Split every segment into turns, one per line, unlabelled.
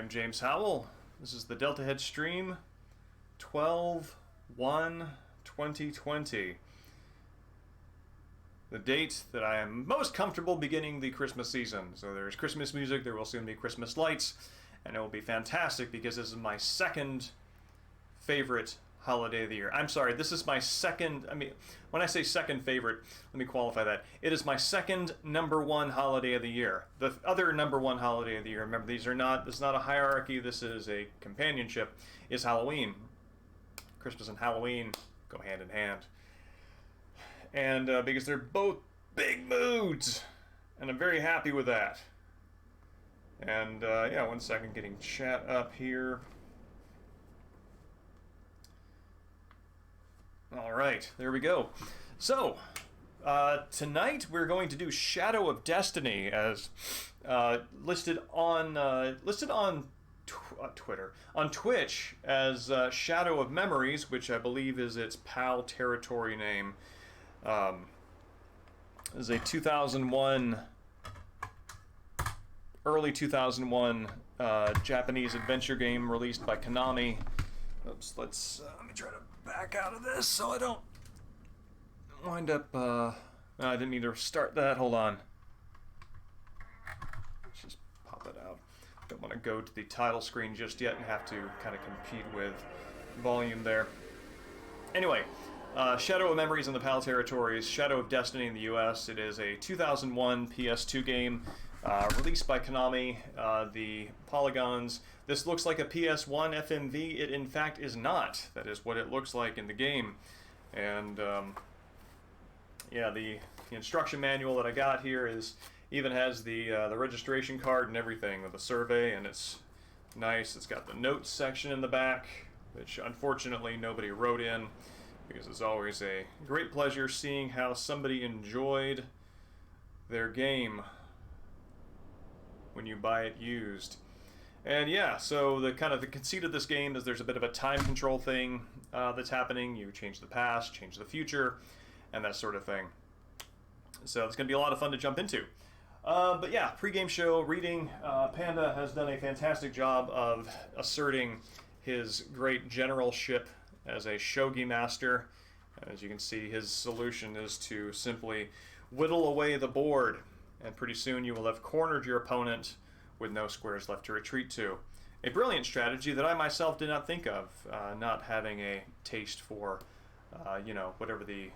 I'm James Howell. This is the Deltahead stream 12/1/2020. The date that I am most comfortable beginning the Christmas season. So there's Christmas music, there will soon be Christmas lights, and it will be fantastic because this is my second favorite holiday of the year. I'm sorry, this is my second, when I say second favorite, let me qualify that. It is my second number one holiday of the year. The other number one holiday of the year, remember this is not a hierarchy, this is a companionship, is Halloween. Christmas and Halloween go hand in hand. And because they're both big moods, and I'm very happy with that. And yeah, 1 second, getting chat up here. All right, there we go. So, tonight we're going to do Shadow of Destiny, as listed on Twitter, on Twitch as Shadow of Memories, which I believe is its PAL territory name. Is a 2001, early 2001 Japanese adventure game released by Konami. Oops, let me try to back out of this so I don't wind up, I didn't mean to start that, hold on. Let's just pop it out. Don't want to go to the title screen just yet and have to kind of compete with volume there. Anyway, Shadow of Memories in the PAL territories, Shadow of Destiny in the US. It is a 2001 PS2 game released by Konami. The polygons, this looks like a PS1 FMV. It in fact is not. That is what it looks like in the game. And yeah, the instruction manual that I got here even has the registration card and everything with the survey, and it's nice. It's got the notes section in the back, which unfortunately nobody wrote in, because it's always a great pleasure seeing how somebody enjoyed their game when you buy it used. And yeah, so the conceit of this game is there's a bit of a time control thing that's happening. You change the past, change the future, and that sort of thing. So it's going to be a lot of fun to jump into. But yeah, pre-game show, reading. Panda has done a fantastic job of asserting his great generalship as a shogi master. As you can see, his solution is to simply whittle away the board, and pretty soon you will have cornered your opponent with no squares left to retreat to. A brilliant strategy that I myself did not think of, not having a taste for, whatever the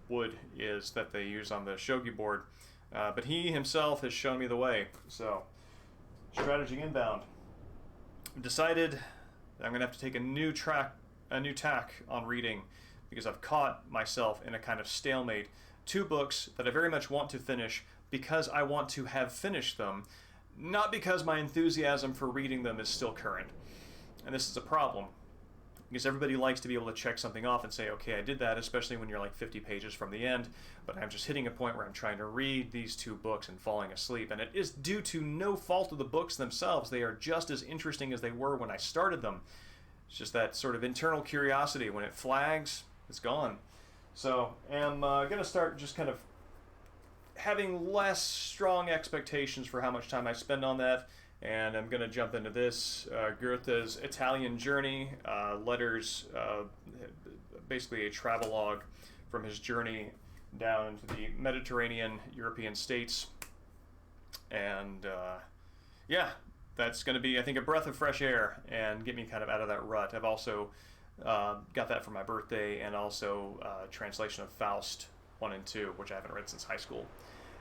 wood is that they use on the shogi board. But he himself has shown me the way. So, strategy inbound. I've decided that I'm going to have to take a new tack on reading, because I've caught myself in a kind of stalemate. 2 books that I very much want to finish because I want to have finished them, not because my enthusiasm for reading them is still current. And this is a problem, because everybody likes to be able to check something off and say, okay, I did that, especially when you're like 50 pages from the end, but I'm just hitting a point where I'm trying to read these 2 books and falling asleep. And it is due to no fault of the books themselves. They are just as interesting as they were when I started them. It's just that sort of internal curiosity. When it flags, it's gone. So I'm going to start just kind of having less strong expectations for how much time I spend on that, and I'm going to jump into this. Goethe's Italian Journey, letters, basically a travelogue from his journey down into the Mediterranean European states. And yeah, that's going to be, I think, a breath of fresh air and get me kind of out of that rut. I've also got that for my birthday, and also translation of Faust 1 and 2, which I haven't read since high school.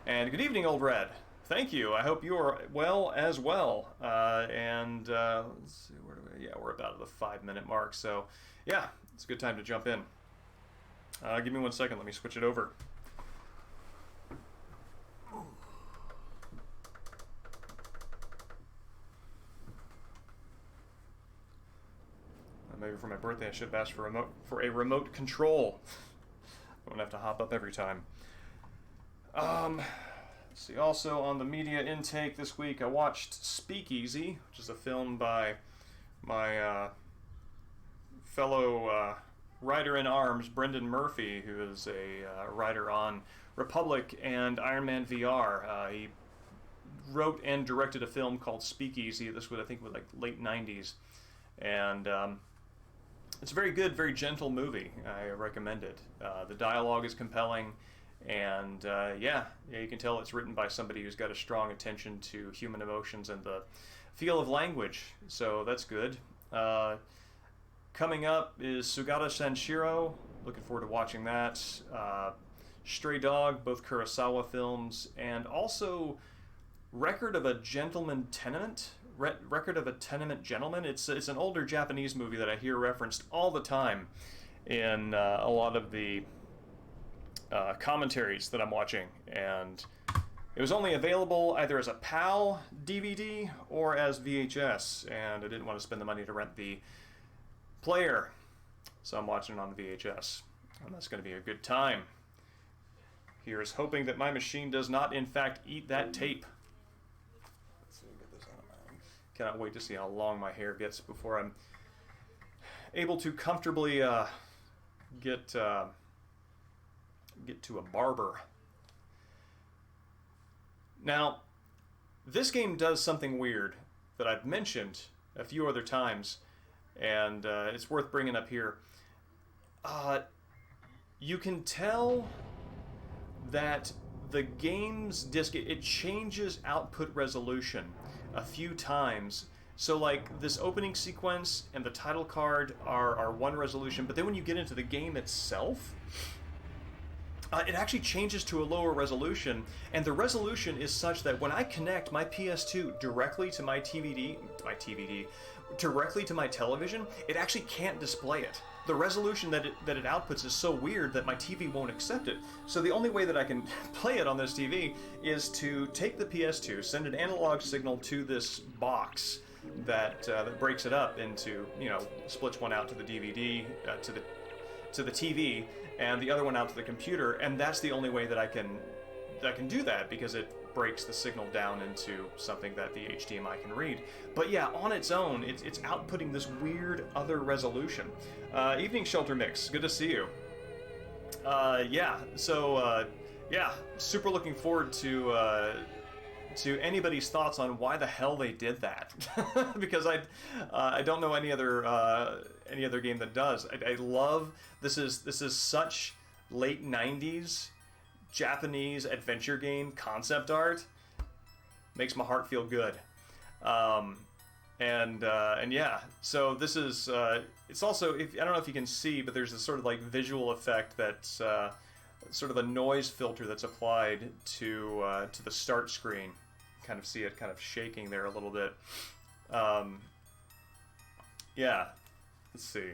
And good evening, Old Red. Thank you. I hope you are well as well. And let's see, we're about at the 5-minute mark. So yeah, it's a good time to jump in. Give me 1 second. Let me switch it over. Maybe for my birthday I should have asked for a remote control. I won't have to hop up every time. Let's see, also on the media intake this week, I watched Speakeasy, which is a film by my fellow writer-in-arms, Brendan Murphy, who is a writer on Republic and Iron Man VR. He wrote and directed a film called Speakeasy. This was, I think, was like late 90s. And it's a very good, very gentle movie. I recommend it. The dialogue is compelling. And yeah, you can tell it's written by somebody who's got a strong attention to human emotions and the feel of language. So that's good. Coming up is Sugata Sanshiro. Looking forward to watching that. Stray Dog, both Kurosawa films, and also Record of a Gentleman Tenement. Record of a Tenement Gentleman. It's an older Japanese movie that I hear referenced all the time in a lot of the commentaries that I'm watching, and it was only available either as a PAL DVD or as VHS, and I didn't want to spend the money to rent the player, so I'm watching it on the VHS, and that's going to be a good time. Here's hoping that my machine does not, in fact, eat that tape. Let's see, get this out of my... Cannot wait to see how long my hair gets before I'm able to comfortably get to a barber. Now, this game does something weird that I've mentioned a few other times, and it's worth bringing up here. You can tell that the game's disc, it changes output resolution a few times. So like this opening sequence and the title card are one resolution, but then when you get into the game itself, it actually changes to a lower resolution, and the resolution is such that when I connect my PS2 directly to my directly to my television, it actually can't display it. The resolution that it outputs is so weird that my TV won't accept it. So the only way that I can play it on this TV is to take the PS2, send an analog signal to this box that breaks it up into, splits one out to the DVD, to the TV, and the other one out to the computer, and that's the only way that I can do that, because it breaks the signal down into something that the HDMI can read. But yeah, on its own, it's outputting this weird other resolution. Evening Shelter Mix, good to see you. Yeah, super looking forward to anybody's thoughts on why the hell they did that, because I don't know any other game that does. I love this is such late 90s Japanese adventure game concept art. Makes my heart feel good. And yeah, so this is it's also, I don't know if you can see, but there's this sort of like visual effect that's sort of a noise filter that's applied to the start screen. Kind of see it kind of shaking there a little bit. Yeah, let's see.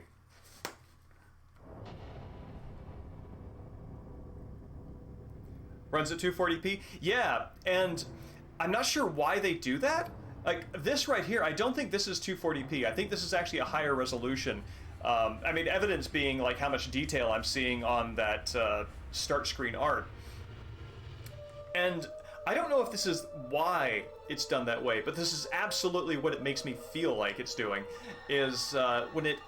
Runs at 240p? Yeah, and I'm not sure why they do that. Like, this right here, I don't think this is 240p. I think this is actually a higher resolution. I mean, evidence being, like, how much detail I'm seeing on that start screen art. And I don't know if this is why it's done that way, but this is absolutely what it makes me feel like it's doing, is when it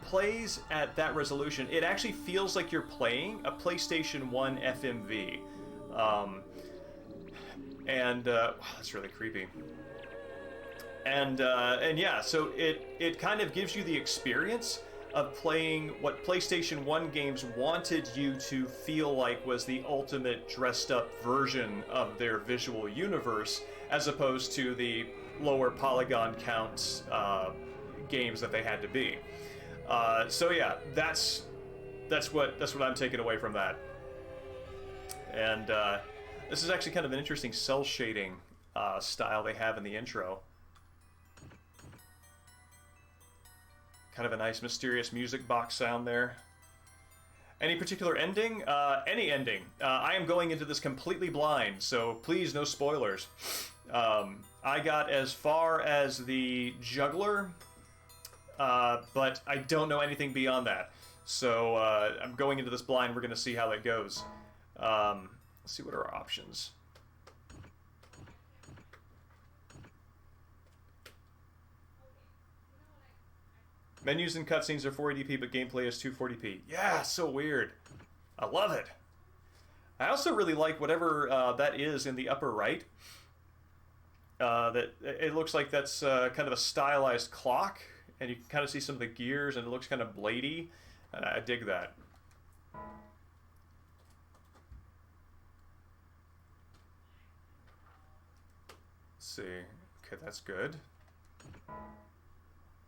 plays at that resolution, it actually feels like you're playing a PlayStation 1 FMV. Wow, that's really creepy. And yeah, so it kind of gives you the experience of playing what PlayStation 1 games wanted you to feel like was the ultimate dressed up version of their visual universe, as opposed to the lower polygon count games that they had to be. So yeah, that's what I'm taking away from that. And this is actually kind of an interesting cell shading style they have in the intro. Kind of a nice mysterious music box sound there. Any particular ending? Any ending. I am going into this completely blind, so please no spoilers. I got as far as the juggler, but I don't know anything beyond that. So I'm going into this blind. We're going to see how that goes. Let's see what are our options. Menus and cutscenes are 480p, but gameplay is 240p. Yeah, so weird. I love it. I also really like whatever that is in the upper right. That it looks like that's kind of a stylized clock, and you can kind of see some of the gears, and it looks kind of bladey. I dig that. Let's see. Okay, that's good.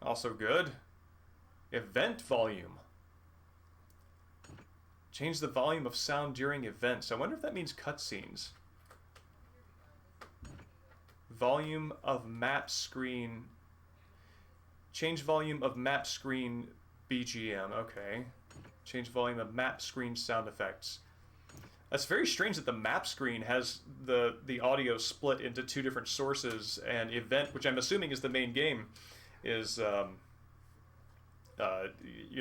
Also good. Event volume. Change the volume of sound during events. I wonder if that means cutscenes. Volume of map screen. Change volume of map screen BGM. Okay. Change volume of map screen sound effects. That's very strange that the map screen has the audio split into two different sources, and event, which I'm assuming is the main game, is you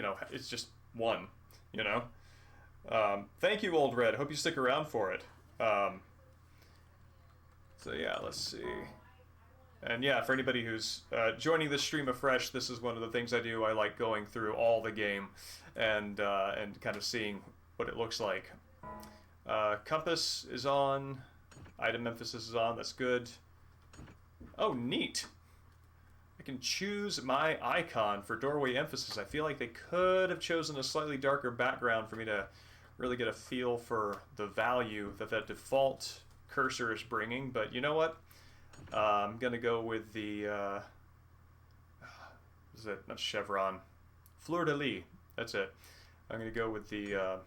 know, it's just one. You know. Thank you, Old Red. Hope you stick around for it. So yeah, let's see. And yeah, for anybody who's joining this stream afresh, this is one of the things I do. I like going through all the game and kind of seeing what it looks like. Compass is on. Item emphasis is on. That's good. Oh, neat. I can choose my icon for doorway emphasis. I feel like they could have chosen a slightly darker background for me to really get a feel for the value that that default cursor is bringing. But you know what? I'm going to go with the... is it? Not chevron. Fleur-de-lis. That's it. I'm going to go with the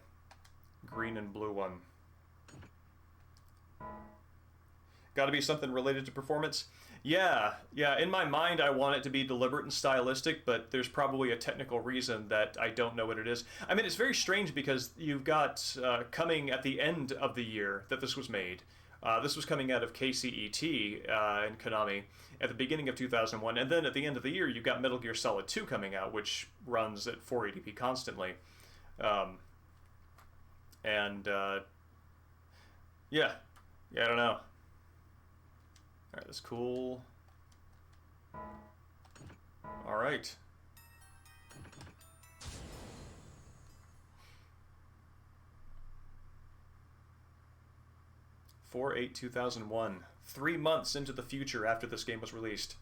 green and blue one. Got to be something related to performance? Yeah. In my mind, I want it to be deliberate and stylistic, but there's probably a technical reason that I don't know what it is. I mean, it's very strange because you've got coming at the end of the year that this was made. This was coming out of KCET and Konami at the beginning of 2001, and then at the end of the year, you've got Metal Gear Solid 2 coming out, which runs at 480p constantly. Yeah, I don't know. Alright, that's cool. Alright. Four 8/2001. 3 months into the future after this game was released.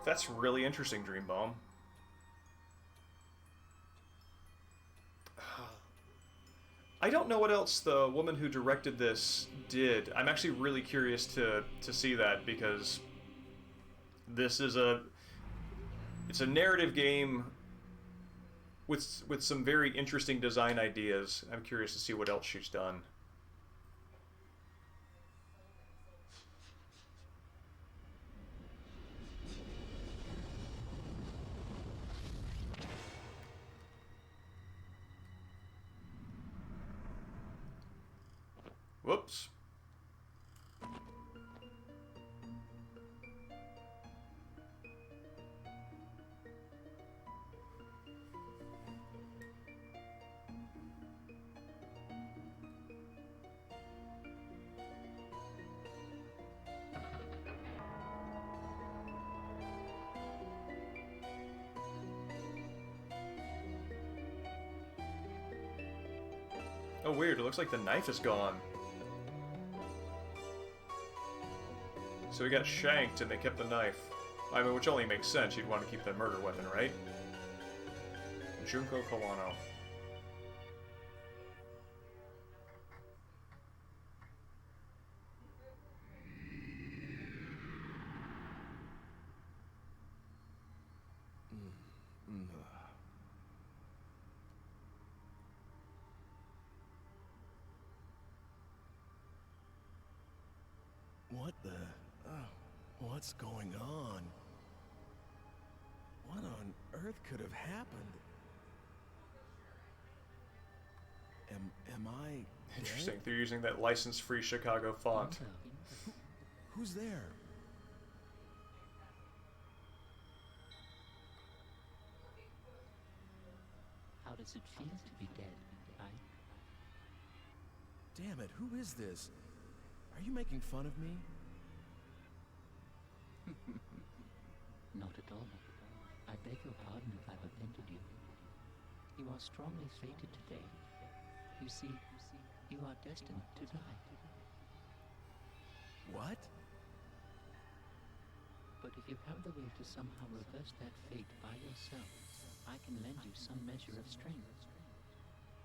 That's really interesting, Dreambaum. I don't know what else the woman who directed this did. I'm actually really curious to see that, because this is it's a narrative game with some very interesting design ideas. I'm curious to see what else she's done. Whoops. Oh, weird. It looks like the knife is gone. So he got shanked and they kept the knife. I mean, which only makes sense. You'd want to keep the murder weapon, right? Junko Kawano.
What the... what's going on? What on earth could have happened? Am I
Interesting.
dead?
They're using that license-free Chicago font.
Who's there?
does it feel to be dead, Ike?
Damn it, who is this? Are you making fun of me?
Not at all. I beg your pardon if I've offended you. You are strongly fated today. You see, you are destined to die.
What?
But if you have the will to somehow reverse that fate by yourself, I can lend you some measure of strength.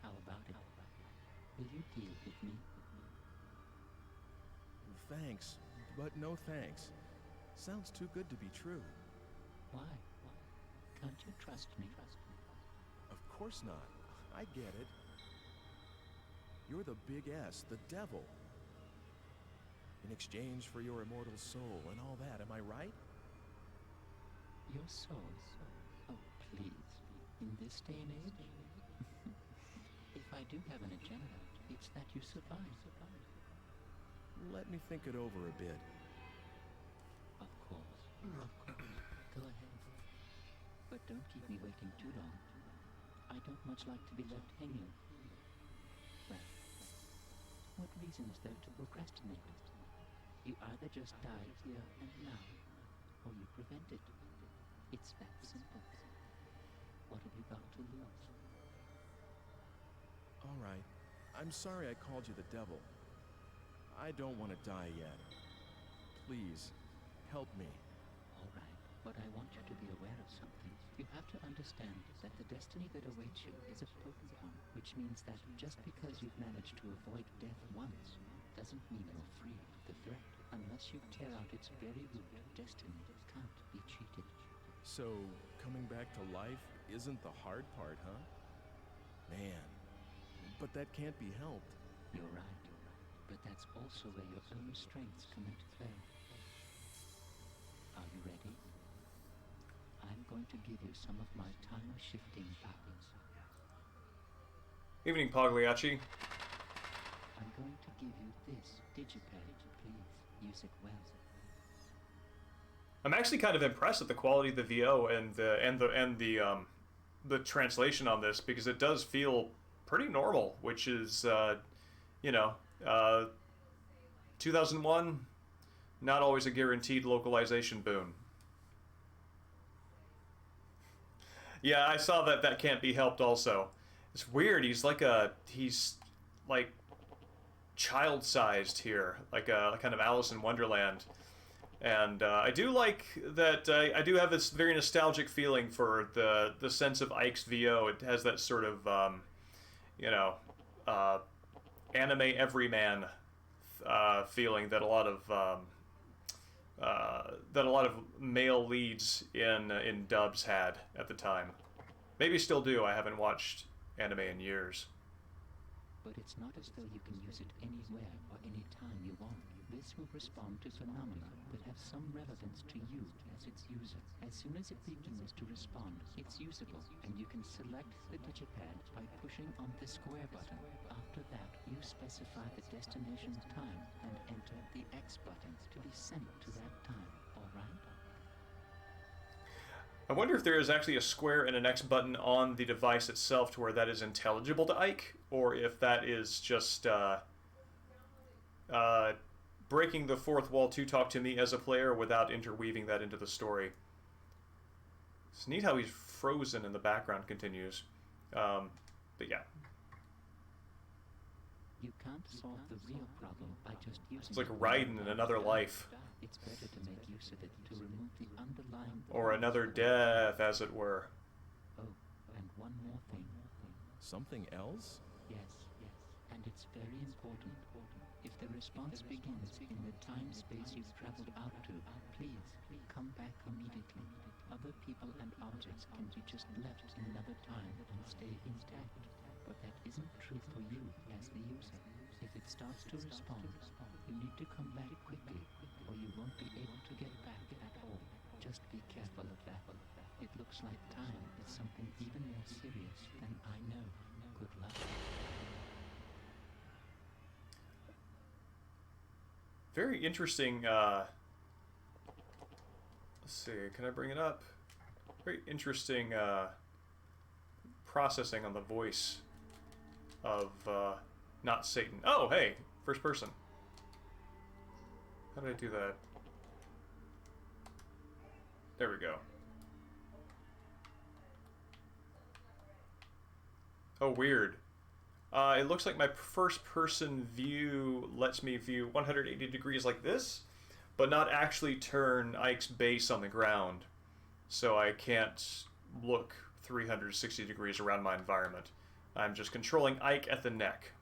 How about it? Will you deal with me?
Thanks, but no thanks. Sounds too good to be true.
Why? Can't you trust me?
Of course not. I get it. You're the big S, the devil. In exchange for your immortal soul and all that, am I right?
Your soul? Oh, please. In this day and age? If I do have an agenda, it's that you survive.
Let me think it over a bit.
Of course. Go ahead. But don't keep me waiting too long. I don't much like to be left hanging. Well, what reason is there to procrastinate? You either just die here and now, or you prevent it. It's that simple. What have you got to lose?
All right. I'm sorry I called you the devil. I don't want to die yet. Please, help me.
All right, but I want you to be aware of something. You have to understand that the destiny that awaits you is a potent one, which means that just because you've managed to avoid death once, doesn't mean you're free of the threat. Unless you tear out its very root, destiny can't be cheated.
So, coming back to life isn't the hard part, huh? Man, but that can't be helped.
You're right, but that's also where your own strengths come into play. Are you ready? I'm going to give you some of my time-shifting powers.
Evening, Pagliacci.
I'm going to give you this digipad. Please use it well.
I'm actually kind of impressed at the quality of the VO and the translation on this, because it does feel pretty normal, which is 2001, not always a guaranteed localization boon. Yeah, I saw that can't be helped also. It's weird, he's like child-sized here, like a kind of Alice in Wonderland. And I do like that. I do have this very nostalgic feeling for the sense of Ike's VO. It has that sort of, anime everyman feeling that a lot of male leads in dubs had at the time. Maybe still do. I haven't watched anime in years.
But it's not as though you can use it anywhere or any time you want. This will respond to phenomena that have some relevance to you as its user. As soon as it begins to respond, it's usable, and you can select the digipad by pushing on the square button. After that, you specify the destination time and enter the X button to be sent to that time, alright?
I wonder if there is actually a square and an X button on the device itself to where that is intelligible to Ike, or if that is just breaking the fourth wall to talk to me as a player without interweaving that into the story. It's neat how he's frozen and the background continues. But yeah.
You can't solve the real problem by just using
It's like Raiden in another life.
It's better to make use of it to remove the underlying...
Or another death, as it were.
Oh, and one more thing.
Something else?
Yes, and it's very important. If the response begins in the time-space you've traveled out to, please come back immediately. Other people and objects can be just left in another time and stay intact. But that isn't true for you as the user. If it starts to respond, you need to come back quickly, or you won't be able to get back at all. Just be careful of that. It looks like time is something even more serious than I know. Good luck.
Very interesting, let's see, can I bring it up? Very interesting processing on the voice of not Satan. Oh, hey, first person. How did I do that? There we go. Oh, weird. It looks like my first-person view lets me view 180 degrees like this, but not actually turn Ike's base on the ground. So I can't look 360 degrees around my environment. I'm just controlling Ike at the neck.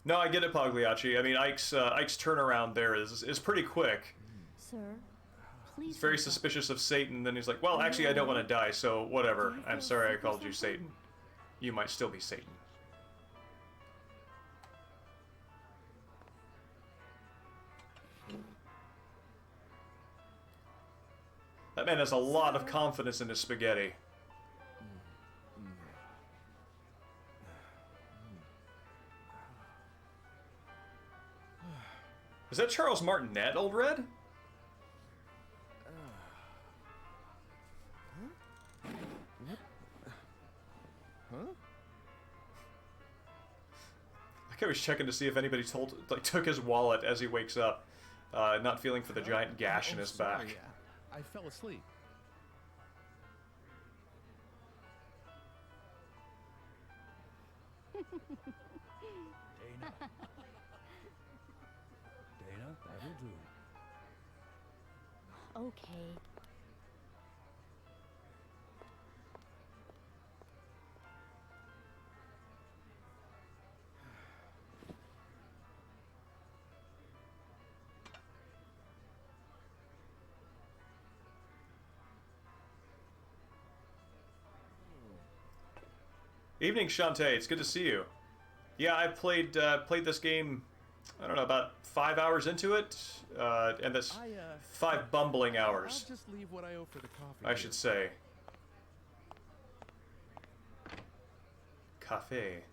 No, I get it, Pagliacci. I mean, Ike's turnaround there is pretty quick.
Sir, please.
He's very suspicious of Satan, then he's like, well, actually, I don't want to die, so whatever. I'm sorry I called you Satan. You might still be Satan. That man has a lot of confidence in his spaghetti. Is that Charles Martinet, Old Red?
Huh?
Like I was checking to see if anybody took his wallet as he wakes up, not feeling for the giant gash in his back.
Sorry, I fell asleep.
Dana. Dana, that'll do.
Okay.
Evening, Shantae. It's good to see you. Yeah, I played this game, I don't know, about 5 hours into it, and that's 5 bumbling hours,
I'll just leave what I owe for the coffee.
I should say. Cafe.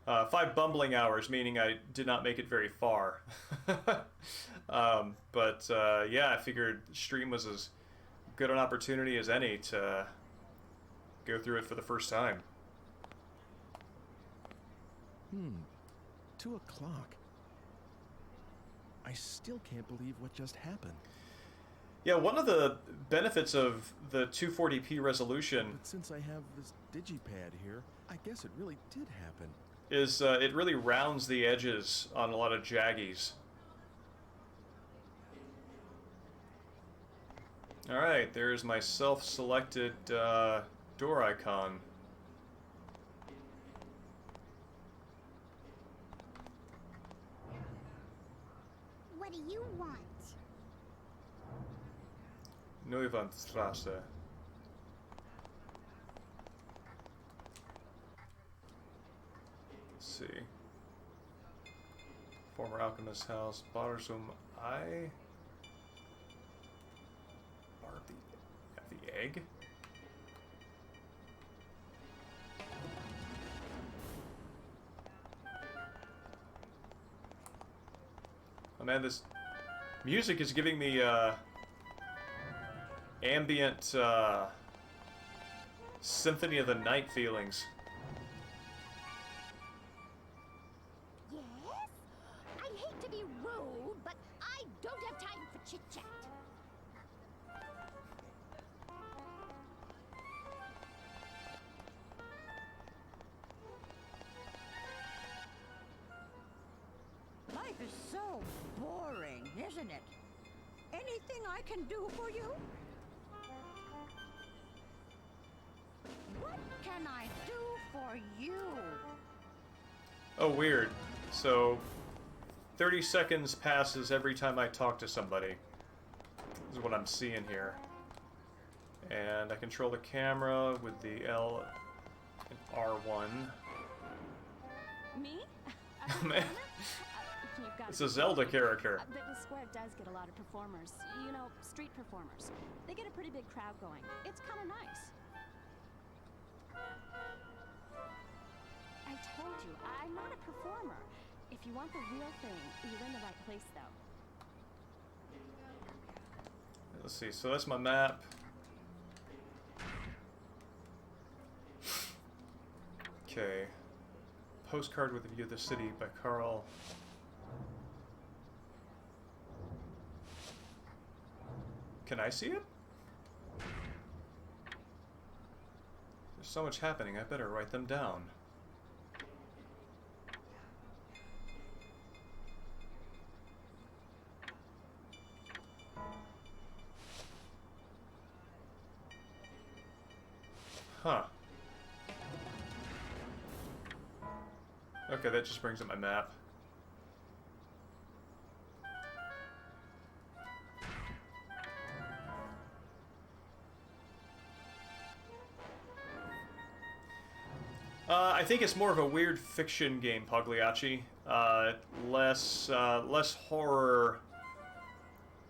5 bumbling hours, meaning I did not make it very far. Yeah, I figured stream was as good an opportunity as any to go through it for the first time.
2 o'clock. I still can't believe what just happened.
Yeah, one of the benefits of the 240p resolution
But since I have this digipad here, I guess it really did happen.
is it really rounds the edges on a lot of jaggies. Alright, there's my self-selected door icon.
What do you want?
Neuwandstraße. Let's see. Former alchemist's house. Barzum I. Bar the egg? Oh man, this music is giving me ambient Symphony of the Night feelings.
Yes? I hate to be rude, but I don't have time for chit-chat.
Life is so boring, isn't it? Anything I can do for you? What can I do for you?
Oh, weird. So, 30 seconds passes every time I talk to somebody. This is what I'm seeing here. And I control the camera with the L and R1.
Me?
Man,
You've got
it's a Zelda character.
The square does get a lot of performers. You know, street performers. They get a pretty big crowd going. It's kind of nice. I told you, I'm not a performer. If you want the real thing, you're in the right place, though.
Let's see, so that's my map. Okay. Postcard with a view of the city by Carl. Can I see it? There's so much happening, I better write them down. Huh. Okay, that just brings up my map. I think it's more of a weird fiction game, Pagliacci. Less horror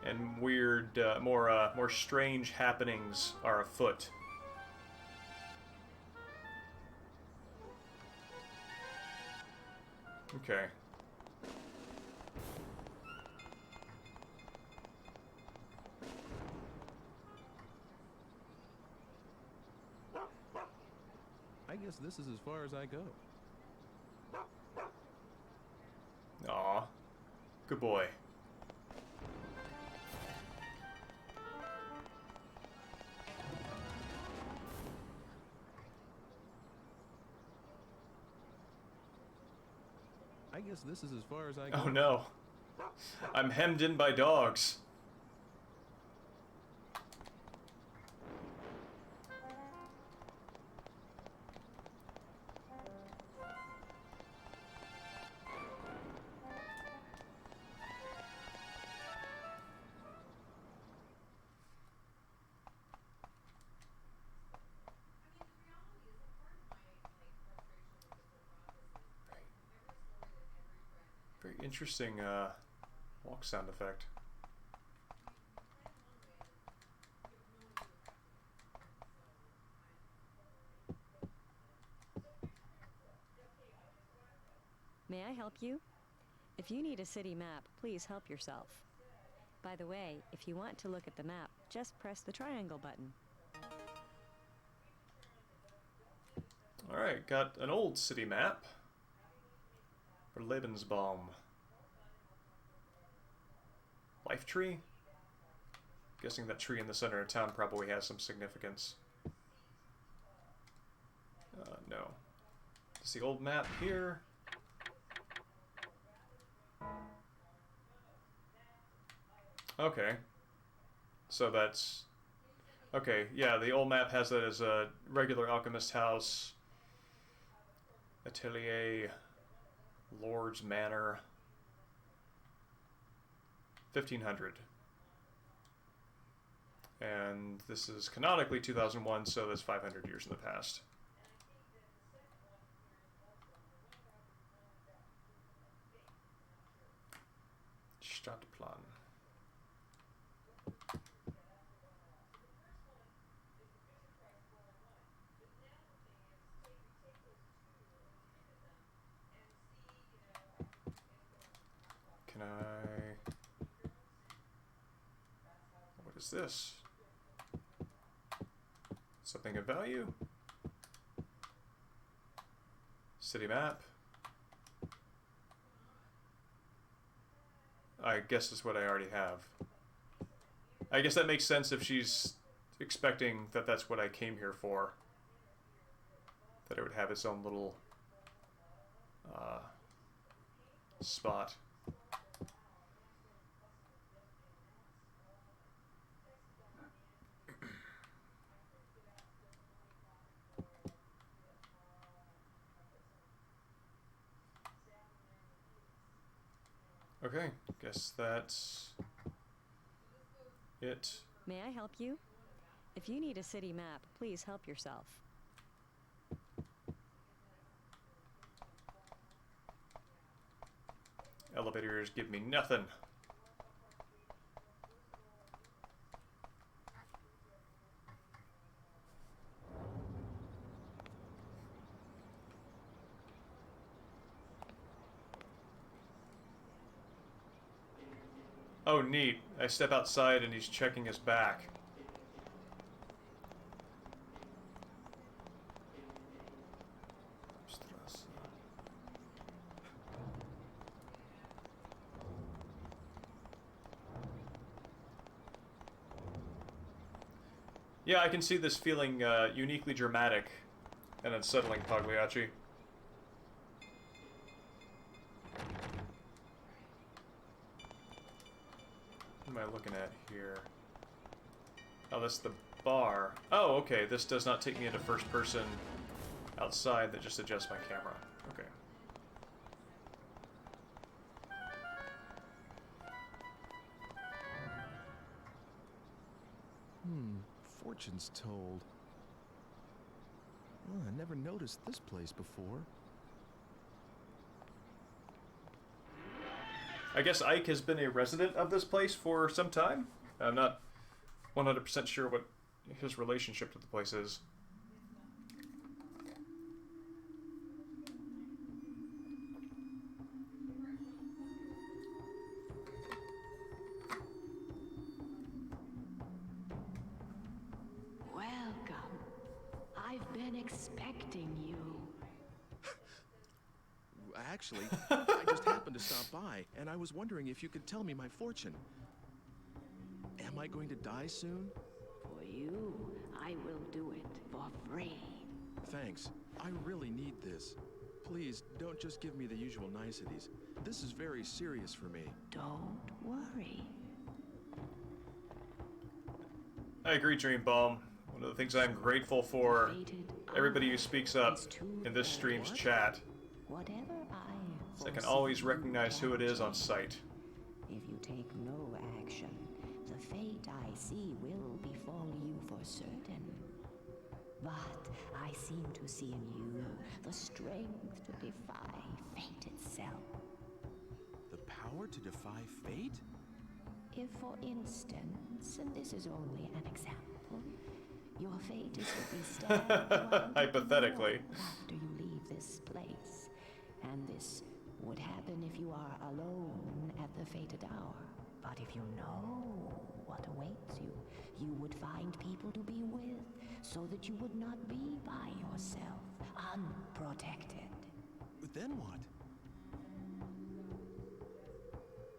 and weird, more strange happenings are afoot. Okay.
I guess this is as far as I go.
Aw. Good boy.
I guess this is as far as I go.
Oh no. I'm hemmed in by dogs. Very interesting walk sound effect.
May I help you? If you need a city map, please help yourself. By the way, if you want to look at the map, just press the triangle button.
Alright, got an old city map. For Lebensbaum. Life tree? Guessing that tree in the center of town probably has some significance. No. Is the old map here? Okay. So that's... Okay, yeah, the old map has that as a regular alchemist house. Atelier... Lord's Manor. 1500. And this is canonically 2001, so that's 500 years in the past. Stadtplan. Can I... What is this? Something of value? City map? I guess it's what I already have. I guess that makes sense if she's expecting that that's what I came here for. That it would have its own little spot. Okay, guess that's it.
May I help you? If you need a city map, please help yourself.
Elevators give me nothing. Oh, neat. I step outside and he's checking his back. Yeah, I can see this feeling uniquely dramatic and unsettling, Pagliacci. What am I looking at here? Oh, that's the bar. Oh, okay. This does not take me into first person outside. That just adjusts my camera. Okay.
Fortunes told. Oh, I never noticed this place before.
I guess Ike has been a resident of this place for some time. I'm not 100% sure what his relationship to the place is.
Welcome. I've been expecting you.
Actually, I just happened to stop by, and I was wondering if you could tell me my fortune. Am I going to die soon?
For you, I will do it for free.
Thanks. I really need this. Please, don't just give me the usual niceties. This is very serious for me.
Don't worry.
I agree, Dreambalm. One of the things I'm grateful for everybody who speaks up in this stream's chat
Whatever
is I can always recognize who it is on sight.
If you take no action, the fate I see will befall you for certain. But I seem to see in you the strength to defy fate itself.
The power to defy fate?
If, for instance, and this is only an example, your fate is to be stabbed
Hypothetically.
after you leave this place, and this would happen if you are alone at the fated hour. But if you know what awaits you, you would find people to be with, so that you would not be by yourself, unprotected.
Then what?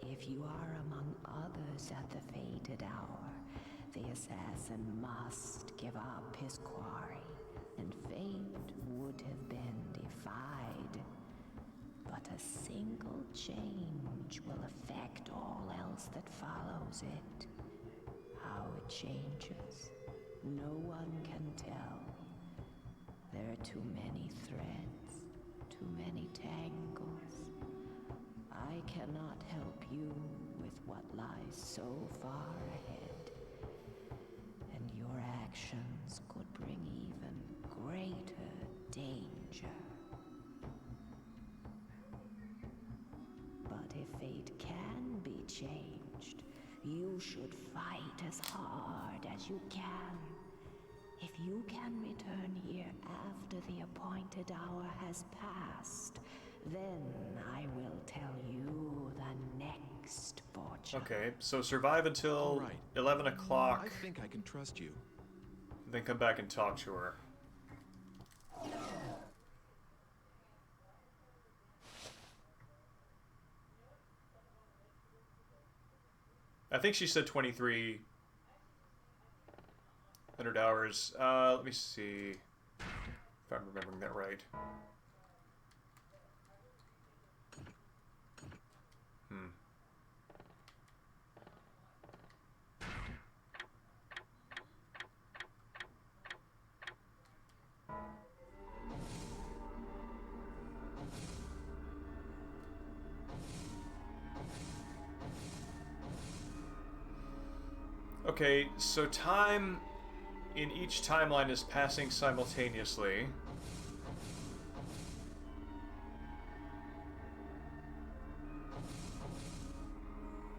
If you are among others at the fated hour, the assassin must give up his quarry, and fate would have been defied. But a single change will affect all else that follows it. How it changes, no one can tell. There are too many threads, too many tangles. I cannot help you with what lies so far ahead, and your actions could bring even greater danger. But if fate can be changed, you should fight as hard as you can. If you can return here after the appointed hour has passed, then I will tell you the next fortune.
Okay, so survive until
All right.
11 o'clock,
I think I can trust you.
then come back and talk to her. I think she said 2,300 hours. Let me see if I'm remembering that right. Okay, so time in each timeline is passing simultaneously.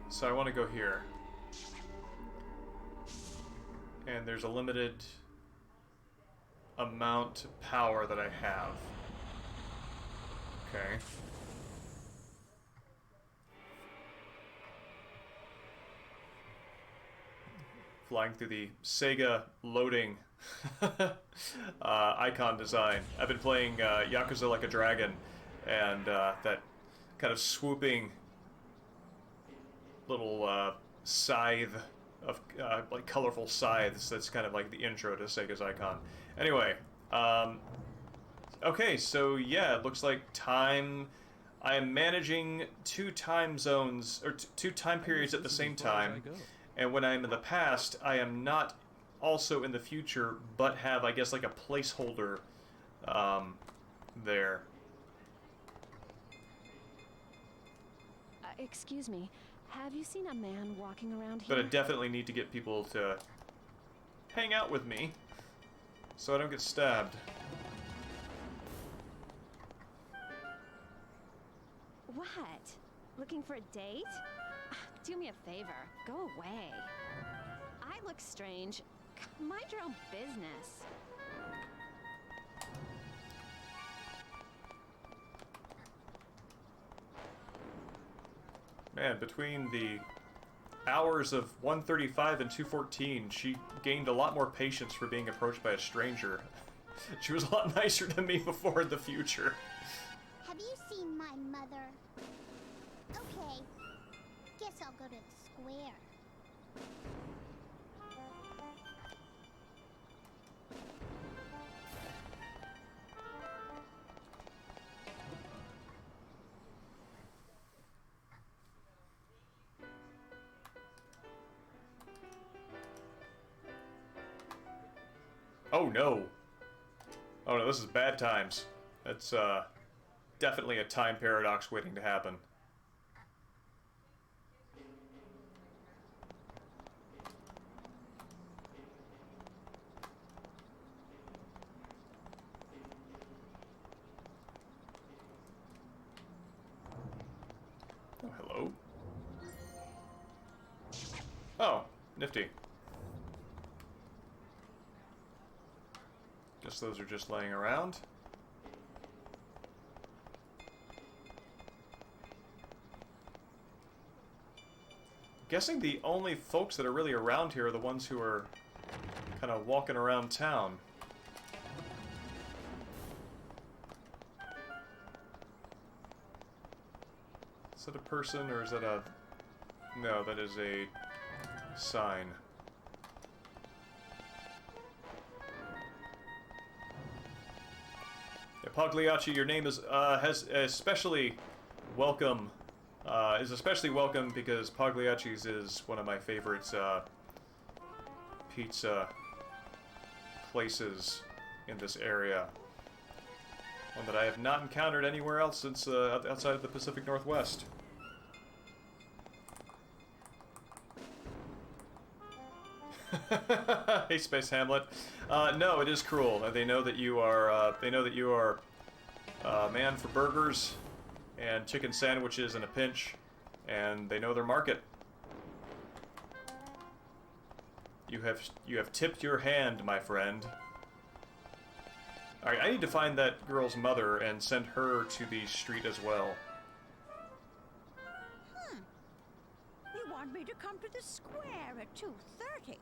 So I want to go here. And there's a limited amount of power that I have. Okay. flying through the Sega loading icon design. I've been playing Yakuza Like a Dragon, and that kind of swooping little scythe of like colorful scythes. That's kind of like the intro to Sega's icon. Anyway, okay, so yeah, it looks like time. I am managing 2 time zones, or 2 time periods at the same time, and when I am in the past, I am not also in the future, but have, I guess, like a placeholder there.
Excuse me. Have you seen a man walking around here?
But I definitely need to get people to hang out with me, so I don't get stabbed.
What? Looking for a date? Do me a favor. Go away. I look strange. Mind your own business.
Man, between the hours of 1:35 and 2:14, she gained a lot more patience for being approached by a stranger. She was a lot nicer to me before in the future.
Have you seen my mother? Okay. Guess I'll go to the square.
Oh no. Oh no, this is bad times. That's definitely a time paradox waiting to happen. Oh, hello. Oh, nifty. Guess those are just laying around. Guessing the only folks that are really around here are the ones who are kind of walking around town. Is that a person or is that a... No, that is a sign. Yeah, Pagliacci, your name is has especially welcome. Is especially welcome because Pagliacci's is one of my favorite pizza places in this area. One that I have not encountered anywhere else since outside of the Pacific Northwest. Hey, Space Hamlet. No, it is cruel. They know that you are. They know that you are a man for burgers and chicken sandwiches in a pinch, and they know their market. You have tipped your hand, my friend. All right, I need to find that girl's mother and send her to the street as well.
You want me to come to the square at 2:30?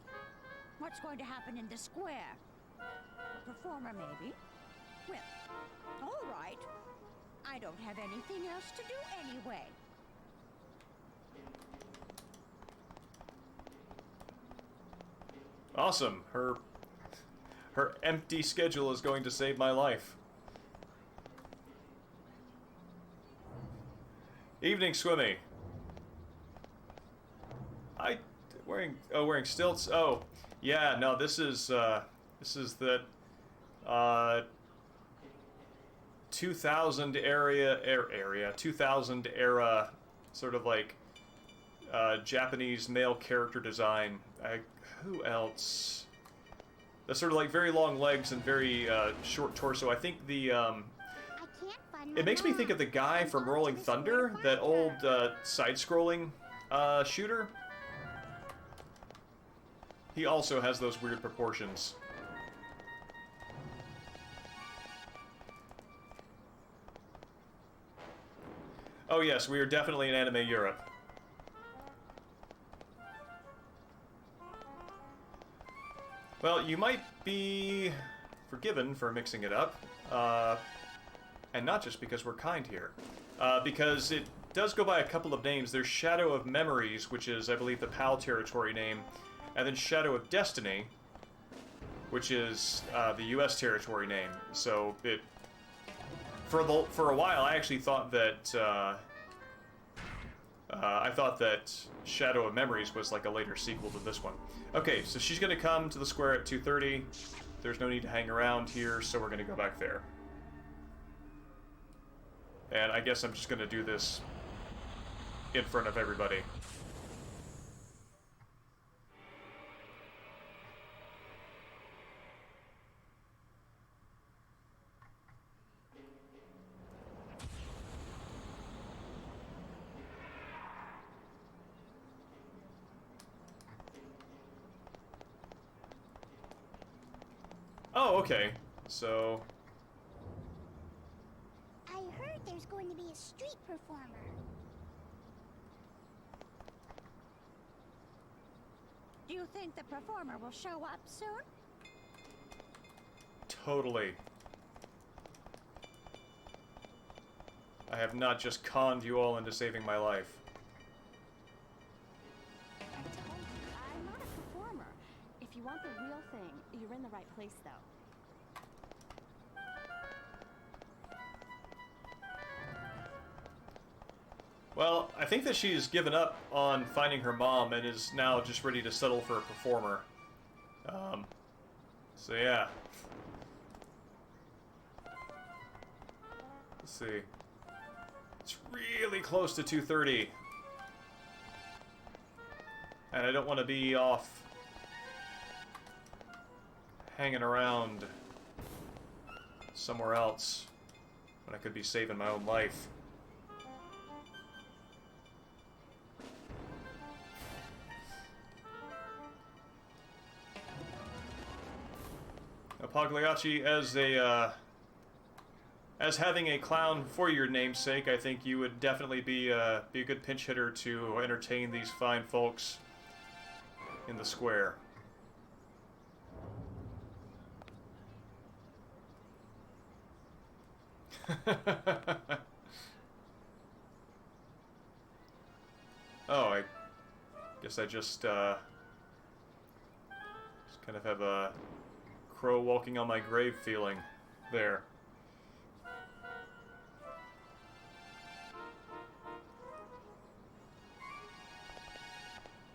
What's going to happen in the square? A performer, maybe? Well, all right. I don't have anything else to do anyway.
Awesome. Her empty schedule is going to save my life. Evening, Swimmy. Wearing stilts. Oh, yeah. No, this is the 2000 area 2000 era sort of like Japanese male character design. Who else? The sort of like very long legs and very short torso. I think the it makes me think of the guy from Rolling Thunder, that old side-scrolling shooter. He also has those weird proportions. Oh yes, we are definitely in Anime Europe. Well, you might be forgiven for mixing it up. And not just because we're kind here. Because it does go by a couple of names. There's Shadow of Memories, which is, I believe, the PAL territory name. And then Shadow of Destiny, which is the US territory name. So it... For a while, I actually thought that... I thought that Shadow of Memories was like a later sequel to this one. Okay, so she's going to come to the square at 2:30. There's no need to hang around here, so we're going to go back there. And I guess I'm just going to do this in front of everybody. Oh, okay. So...
I heard there's going to be a street performer.
Do you think the performer will show up soon?
Totally. I have not just conned you all into saving my life.
I told you, I'm not a performer. If you want the real thing, you're in the right place, though.
Well, I think that she's given up on finding her mom and is now just ready to settle for a performer. So yeah. Let's see. It's really close to 2:30. And I don't want to be off hanging around somewhere else when I could be saving my own life. Pagliacci, as having a clown for your namesake, I think you would definitely be a good pinch hitter to entertain these fine folks in the square. Oh, I guess I just kind of have a crow walking on my grave feeling there.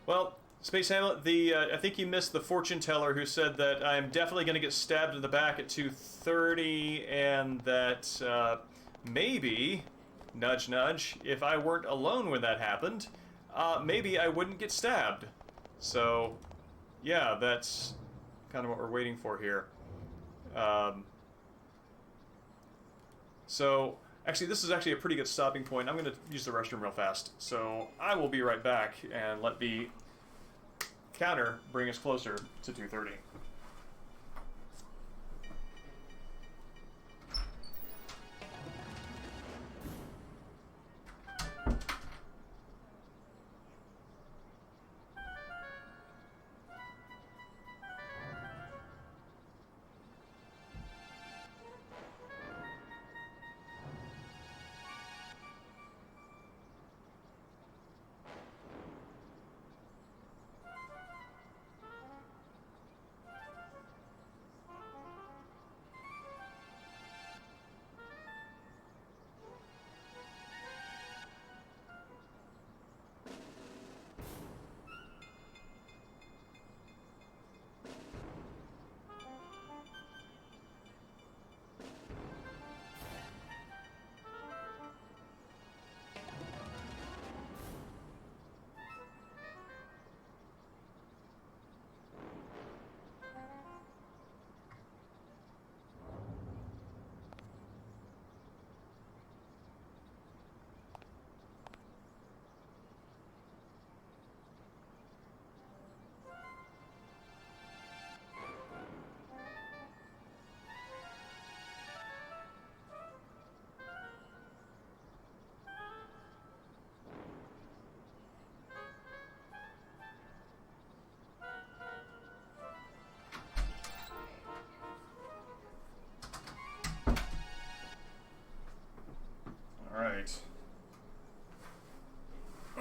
Well, Space Hamlet, I think you missed the fortune teller who said that I'm definitely going to get stabbed in the back at 2:30, and that maybe, nudge nudge, if I weren't alone when that happened, maybe I wouldn't get stabbed. So, yeah, that's kind of what we're waiting for here. So, actually, this is actually a pretty good stopping point. I'm going to use the restroom real fast. So, I will be right back and let the counter bring us closer to 2:30.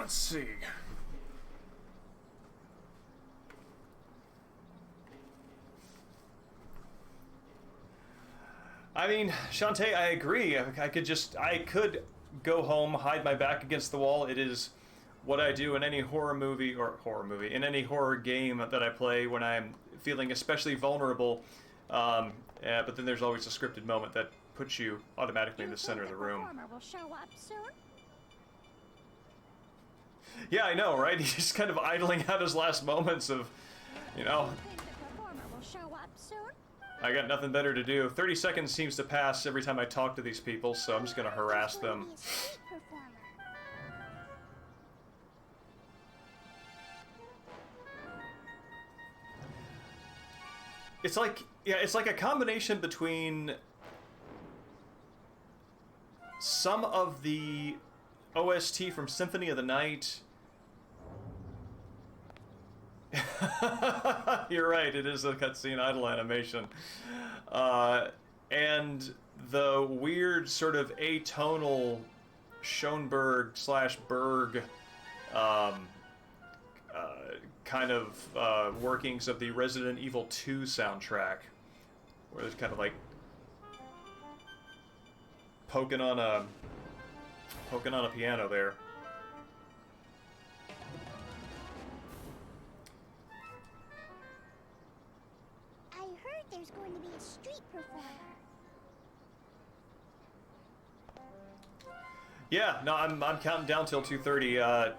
Let's see. I mean, Shantae, I agree. I could go home, hide my back against the wall. It is what I do in any in any horror game that I play when I'm feeling especially vulnerable. But then there's always a scripted moment that puts you automatically in the center of the room.
Performer will show up soon?
Yeah, I know, right? He's just kind of idling out his last moments of, you know,
You think the performer will show up soon?
I got nothing better to do. 30 seconds seems to pass every time I talk to these people, so I'm just gonna harass them.
Be a street performer.
It's like, yeah, it's like a combination between some of the OST from Symphony of the Night. You're right, it is a cutscene idle animation. And the weird sort of atonal Schoenberg / Berg kind of workings of the Resident Evil 2 soundtrack, where there's kind of like poking on a piano there.
I heard there's going to be a street performer.
Yeah, no, I'm counting down till 2:30.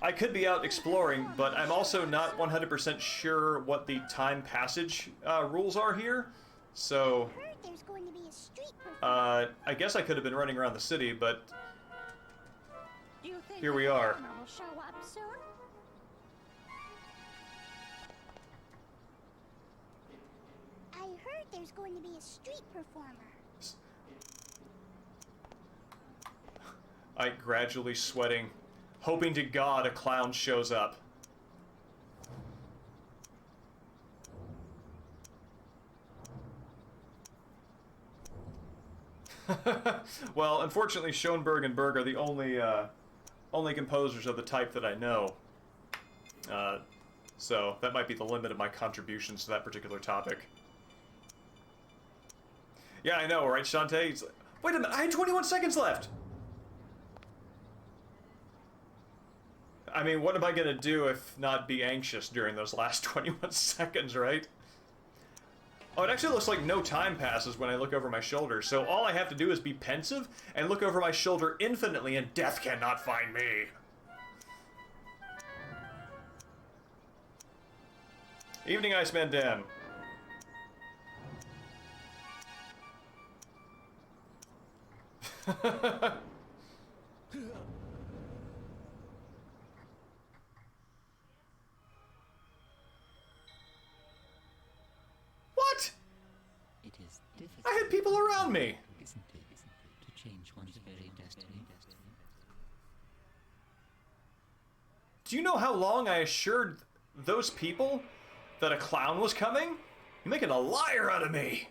I could be out exploring, but I'm also not 100% sure what the time passage rules are here. So,
I heard there's going to be a street performer.
I guess I could have been running around the city, but
Do you think
Here
the
we are.
performer will show up soon?
I heard there's going to be a street performer.
I gradually sweating, hoping to God a clown shows up. Well, unfortunately, Schoenberg and Berg are the only composers of the type that I know. So that might be the limit of my contributions to that particular topic. Yeah, I know, right, Shantae? Wait a minute, I had 21 seconds left! I mean, what am I gonna do if not be anxious during those last 21 seconds, right? Oh, it actually looks like no time passes when I look over my shoulder, so all I have to do is be pensive and look over my shoulder infinitely, and death cannot find me. Evening, Iceman Dan. What?
It is difficult,
I had people around me.
isn't it, to change one's very destiny?
Do you know how long I assured those people that a clown was coming? You're making a liar out of me.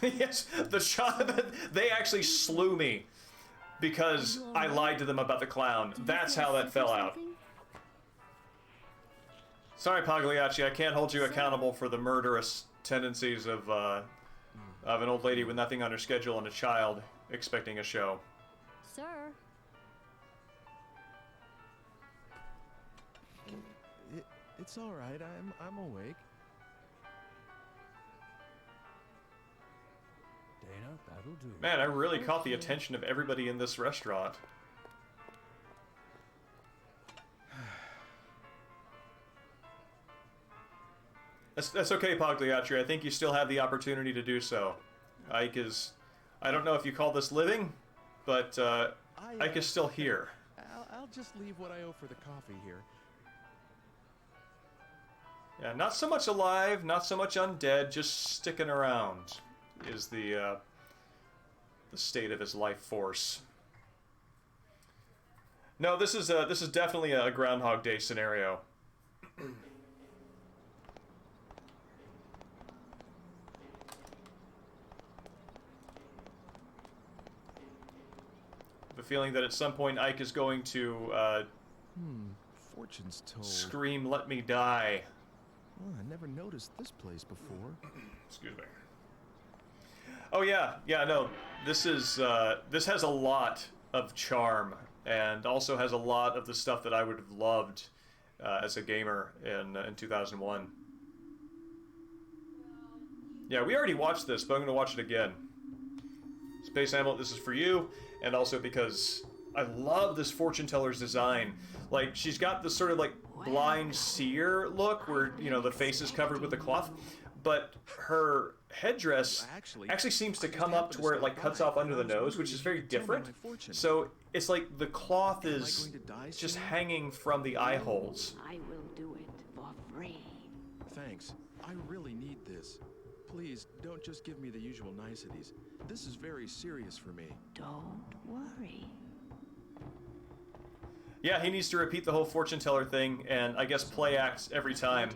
Yes, the shot. They actually slew me because I lied to them about the clown. That's how that fell out. Sorry, Pagliacci, I can't hold you accountable for the murderous tendencies of an old lady with nothing on her schedule and a child expecting a show.
Sir,
It's all right. I'm awake.
Dana, that'll do.
Man, I really caught the attention of everybody in this restaurant. That's okay, Pagliacci. I think you still have the opportunity to do so. Ike is... I don't know if you call this living, but Ike is still here.
I'll just leave what I owe for the coffee here.
Yeah, not so much alive, not so much undead, just sticking around is the state of his life force. No, this is definitely a Groundhog Day scenario. The feeling that at some point Ike is going to
Fortune's told.
scream, "Let me die."
Well, I never noticed this place before.
Excuse me. Oh yeah, no. This is this has a lot of charm, and also has a lot of the stuff that I would have loved as a gamer in 2001. Yeah, we already watched this, but I'm going to watch it again. Space Hamlet, this is for you, and also because I love this fortune teller's design. Like, she's got this sort of like blind seer look where, you know, the face is covered with a cloth, but her headdress actually seems to come up to where it like cuts off under the nose, which is very different. So it's like the cloth is just hanging from the eye holes.
I will do it for free.
Thanks. I really need this. Please, don't just give me the usual niceties. This is very serious for me.
Don't worry.
Yeah, he needs to repeat the whole fortune teller thing, and I guess play acts every time.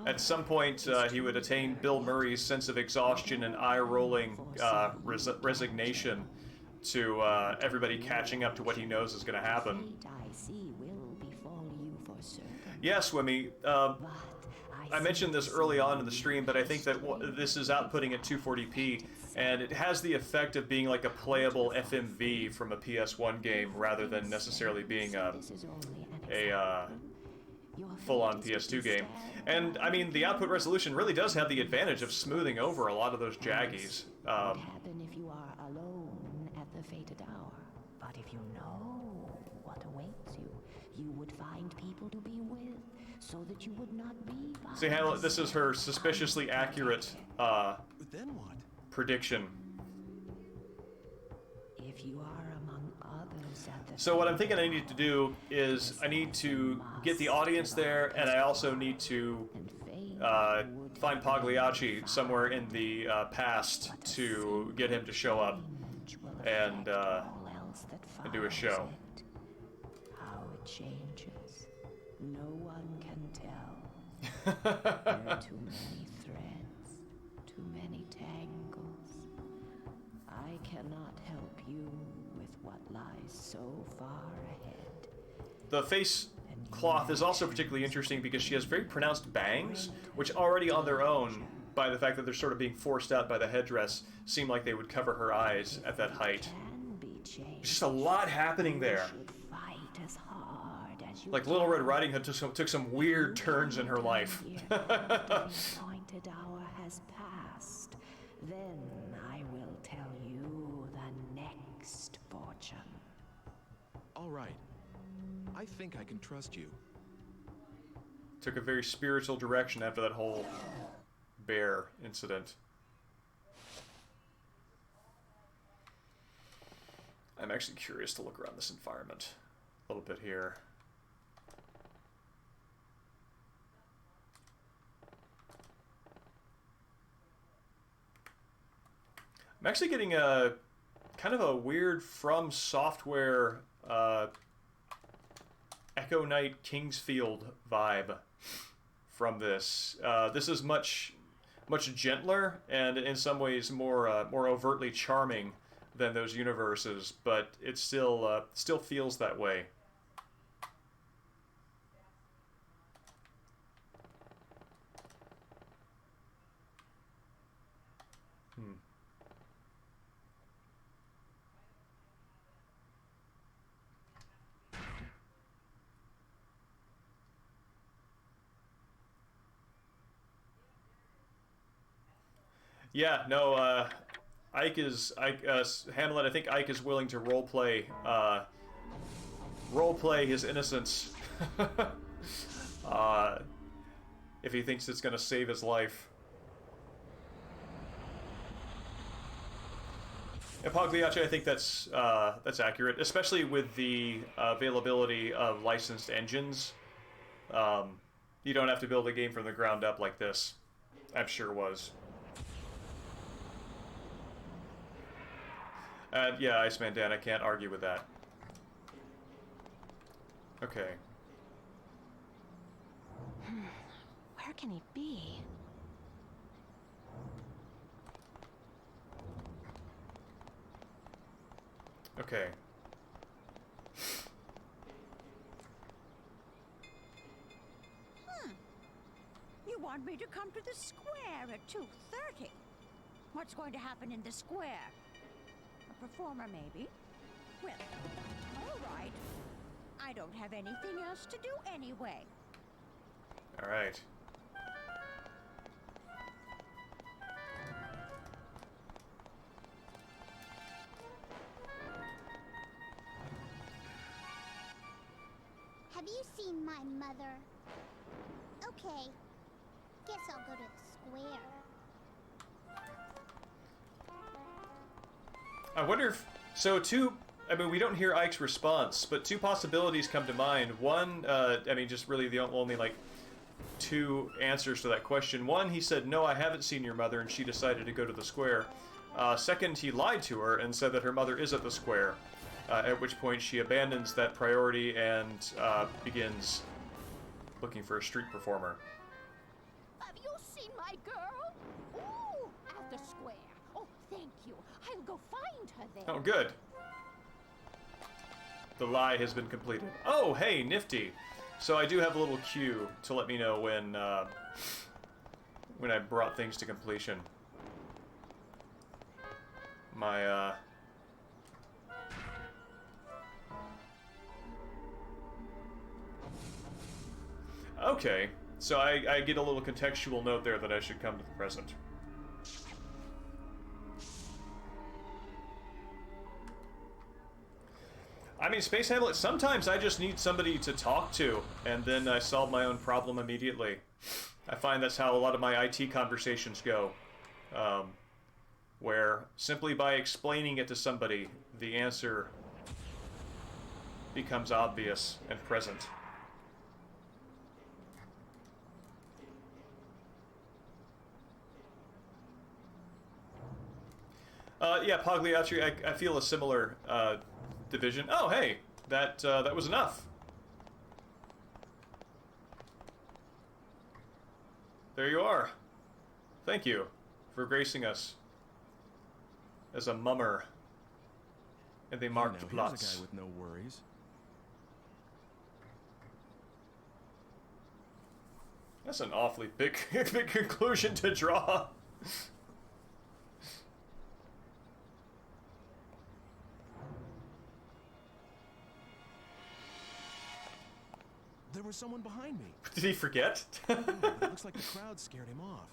At some point, he would attain Bill Murray's sense of exhaustion and eye-rolling resignation to everybody catching up to what he knows is going to happen. Yeah, Swimmy. I mentioned this early on in the stream, but I think that this is outputting at 240p, and it has the effect of being like a playable FMV from a PS1 game rather than necessarily being a full-on PS2 game. And, I mean, the output resolution really does have the advantage of smoothing over a lot of those jaggies.
Happen if you are alone at the fated hour. But if you know what awaits you, you would find people to be with, so that you would not be by.
See, Hamlet, this is her suspiciously accurate
Then what?
prediction.
If you are among others at the
So what I'm thinking I need to do is I need to get the audience there, and I also need to find Pagliacci somewhere in the past to get him to show up and do a show.
How it changes, no one can tell. There are too many threads, too many tangles. I cannot help you with what lies so far ahead.
The face cloth is also particularly interesting because she has very pronounced bangs, which already on their own, by the fact that they're sort of being forced out by the headdress, seem like they would cover her eyes at that height. There's just a lot happening there. Like Little Red Riding Hood took some weird turns in her life.
The appointed hour has passed. Then I will tell you the next fortune.
All right. I think I can trust you.
Took a very spiritual direction after that whole bear incident. I'm actually curious to look around this environment a little bit here. I'm actually getting a kind of a weird From Software Echo Knight Kingsfield vibe from this. This is much gentler and in some ways more more overtly charming than those universes, but it still feels that way. Yeah, no, Hamlet, I think Ike is willing to roleplay his innocence if he thinks it's going to save his life. And Pagliacci, I think that's accurate, especially with the availability of licensed engines. You don't have to build a game from the ground up like this. I'm sure was. Yeah, Iceman Dan, I can't argue with that. Okay.
Where can he be?
Okay.
You want me to come to the square at 2:30. What's going to happen in the square? A performer, maybe? Well, all right. I don't have anything else to do anyway.
All right.
Have you seen my mother? Okay. Guess I'll go to the square.
I wonder if... So I mean, we don't hear Ike's response, but two possibilities come to mind. One, I mean, just really the only, like, two answers to that question. One, he said, no, I haven't seen your mother, and she decided to go to the square. Second, he lied to her and said that her mother is at the square, at which point she abandons that priority and begins looking for a street performer.
Have you seen my girl? Ooh, at the square. Oh, thank you. I'll go find her there.
Oh, good. The lie has been completed. Oh, hey, nifty. So I do have a little cue to let me know when I brought things to completion. My, Okay, so I get a little contextual note there that I should come to the present. I mean, Space Hamlet, sometimes I just need somebody to talk to, and then I solve my own problem immediately. I find that's how a lot of my IT conversations go. Where simply by explaining it to somebody, the answer becomes obvious and present. Yeah, Pagliacci, I feel a similar division. Oh, hey, that was enough. There you are. Thank you for gracing us as a mummer in the marked
Here's
plots.
a guy with no worries.
That's an awfully big, big conclusion to draw.
There was someone behind me.
Did he forget?
Yeah, but it looks like the crowd scared him off.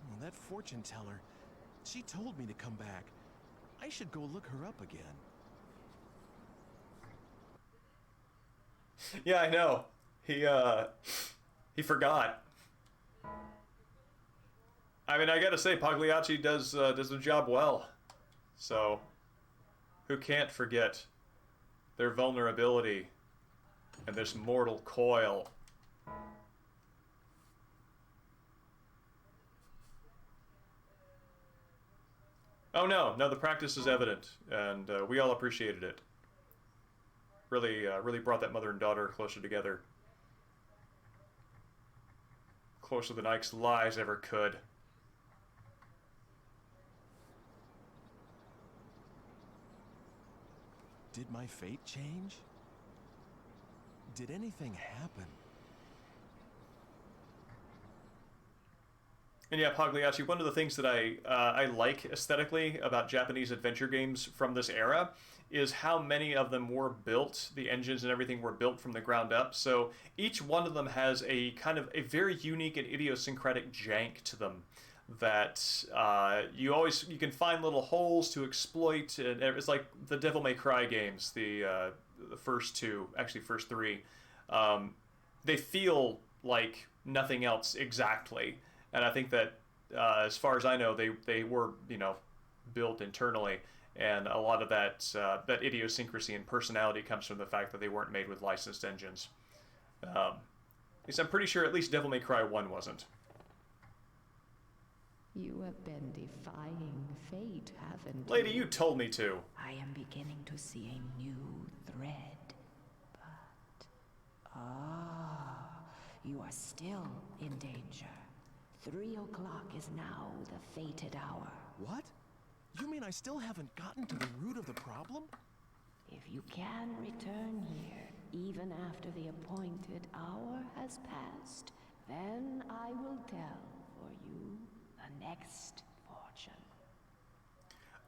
Oh, that fortune teller. She told me to come back. I should go look her up again.
Yeah, I know. He forgot. I mean, I gotta say, Pagliacci does the job well. So, who can't forget their vulnerability and this mortal coil? Oh no, the practice is evident, and we all appreciated it. Really brought that mother and daughter closer together. Closer than Ike's lies ever could.
Did my fate change? Did anything happen?
And yeah, Pagliacci, one of the things that I like aesthetically about Japanese adventure games from this era is how many of them were built, the engines and everything were built from the ground up. So each one of them has a kind of a very unique and idiosyncratic jank to them that you can find little holes to exploit. And it's like the Devil May Cry games, the first two, actually first three. They feel like nothing else exactly. And I think that, as far as I know, they were, built internally, and a lot of that idiosyncrasy and personality comes from the fact that they weren't made with licensed engines. At least I'm pretty sure at least Devil May Cry 1 wasn't.
You have been defying fate, haven't
Lady,
you?
you told me to.
I am beginning to see a new thread, but... you are still in danger. 3 o'clock is now the fated hour.
What? You mean I still haven't gotten to the root of the problem?
If you can return here, even after the appointed hour has passed,
Then I will tell for you the next fortune.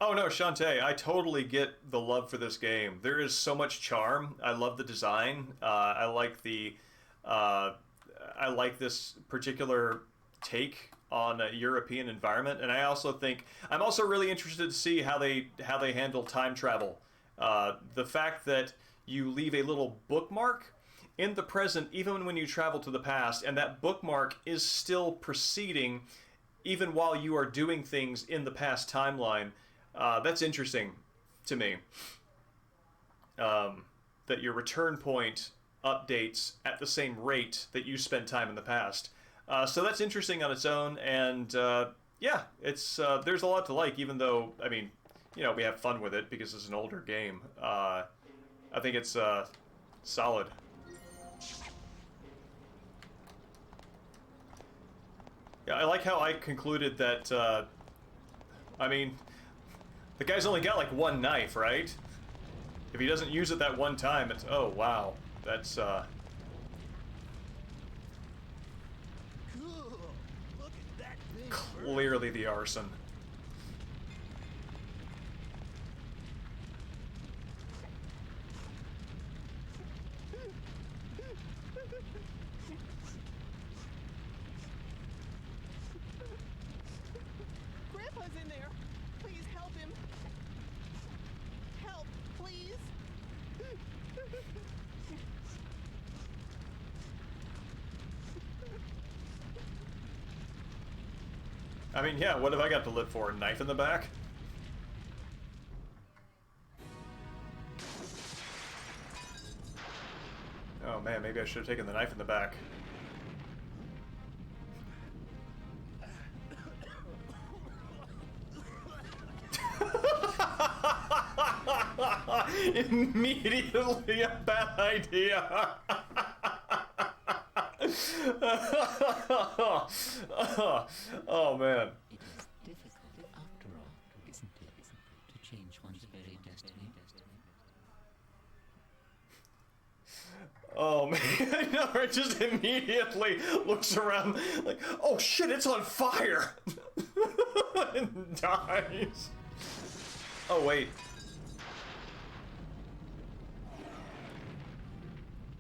Oh no, Shantae, I totally get the love for this game. There is so much charm. I love the design. I like the, I like this particular take on a European environment, and I also think I'm also really interested to see how they handle time travel. The fact that you leave a little bookmark in the present, even when you travel to the past, and that bookmark is still proceeding, even while you are doing things in the past timeline. That's interesting to me. That your return point updates at the same rate that you spent time in the past. So that's interesting on its own, and yeah, it's there's a lot to like, even though, I mean, you know, we have fun with it because it's an older game. I think it's solid. Yeah, I like how I concluded that, I mean, the guy's only got like one knife, right? If he doesn't use it that one time, it's, oh wow, that's
Cool. Look at that big
clearly the arson.
Grandpa's in there. Please help him. Help, please.
I mean, yeah, what have I got to live for? A knife in the back? Oh man, maybe I should have taken the knife in the back. Immediately a bad idea. Oh man.
It is difficult, after all, isn't it, to change one's very destiny?
Oh man, I know, it just immediately looks around like, oh shit, it's on fire! And dies. Oh wait.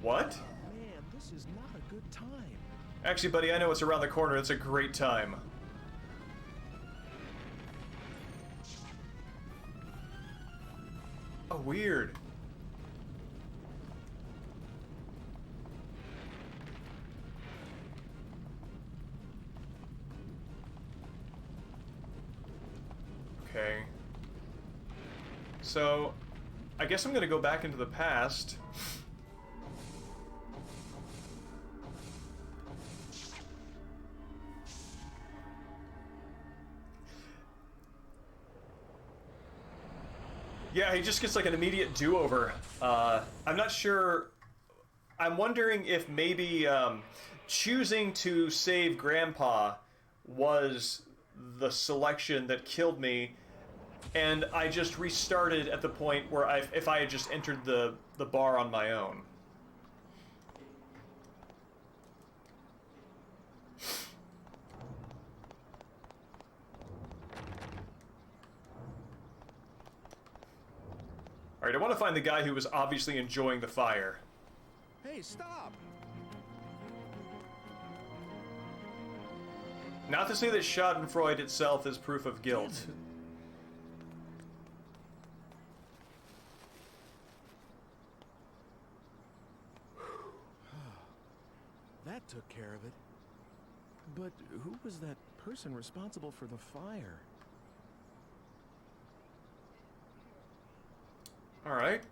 What?
Man, this is not a good time.
Actually, buddy, I know what's around the corner. It's a great time. Oh, weird. Okay. So, I guess I'm gonna go back into the past. Yeah, he just gets like an immediate do-over. I'm not sure. I'm wondering if maybe choosing to save Grandpa was the selection that killed me, and I just restarted at the point where if I had just entered the bar on my own. Alright, I want to find the guy who was obviously enjoying the fire.
Hey, stop!
Not to say that Schadenfreude itself is proof of guilt.
That took care of it. But who was that person responsible for the fire?
Alright.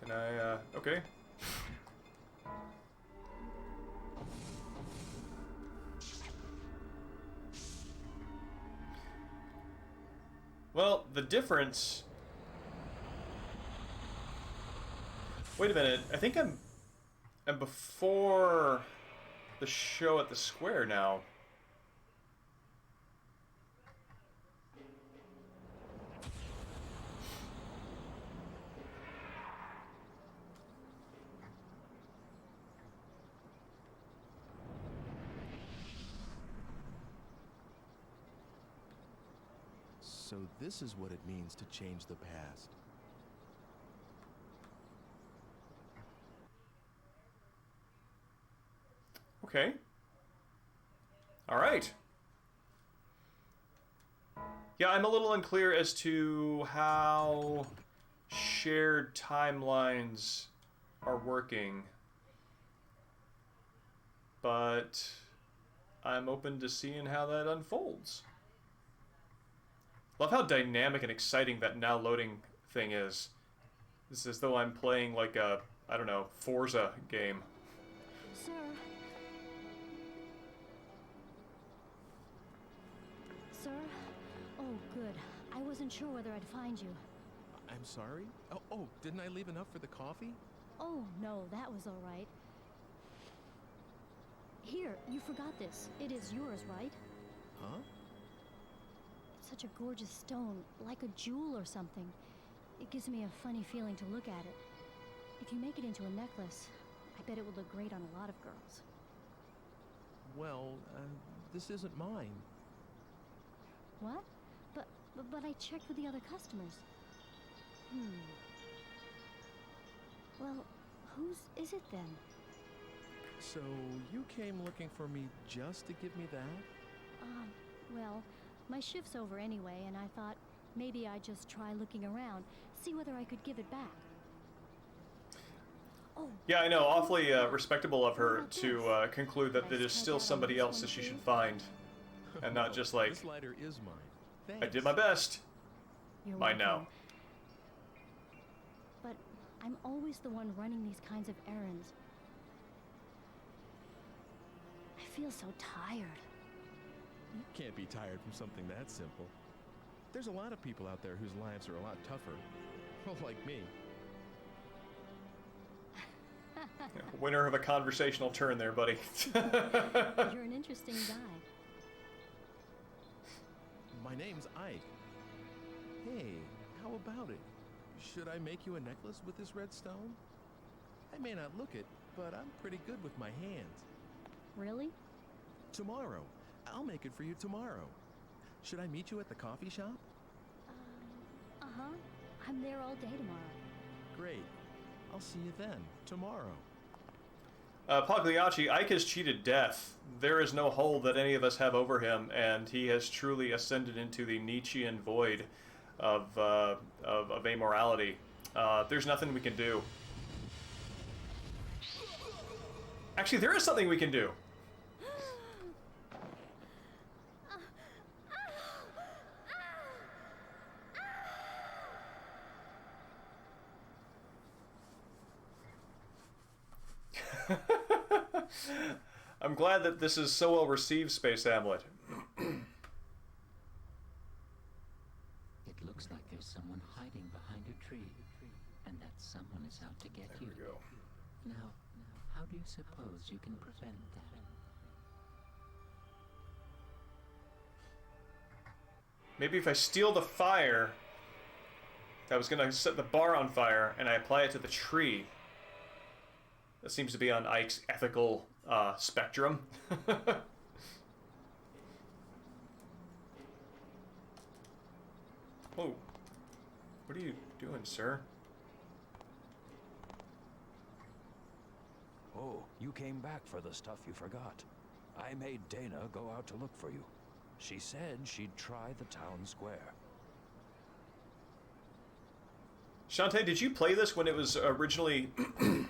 Can I, okay. Well, the difference... Wait a minute, I think I'm before the show at the square now.
So this is what it means to change the past.
Okay. All right. Yeah, I'm a little unclear as to how shared timelines are working, but I'm open to seeing how that unfolds. Love how dynamic and exciting that now loading thing is. It's as though I'm playing like a, I don't know, Forza game.
Sir. Sir? Oh, good. I wasn't sure whether I'd find you.
I'm sorry? Oh, didn't I leave enough for the coffee?
Oh, no, that was all right. Here, you forgot this. It is yours, right?
Huh?
It's such a gorgeous stone, like a jewel or something. It gives me a funny feeling to look at it. If you make it into a necklace, I bet it would look great on a lot of girls.
Well, this isn't mine.
What? But I checked with the other customers. Well, whose is it then?
So you came looking for me just to give me that?
Well, my shift's over anyway, and I thought maybe I'd just try looking around, see whether I could give it back. Oh.
Yeah, I know. Awfully respectable of her to conclude that it is still somebody else that she should find, and not just like,
this lighter is mine.
I did my best.
You're
Mine now.
welcome. But I'm always the one running these kinds of errands. I feel so tired.
You can't be tired from something that simple. There's a lot of people out there whose lives are a lot tougher. Well, like me.
Winner of a conversational turn there, buddy.
You're an interesting guy.
My name's Ike. Hey, how about it? Should I make you a necklace with this red stone? I may not look it, but I'm pretty good with my hands.
Really?
Tomorrow. I'll make it for you tomorrow. Should I meet you at the coffee shop?
Uh-huh. I'm there all day tomorrow.
Great. I'll see you then, tomorrow.
Pagliacci, Ike has cheated death. There is no hold that any of us have over him, and he has truly ascended into the Nietzschean void of amorality. There's nothing we can do. Actually, there is something we can do. I'm glad that this is so well received, Space Hamlet.
It looks like there's someone hiding behind a tree, and that someone is out to get you.
There we go.
Now, how do you suppose you can prevent that?
Maybe if I steal the fire, I was gonna set the bar on fire, and I apply it to the tree. That seems to be on Ike's ethical spectrum. Whoa. What are you doing, sir?
Oh, you came back for the stuff you forgot. I made Dana go out to look for you. She said she'd try the town square.
Shantae, did you play this when it was originally,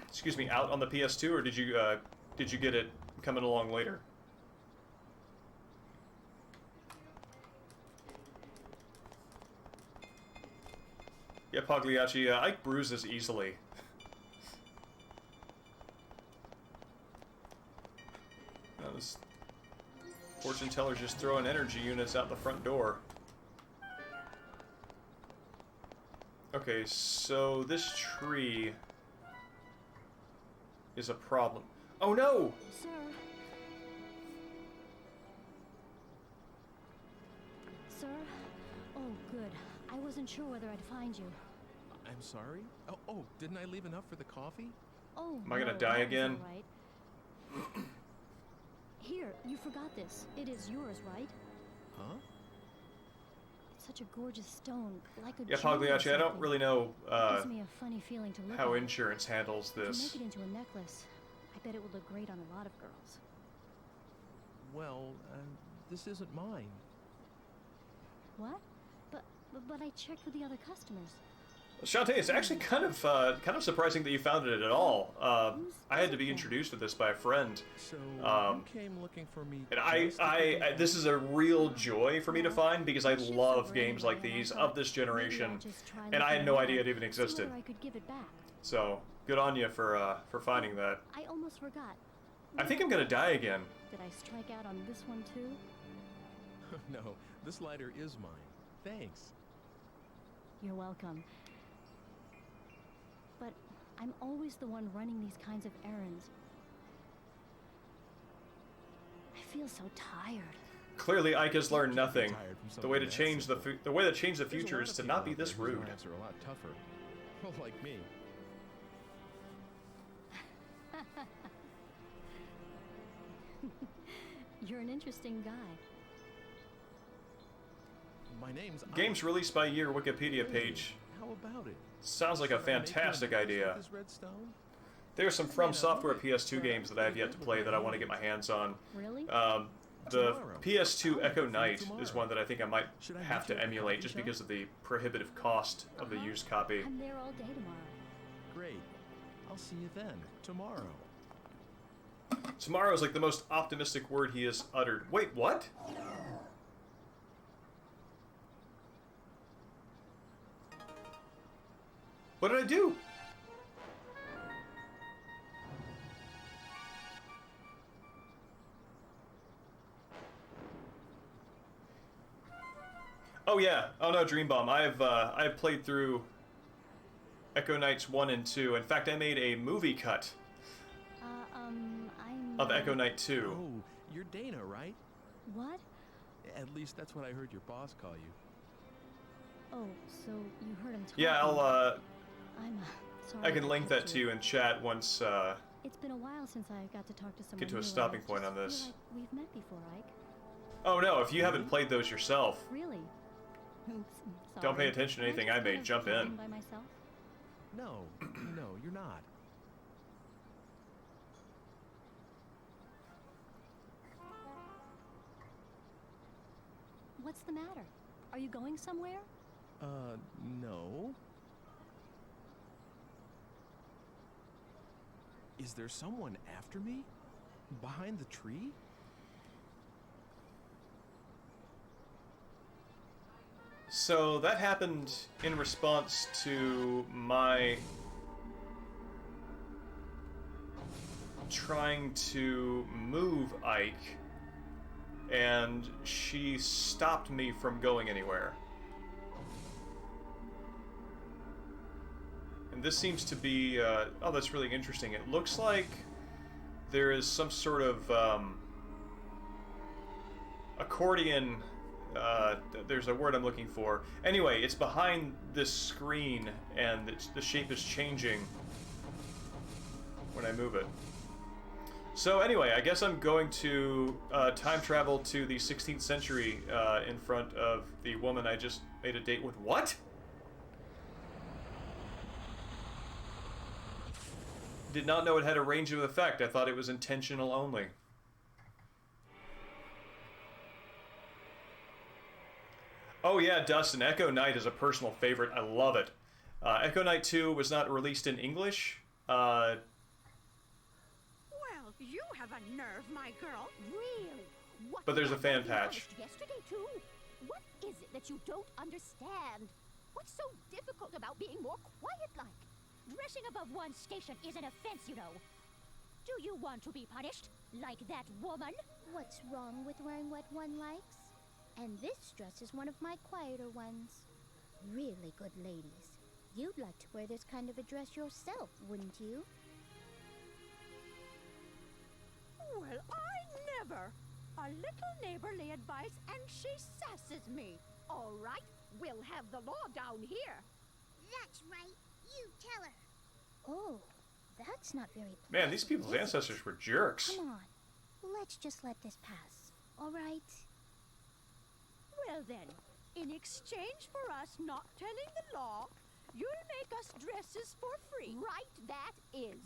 excuse me, out on the PS2, or did you get it coming along later? Yeah, Pagliacci, Ike bruises easily. This fortune teller's just throwing energy units out the front door. Okay, so this tree is a problem. Oh no!
Sir. Sir? Oh, good. I wasn't sure whether I'd find you.
I'm sorry? Oh, didn't I leave enough for the coffee?
Oh,
Am I gonna
no,
die
that was
again?
all right. Here, you forgot this. It is yours, right?
Huh?
Such a gorgeous stone, like a
Yeah,
jewel or
Pagliacci, I don't
something.
really know
It gives me a funny feeling to look
how
at it.
insurance handles
If you
this.
make it into a necklace, I bet it would look great on a lot of girls.
Well, this isn't mine.
What? But I checked with the other customers.
Shantae, it's actually kind of surprising that you found it at all. I had to be introduced to this by a friend.
So you came looking for me.
And
just to pick it
this is a real joy for me to find because I
Shifts
love
over
games
anyway,
like
and I
these
thought
of this
maybe I'll
generation,
just try
and I had
looking
no
around,
idea it even
see
existed.
whether I could give it back.
So good on you for finding that.
I almost forgot.
I think I'm gonna die again.
Did I strike out on this one too?
No, this lighter is mine. Thanks.
You're welcome. But I'm always the one running these kinds of errands. I feel so tired.
Clearly, Ike has learned nothing.
Tired from
The way to
something that
change
simple.
the way to change the
There's a
future
lot
is
of
to
people
not be
out there
this
whose
rude.
lives are a lot tougher. Well, like me.
You're an interesting guy.
My name's
Games
Ike.
released by year Wikipedia page.
How about it?
Sounds like a
Should I make you
fantastic
a necklace
idea.
with this red stone?
There's some From Software PS2 games that I have yet to play that I want to get my hands on.
Really?
The
Tomorrow.
PS2 Echo Knight is
tomorrow.
one that I think I might
Should I
have
meet you
to
at the
emulate
coffee
just
shop?
because of the prohibitive cost of the used copy.
I'm there all day tomorrow.
Great. I'll see you then. Tomorrow.
Tomorrow is like the most optimistic word he has uttered. Wait, what? What did I do? Oh yeah. Oh no, Dream Bomb. I've played through Echo Knights 1 and 2. In fact, I made a movie cut
I'm...
of Echo Knight 2.
Oh, you're Dana, right?
What?
At least that's what I heard your boss call you.
Oh, so you heard him talking.
Yeah,
I'm, sorry.
I can link that
kept
to you in chat once,
It's been a while since I got to talk to someone
get to a
new, and
stopping
I
point
just
on this.
feel like we've met before, Ike.
Oh no, if you haven't played those yourself,
Really? Oops, I'm
don't pay
sorry.
attention to anything
Am
I
just
made,
kind of
jump in.
chatting by myself?
No, no, you're not.
What's the matter? Are you going somewhere?
No. Is there someone after me? Behind the tree?
So that happened in response to my trying to move Ike, and she stopped me from going anywhere. And this seems to be, oh, that's really interesting. It looks like there is some sort of accordion. There's a word I'm looking for. Anyway, it's behind this screen, and the shape is changing when I move it. So anyway, I guess I'm going to time travel to the 16th century in front of the woman I just made a date with. What? Did not know it had a range of effect. I thought it was intentional only. Oh yeah, Dustin, Echo Knight is a personal favorite. I love it. Echo Knight 2 was not released in English.
Well, you have a nerve, my girl.
Really? What
But there's
did
a fan
I
patch.
Yesterday too. What is it that you don't understand? What's so difficult about being more quiet-like?
Dressing above one's station is an offense, you know. Do you want to be punished? Like that woman?
What's wrong with wearing what one likes? And this dress is one of my quieter ones. Really good ladies. You'd like to wear this kind of a dress yourself, wouldn't you?
Well, I never. A little neighborly advice and she sasses me.
All right, we'll have the law down here.
That's right. You tell her. Oh, that's not very pleasant.
Man, these people's
is it?
ancestors were jerks.
Come on. Let's just let this pass. All right?
Well then, In exchange for us not telling the law, you'll make us dresses for free.
Right, that is.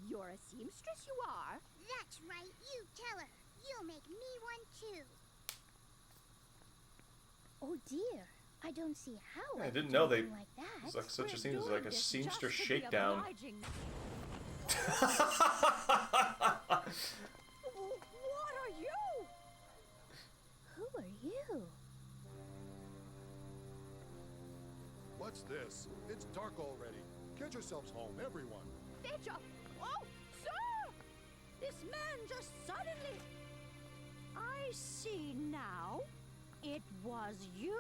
You're a seamstress, you are.
That's right, you tell her. You'll make me one too. Oh dear, I don't see how
I
I
didn't
could
know
do
they.
anything like that.
It's like such a
We're
scene as
doing
like a
this
seamstress
just to be
shakedown.
obliging. What are you?
Who are you?
What's this? It's dark already. Get yourselves home, everyone.
Fetcher! Oh, sir!
This man just suddenly... I see now. It was you.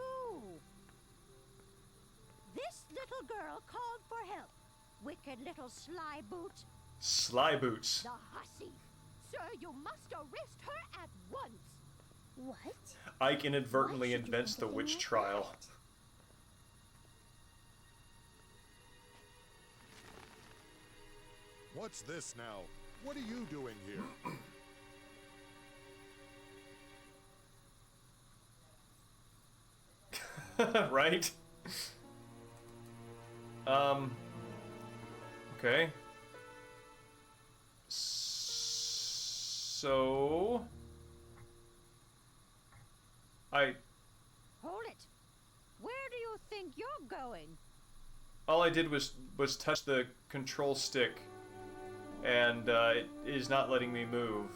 This little girl called for help. Wicked little sly boot.
Sly boots.
The hussy! Sir, you must arrest her at once!
What?
Ike inadvertently
Why should you
invents the
think a
witch
thing like
trial.
What's this now? What are you doing here?
Right? Okay. So...
Hold it. Where do you think you're going?
All I did was touch the control stick, and it is not letting me move.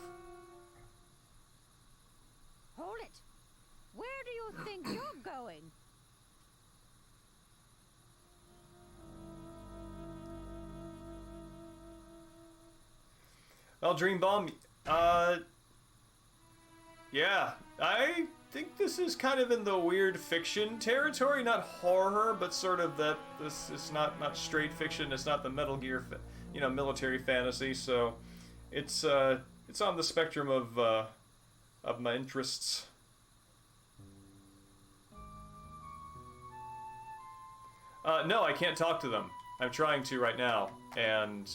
Hold it. Where do you think you're going?
Well, Dream Bomb, yeah, I think this is kind of in the weird fiction territory, not horror, but sort of that this is not straight fiction. It's not the Metal Gear, military fantasy. So, it's on the spectrum of my interests. No, I can't talk to them. I'm trying to right now, and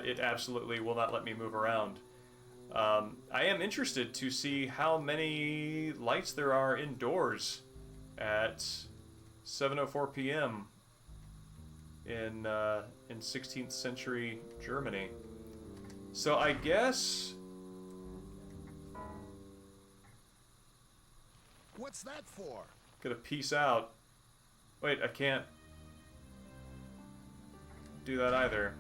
it absolutely will not let me move around. I am interested to see how many lights there are indoors at 7:04 p.m. in 16th century Germany. So I guess...
What's that for?
Gonna peace out. Wait, I can't do that either.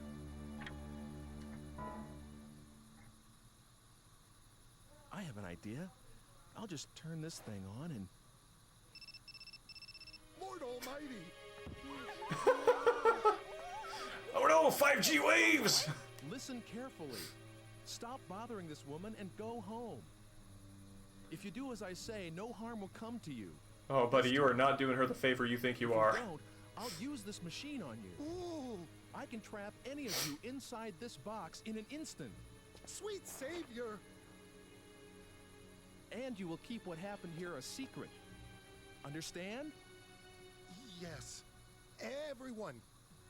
I have an idea. I'll just turn this thing on and...
Lord Almighty!
Oh no, 5G waves!
Listen carefully. Stop bothering this woman and go home. If you do as I say, no harm will come to you.
Oh, buddy, you are not doing her the favor you think you are.
If you don't, I'll use this machine on you.
Ooh,
I can trap any of you inside this box in an instant.
sweet savior!
And you will keep what happened here a secret. Understand?
Yes. Everyone,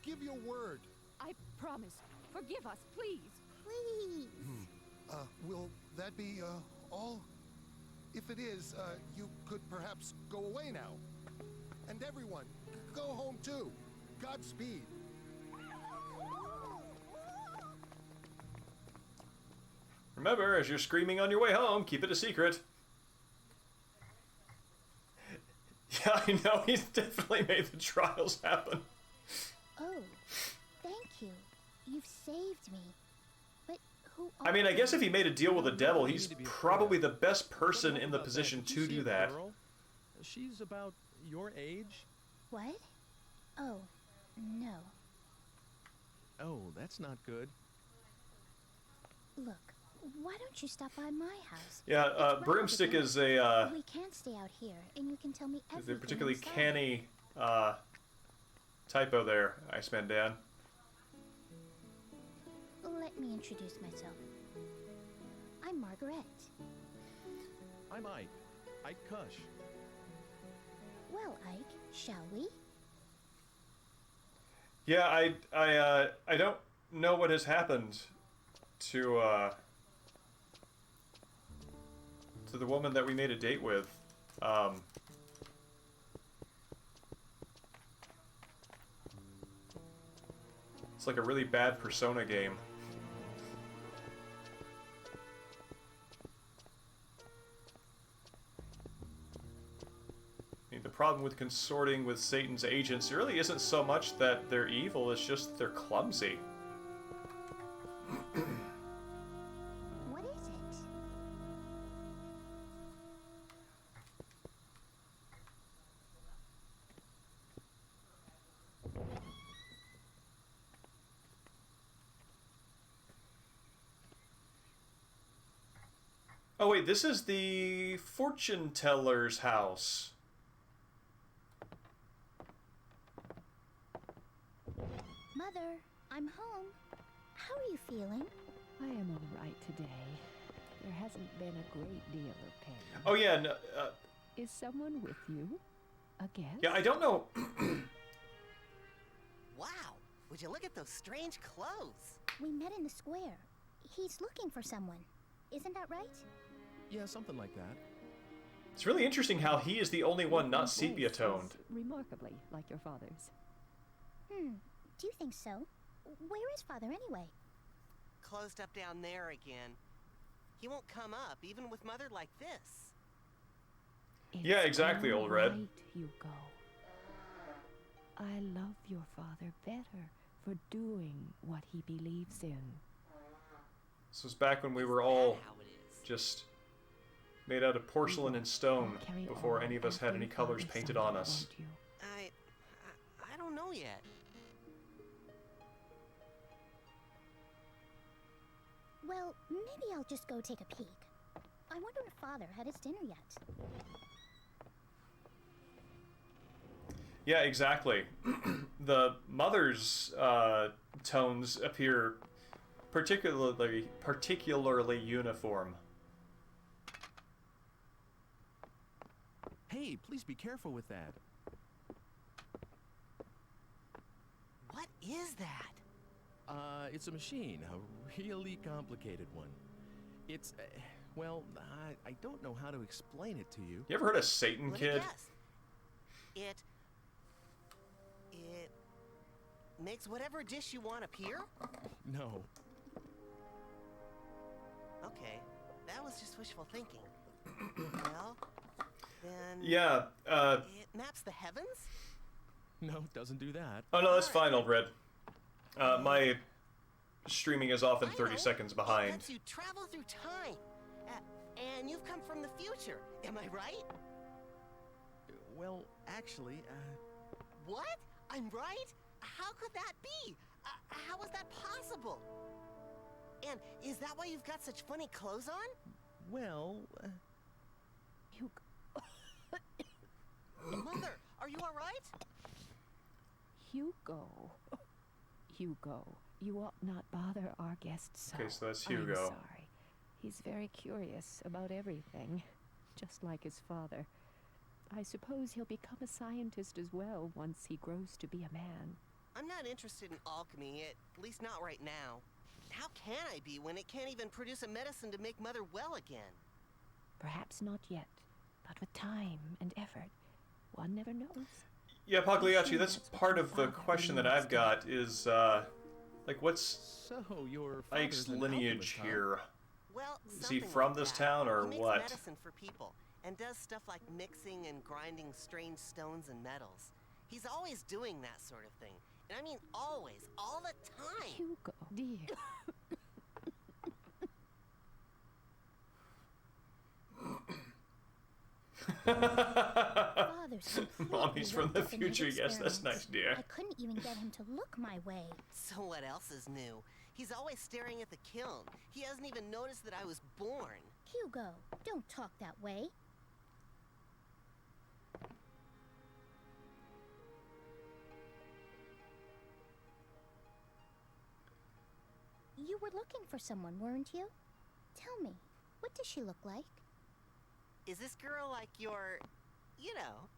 give your word.
I promise. Forgive us, please.
Please.
Will that be, all? If it is, you could perhaps go away now. And everyone, go home too. Godspeed.
Remember, as you're screaming on your way home, keep it a secret. Yeah, I know, he's definitely made the trials happen.
Oh, thank you. You've saved me. But who
I mean, I guess if he made a deal with the devil,
You
he's
need to be
probably
afraid.
the best person
But
in the
about
position
Did you
to
see
do
a
that.
girl? She's about your age.
What? Oh, no.
Oh, that's not good.
Look, why don't you stop by my house?
Yeah,
It's well
Broomstick
within-
is a,
We can't stay out here, and you can tell me
is a
everything
particularly
inside.
canny, typo there, Iceman Dan.
Let me introduce myself. I'm Margaret.
I'm Ike. Ike Kush.
Well, Ike, shall we?
Yeah, I don't know what has happened to the woman that we made a date with. It's like a really bad Persona game. I mean, the problem with consorting with Satan's agents really isn't so much that they're evil, it's just that they're clumsy.
What is it?
Oh wait, this is the fortune teller's house.
Mother, I'm home. How are you feeling?
I am all right today. There hasn't been a great deal of pain.
Oh yeah, no,
Is someone with you? A guest?
yeah, I don't know.
Wow, would you look at those strange clothes?
We met in the square. He's looking for someone. Isn't that right?
Yeah, something like that.
It's really interesting how he is the only one not sepia toned.
Remarkably like your father's.
Do you think so? Where is Father anyway?
Closed up down there again. He won't come up, even with Mother like this.
Yeah, exactly, Old Red.
Right, Hugo. I love your father better for doing what he believes in.
This was back when we were all just made out of porcelain and stone before any of us had any colors painted on us.
I don't know yet.
Well, maybe I'll just go take a peek. I wonder if Father had his dinner yet.
Yeah, exactly. The mother's tones appear particularly uniform.
Hey, please be careful with that.
What is that?
It's a machine, a really complicated one. It's, well, I don't know how to explain it to you.
You ever heard of Satan
Let me
Kid?
guess. It makes whatever dish you want appear?
No.
Okay, that was just wishful thinking. Well, then...
Yeah,
It maps the heavens?
No, it doesn't do that.
Oh no, that's fine, Old Red. My streaming is often 30 seconds
It
behind.
lets you travel through time. And you've come from the future, am I right?
Well, actually,
What? I'm right? How could that be? How is that possible? And is that why you've got such funny clothes on?
well,
Hugo.
Mother, are you all right?
Hugo. Hugo, you ought not bother our guest so.
Okay, so that's
I'm
Hugo.
sorry. He's very curious about everything, just like his father. I suppose he'll become a scientist as well once he grows to be a man.
I'm not interested in alchemy, at least not right now. How can I be when it can't even produce a medicine to make Mother well again?
Perhaps not yet, but with time and effort, one never knows.
Yeah, Pagliacci, that's part of the question that I've got is, like, what's
so your
Ike's
father's an
lineage
alchemist, huh?
here?
Well,
Is he
something
from
like
this
that.
town or
He makes
what?
medicine for people and does stuff like mixing and grinding strange stones and metals. He's always doing that sort of thing. And I mean always, all the time.
Hugo, dear.
Father's
Mommy's from the
completely wrapped up in his
future. Yes, that's
experiments.
nice, dear.
I couldn't even get him to look my way.
So what else is new? He's always staring at the kiln. He hasn't even noticed that I was born.
Hugo, don't talk that way. You were looking for someone, weren't you? Tell me, what does she look like?
Is this girl like your, you know?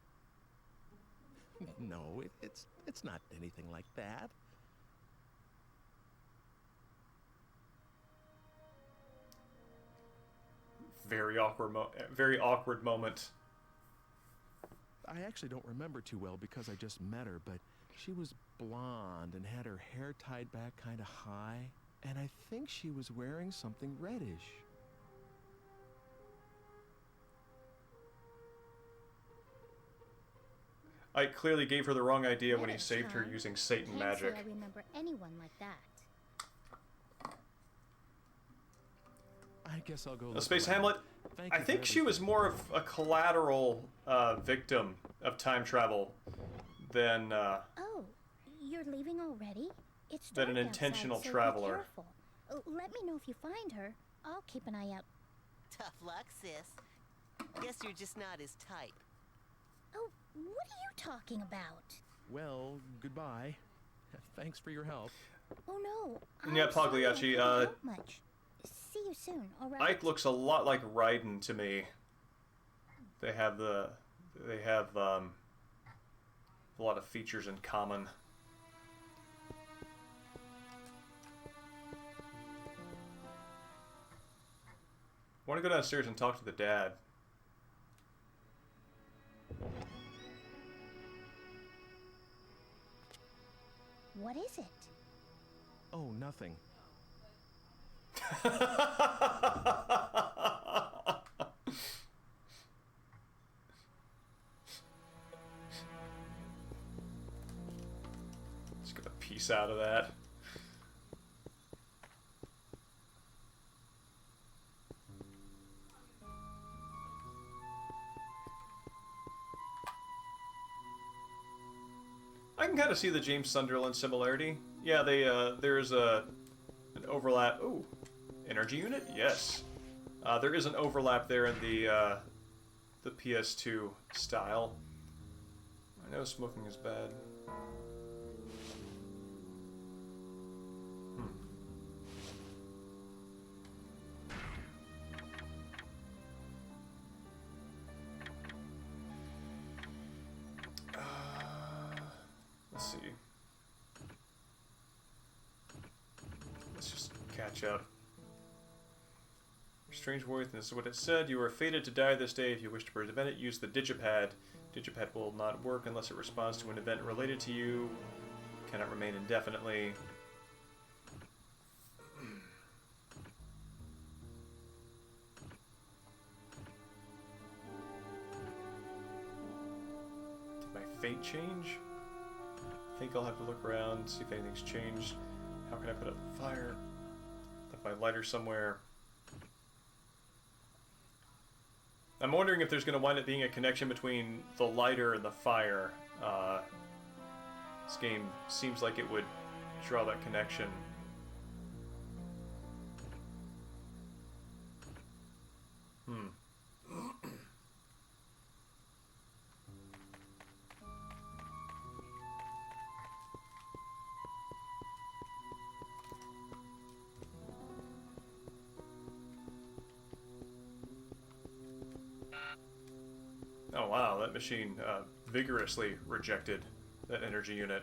No, it's not anything like that.
Very awkward moment.
I actually don't remember too well because I just met her, but She was blonde and had her hair tied back kind of high, and I think she was wearing something reddish.
Ike clearly gave her the wrong idea when he
Reddish,
saved her
huh?
using Satan
Can't
magic.
say I remember anyone like that.
I guess I'll go
A
look
Space
around.
Hamlet,
Thank
I
you for
think she was
everything.
more of a collateral victim of time travel than
Oh, you're leaving already? It's
Than
dark
an intentional
outside, so
traveler.
Be careful. Let me know if you find her. I'll keep an eye out.
Tough luck, sis. Guess you're just not his type.
Oh, what are you talking about?
Well, goodbye. Thanks for your help.
Oh no.
Yeah,
I'm sorry I
Pagliacci,
couldn't help much. See you soon, alright?
Ike looks a lot like Raiden to me. They have a lot of features in common. I want to go downstairs and talk to the dad.
What is it?
Oh, nothing.
Just get a piece out of that. I can kind of see the James Sunderland similarity. Yeah, there's an overlap. Ooh, energy unit? Yes. There is an overlap there in the PS2 style. I know smoking is bad. Let's see. Let's just catch up. Strange voice, and this is what it said. You are fated to die this day. If you wish to prevent it, use the digipad. Digipad will not work unless it responds to an event related to you. Cannot remain indefinitely. Did my fate change? I think I'll have to look around, see if anything's changed. How can I put out the fire? Left my lighter somewhere. I'm wondering if there's going to wind up being a connection between the lighter and the fire. This game seems like it would draw that connection. Oh wow, that machine vigorously rejected that energy unit.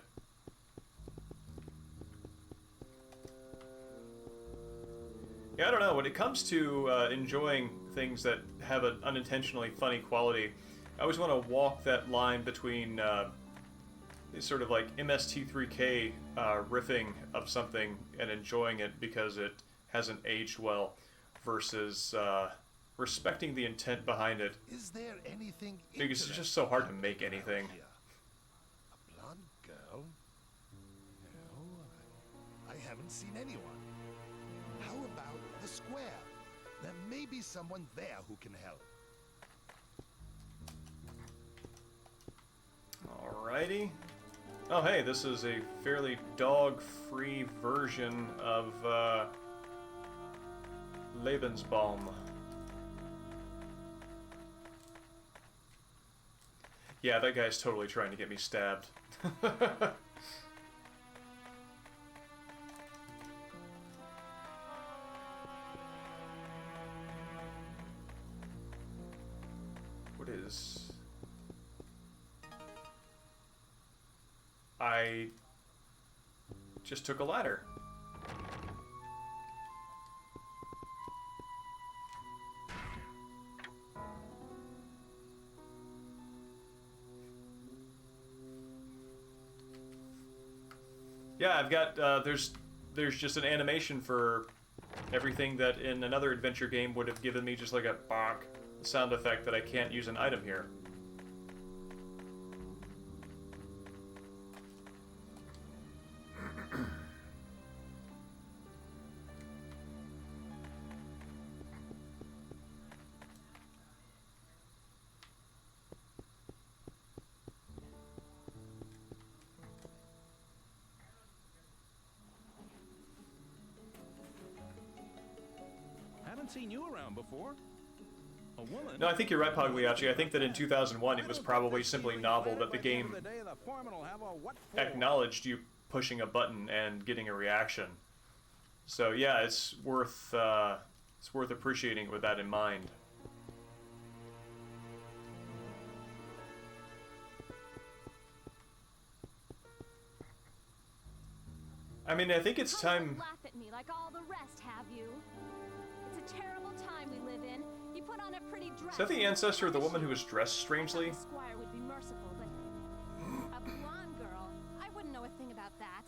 Yeah, I don't know. When it comes to enjoying things that have an unintentionally funny quality, I always want to walk that line between sort of like MST3K riffing of something and enjoying it because it hasn't aged well versus respecting the intent behind it.
Is there anything
Because it's just so hard to make anything.
here? A blonde girl? No, I haven't seen anyone. How about the square? There may be someone there who can help.
Alrighty. Oh hey, this is a fairly dog-free version of Lebensbaum. Yeah, that guy's totally trying to get me stabbed. What is... I just took a ladder. Yeah, I've got, there's just an animation for everything that in another adventure game would have given me just like a bonk sound effect that I can't use an item here.
Haven't seen you around before. A woman.
No, I think you're right, Pagliacci. I think that in 2001 it was probably simply novel that the game acknowledged you pushing a button and getting a reaction. So yeah, it's worth appreciating with that in mind. I mean, I think it's time.
Laugh at me like all the rest, have you? It's a terrible time we live in. You put on a pretty dress.
Is that the ancestor of the woman who was dressed strangely?
The squire would be merciful, but a blonde girl, I wouldn't know a thing about that.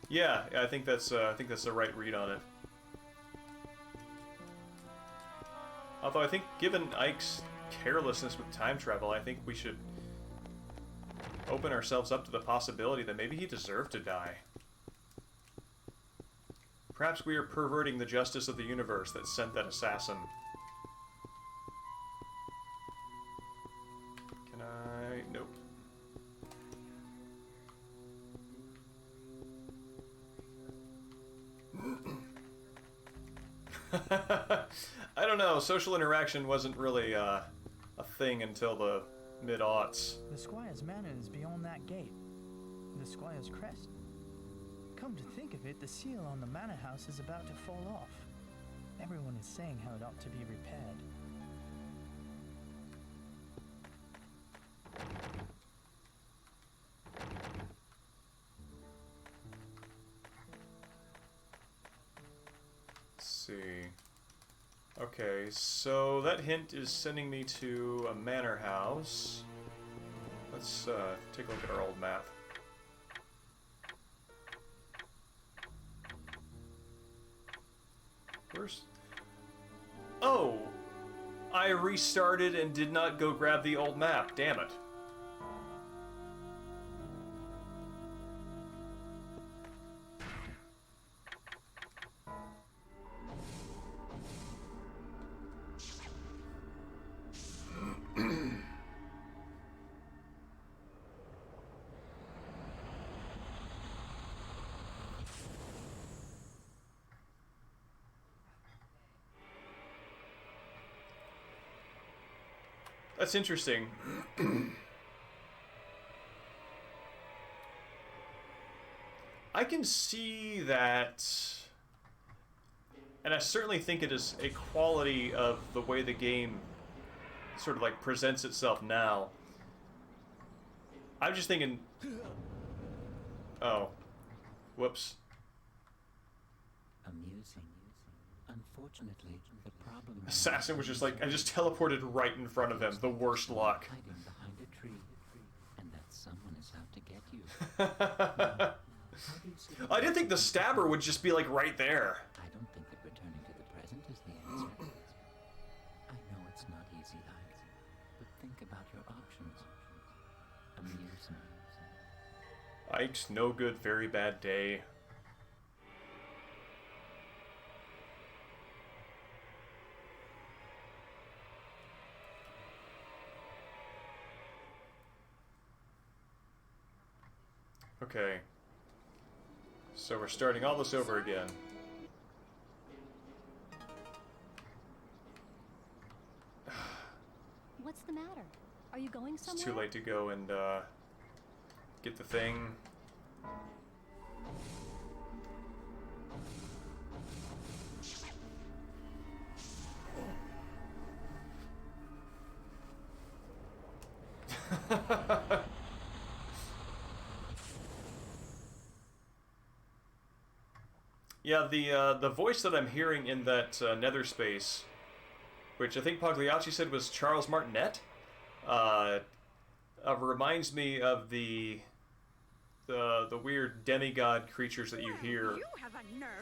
Yeah, I think that's the right read on it. Although I think, given Ike's carelessness with time travel, I think we should open ourselves up to the possibility that maybe he deserved to die. Perhaps we are perverting the justice of the universe that sent that assassin. Can I? Nope. I don't know, social interaction wasn't really a thing until the mid-aughts.
The squire's manor is beyond that gate. The squire's crest. Come to think of it, the seal on the manor house is about to fall off. Everyone is saying how it ought to be repaired.
Let's see. Okay, so that hint is sending me to a manor house. Let's take a look at our old map. Where's... Oh! I restarted and did not go grab the old map. Damn it. That's interesting. I can see that, and I certainly think it is a quality of the way the game sort of like presents itself now. I'm just thinking, oh, whoops.
Amusing. Unfortunately, the problem...
Assassin was just like, I just teleported right in front of him. The worst luck.
Hiding behind a tree, and that someone is out to get you.
I didn't think the stabber would just be like right there.
I don't think that returning to the present is the answer. I know it's not easy, Ike, but think about your options. Amuse me.
Ike's no good, very bad day. Okay. So we're starting all this over again.
What's the matter? Are you going somewhere?
It's too late to go and get the thing. Yeah, the voice that I'm hearing in that nether space, which I think Pagliacci said was Charles Martinet, reminds me of the weird demigod creatures that you hear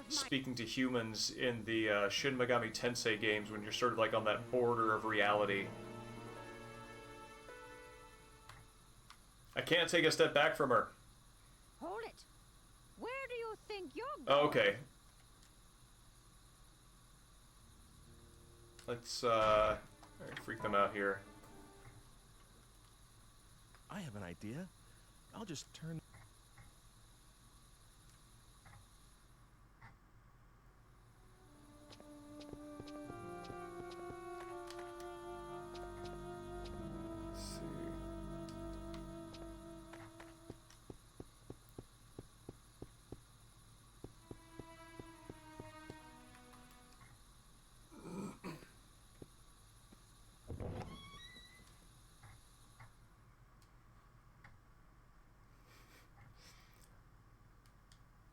speaking to humans in the Shin Megami Tensei games when you're sort of like on that border of reality. I can't take a step back from her.
Hold it. Where do you think you're
Oh,
going?
okay. Let's freak them out here.
I have an idea. I'll just turn...
Let's see.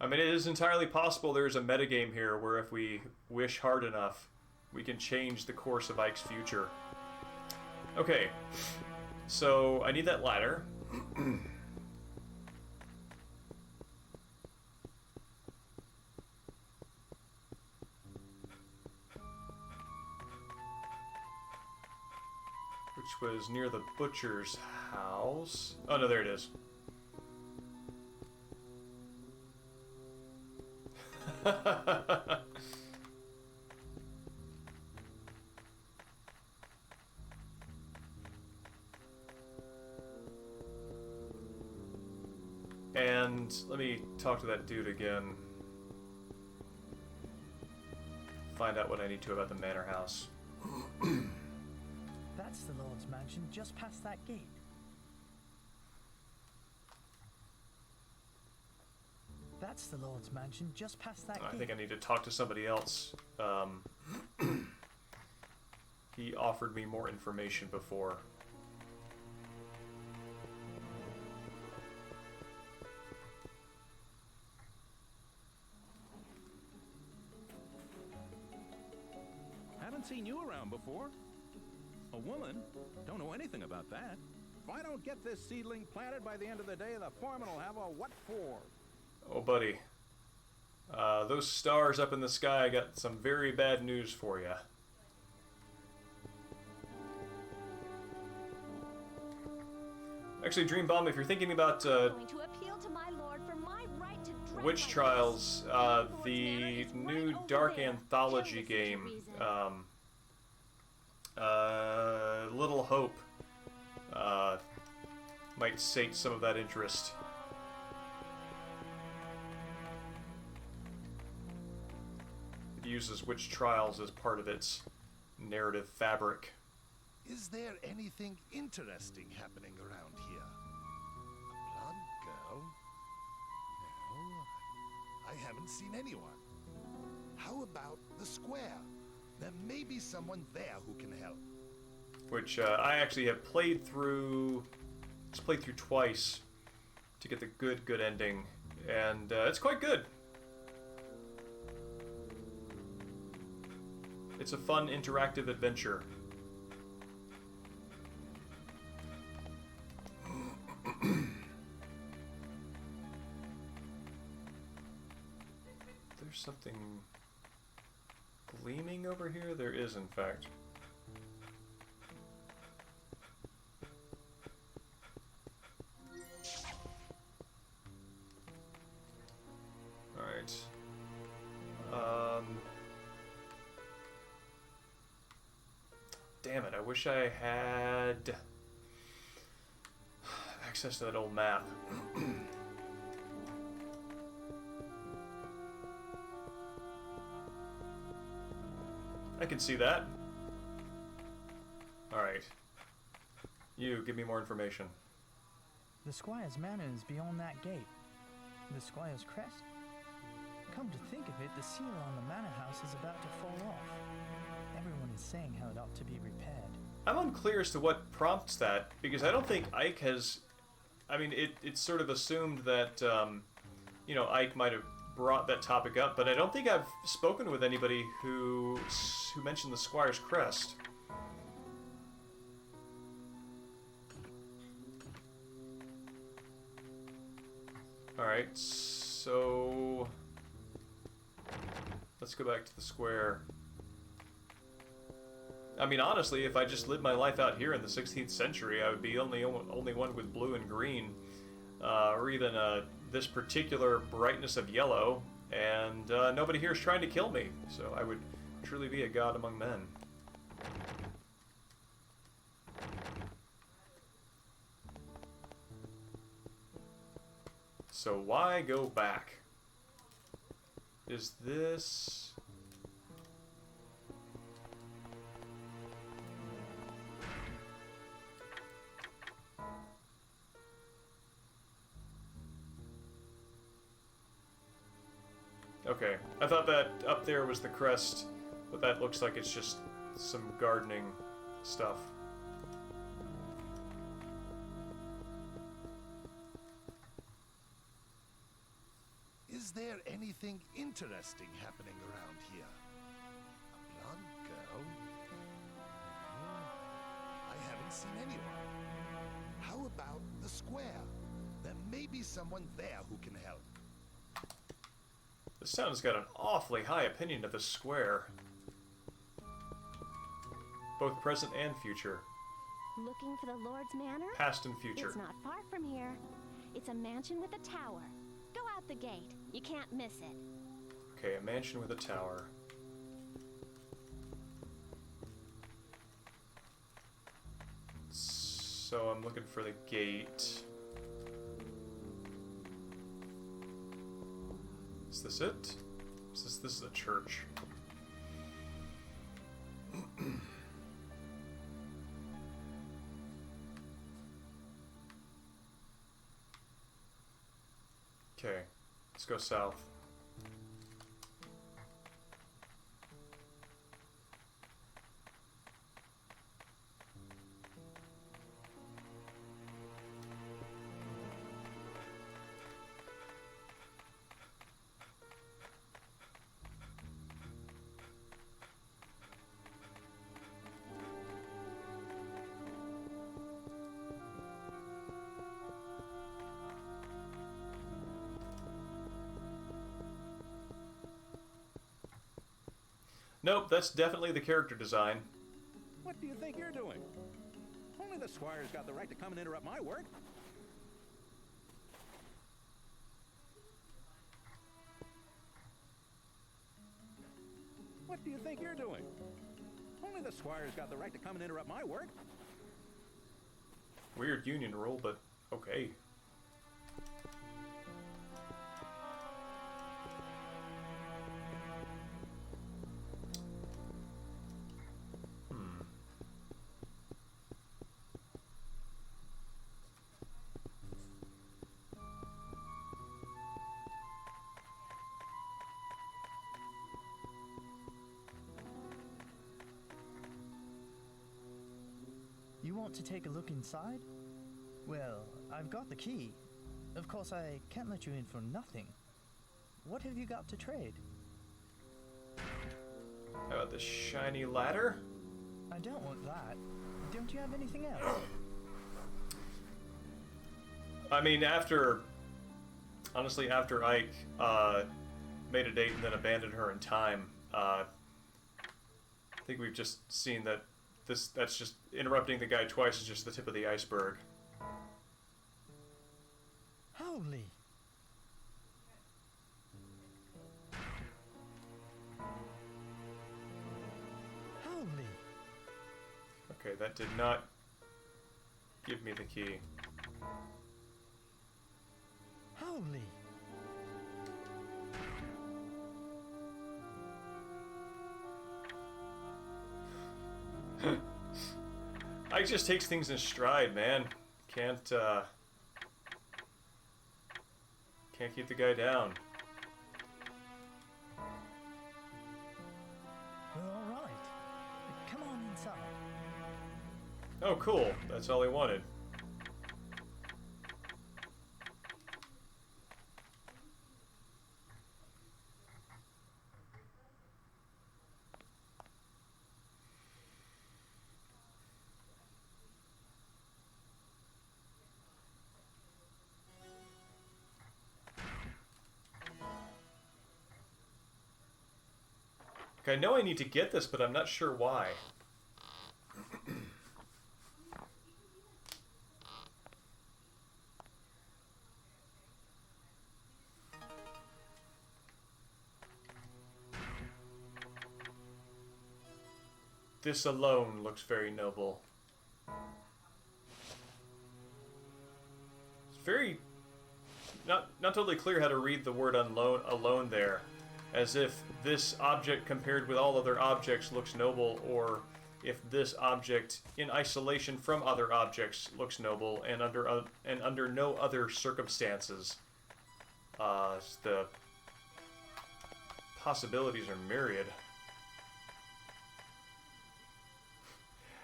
I mean, it is entirely possible there's a metagame here where if we wish hard enough, we can change the course of Ike's future. Okay, so I need that ladder. Which was near the butcher's house. Oh no, there it is. And let me talk to that dude again. Find out what I need to about the manor house.
That's the Lord's mansion just past that gate. That's the Lord's mansion just past that gate.
I think I need to talk to somebody else. He offered me more information before.
Haven't seen you around before. A woman? Don't know anything about that.
If I don't get this seedling planted by the end of the day, the foreman will have a what for.
Oh, buddy. Those stars up in the sky got some very bad news for you. Actually, Dream Bomb, if you're thinking about
Going to appeal to my lord for my right to drag
Witch
my
Trials, the new Dark Anthology game, Little Hope, might sate some of that interest. It uses Witch Trials as part of its narrative fabric.
Is there anything interesting happening around here? A blonde girl? No, I haven't seen anyone. How about the square? There may be someone there who can help.
Which I actually have played through. It's played through twice to get the good ending, and it's quite good. It's a fun interactive adventure. There's something gleaming over here? There is, in fact. Alright. Damn it, I wish I had access to that old map. I can see that. Alright. You, give me more information.
The Squire's manor is beyond that gate. The Squire's crest? Come to think of it, the seal on the manor house is about to fall off. Everyone is saying how it ought to be repaired.
I'm unclear as to what prompts that, because I don't think Ike has... I mean, it's sort of assumed that, you know, Ike might have brought that topic up, but I don't think I've spoken with anybody who mentioned the Squire's crest. Alright, so... let's go back to the square. I mean, honestly, if I just lived my life out here in the 16th century, I would be only one with blue and green. Or even this particular brightness of yellow, and nobody here is trying to kill me. So I would truly be a god among men. So why go back? Is this... okay, I thought that up there was the crest, but that looks like it's just some gardening stuff.
Is there anything interesting happening around here? A blonde girl? I haven't seen anyone. How about the square? There may be someone there who can help.
This town's got an awfully high opinion of the square. Both present and future.
Looking for the Lord's Manor?
Past and future.
It's not far from here. It's a mansion with a tower. Go out the gate. You can't miss it.
Okay, a mansion with a tower. So I'm looking for the gate. Is this it? This is a church. Okay, let's go south. Nope, that's definitely the character design.
What do you think you're doing? Only the squire's got the right to come and interrupt my work. What do you think you're doing? Only the squire's got the right to come and interrupt my work.
Weird union rule, but okay.
You want to take a look inside? Well, I've got the key. Of course, I can't let you in for nothing. What have you got to trade?
How about the shiny ladder?
I don't want that. Don't you have anything else?
I mean, honestly, after Ike made a date and then abandoned her in time, I think we've just seen that that's just interrupting the guy twice is just the tip of the iceberg.
Holy! Holy!
Okay, that did not give me the key.
Holy!
Ike just takes things in stride, man. Can't keep the guy down.
Well, all right. Come on inside.
Oh, cool. That's all he wanted. I know I need to get this, but I'm not sure why. This alone looks very noble. It's very... not totally clear how to read the word alone there. As if this object compared with all other objects looks noble, or if this object in isolation from other objects looks noble, and under no other circumstances. The possibilities are myriad.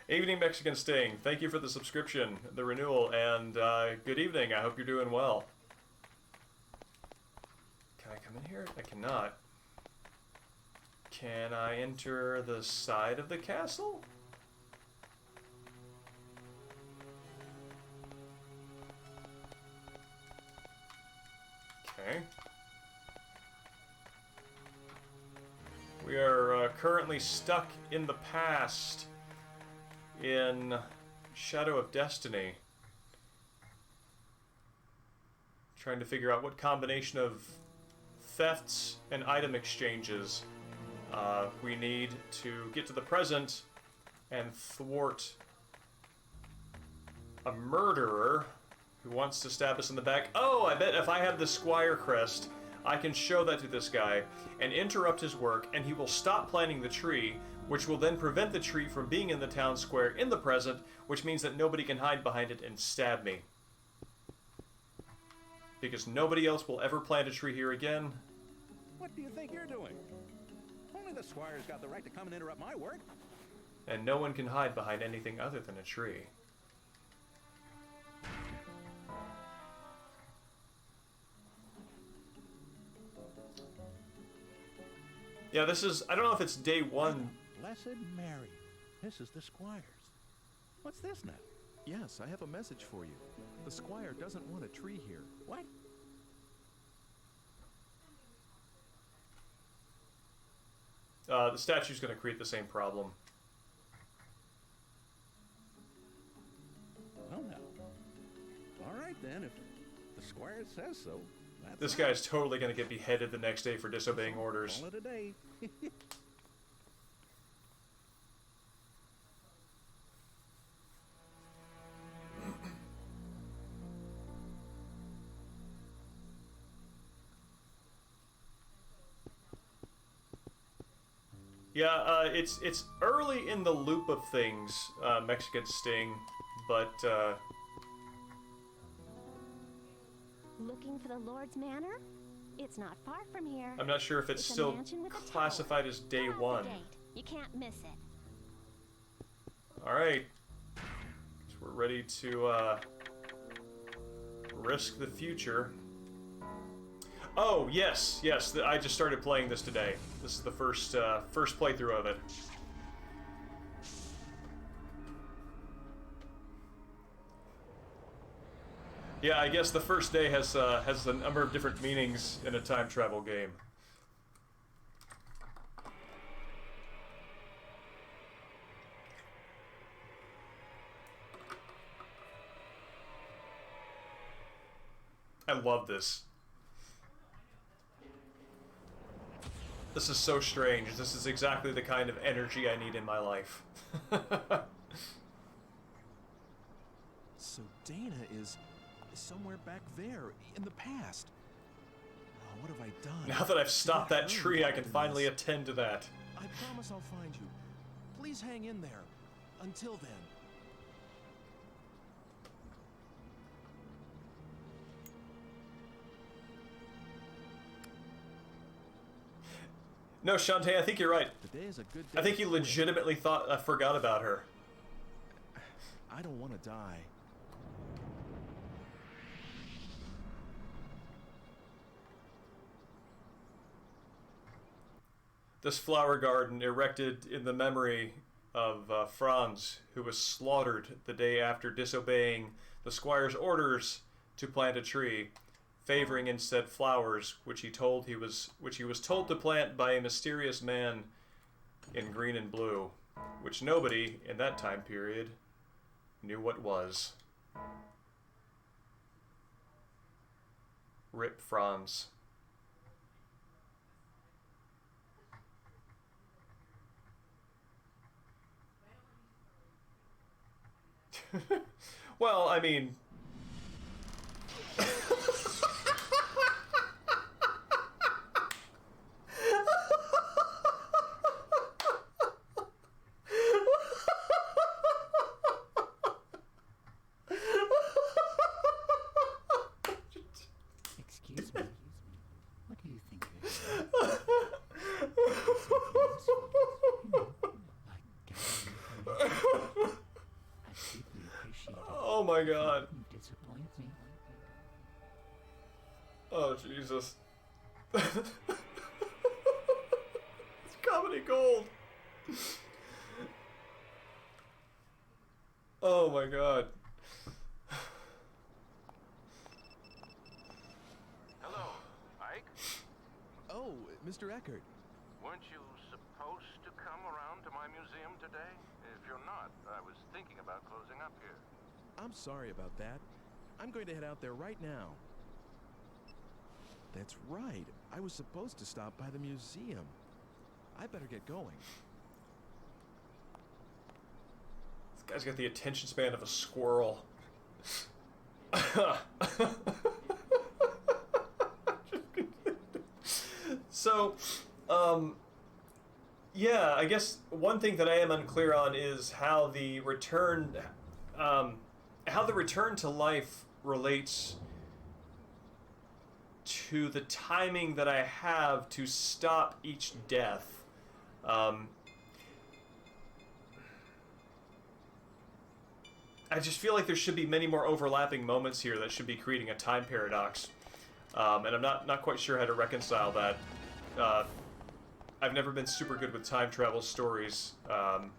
Evening Mexican Sting, thank you for the subscription, the renewal, and good evening. I hope you're doing well. Can I come in here? I cannot. Can I enter the side of the castle? Okay. We are currently stuck in the past in Shadow of Destiny. Trying to figure out what combination of thefts and item exchanges we need to get to the present and thwart a murderer who wants to stab us in the back. Oh, I bet if I have the Squire crest, I can show that to this guy and interrupt his work, and he will stop planting the tree, which will then prevent the tree from being in the town square in the present, which means that nobody can hide behind it and stab me. Because nobody else will ever plant a tree here again.
What do you think you're doing? Only the squire's got the right to come and interrupt my work.
And no one can hide behind anything other than a tree. Yeah, this is... I don't know if it's day one.
Blessed Mary. This is the squire's. What's this now?
Yes, I have a message for you. The squire doesn't want a tree here.
What?
The statue's going to create the same problem.
Well, now. All right, then. If the squire says so.
This guy's totally going to get beheaded the next day for disobeying orders.
Call it a day.
Yeah, it's early in the loop of things, Mexican Sting, but
Looking for the Lord's Manor? It's not far from here.
I'm not sure if it's
a
still
mansion with a
classified as day
tower.
one.
The gate. You can't miss it.
Alright. So we're ready to risk the future. Oh, yes, I just started playing this today. This is the first playthrough of it. Yeah, I guess the first day has a number of different meanings in a time travel game. I love this. This is so strange. This is exactly the kind of energy I need in my life.
So Dana is somewhere back there in the past. Oh, what have I done?
Now that I've stopped that tree, I can finally attend to that.
I promise I'll find you. Please hang in there. Until then.
No, Shantae, I think you're right.
Today is a good day.
I think you legitimately forgot about her.
I don't want to die.
This flower garden erected in the memory of Franz, who was slaughtered the day after disobeying the squire's orders to plant a tree, favoring instead flowers, which he was told to plant by a mysterious man in green and blue, which nobody in that time period knew what was. Rip Franz. Well, I mean...
Excuse me. What do you think you're
Oh my god.
You disappoint me.
Oh Jesus. It's comedy gold. Oh my god.
Hello, Ike.
Oh, Mr. Eckert.
Weren't you supposed to come around to my museum today? If you're not, I was thinking about closing up here.
I'm sorry about that. I'm going to head out there right now. That's right. I was supposed to stop by the museum. I better get going.
This guy's got the attention span of a squirrel. So, yeah, I guess one thing that I am unclear on is how the return to life relates to the timing that I have to stop each death. I just feel like there should be many more overlapping moments here that should be creating a time paradox. And I'm not quite sure how to reconcile that. I've never been super good with time travel stories. Wow,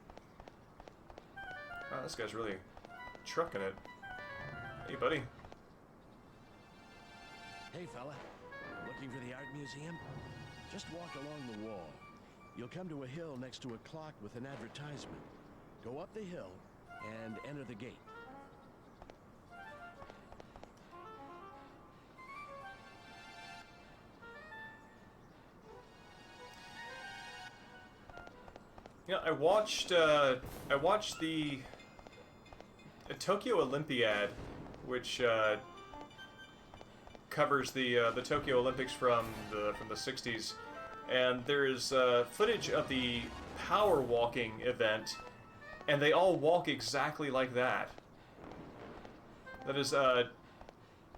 this guy's really trucking it. Hey, buddy.
Hey, fella. Looking for the art museum? Just walk along the wall. You'll come to a hill next to a clock with an advertisement. Go up the hill and enter the gate.
Yeah, I watched the Tokyo Olympiad, which covers the Tokyo Olympics from the 60s, and there's footage of the power walking event, and they all walk exactly like that. That is,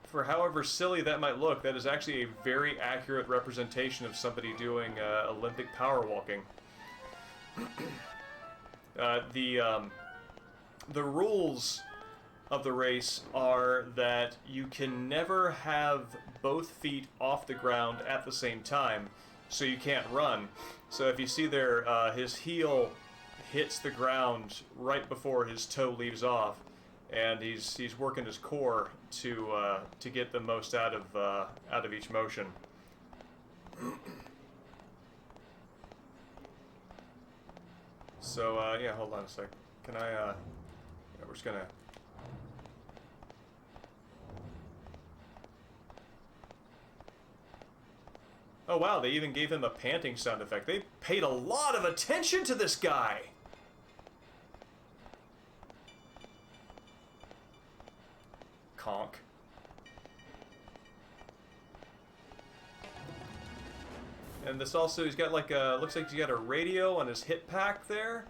for however silly that might look, that is actually a very accurate representation of somebody doing Olympic power walking. The rules of the race are that you can never have both feet off the ground at the same time, so you can't run. So if you see there, his heel hits the ground right before his toe leaves off, and he's working his core to get the most out of each motion. So yeah, hold on a sec. Can I? Yeah, we're just gonna. Oh wow, they even gave him a panting sound effect. They paid a lot of attention to this guy. Conk. And this also, he's got like a, looks like he's got a radio on his hip pack there.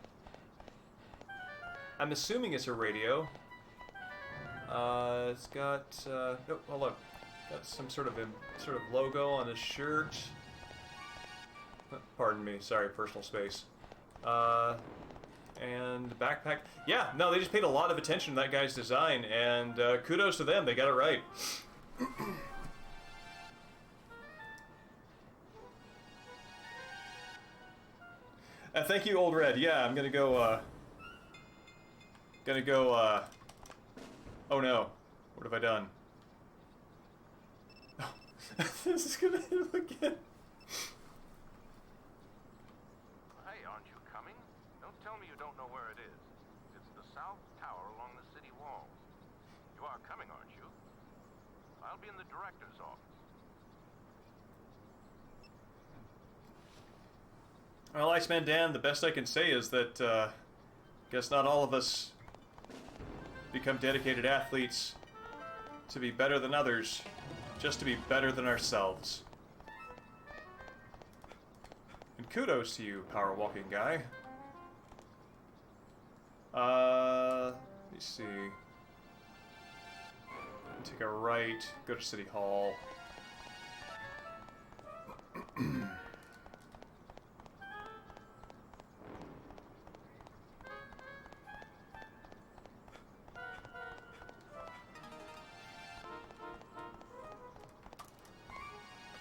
I'm assuming it's a radio. It's got, oh, hold on. Got some sort of logo on his shirt. Pardon me, sorry, personal space. And backpack. Yeah, no, they just paid a lot of attention to that guy's design, and kudos to them, they got it right. Thank you, Old Red. Yeah, I'm gonna go, oh no. What have I done? Oh, this is gonna hit him again.
Hey, aren't you
Well, Iceman Dan, the best I can say is that, guess not all of us become dedicated athletes to be better than others, just to be better than ourselves. And kudos to you, power walking guy. Let me see. Take a right, go to City Hall.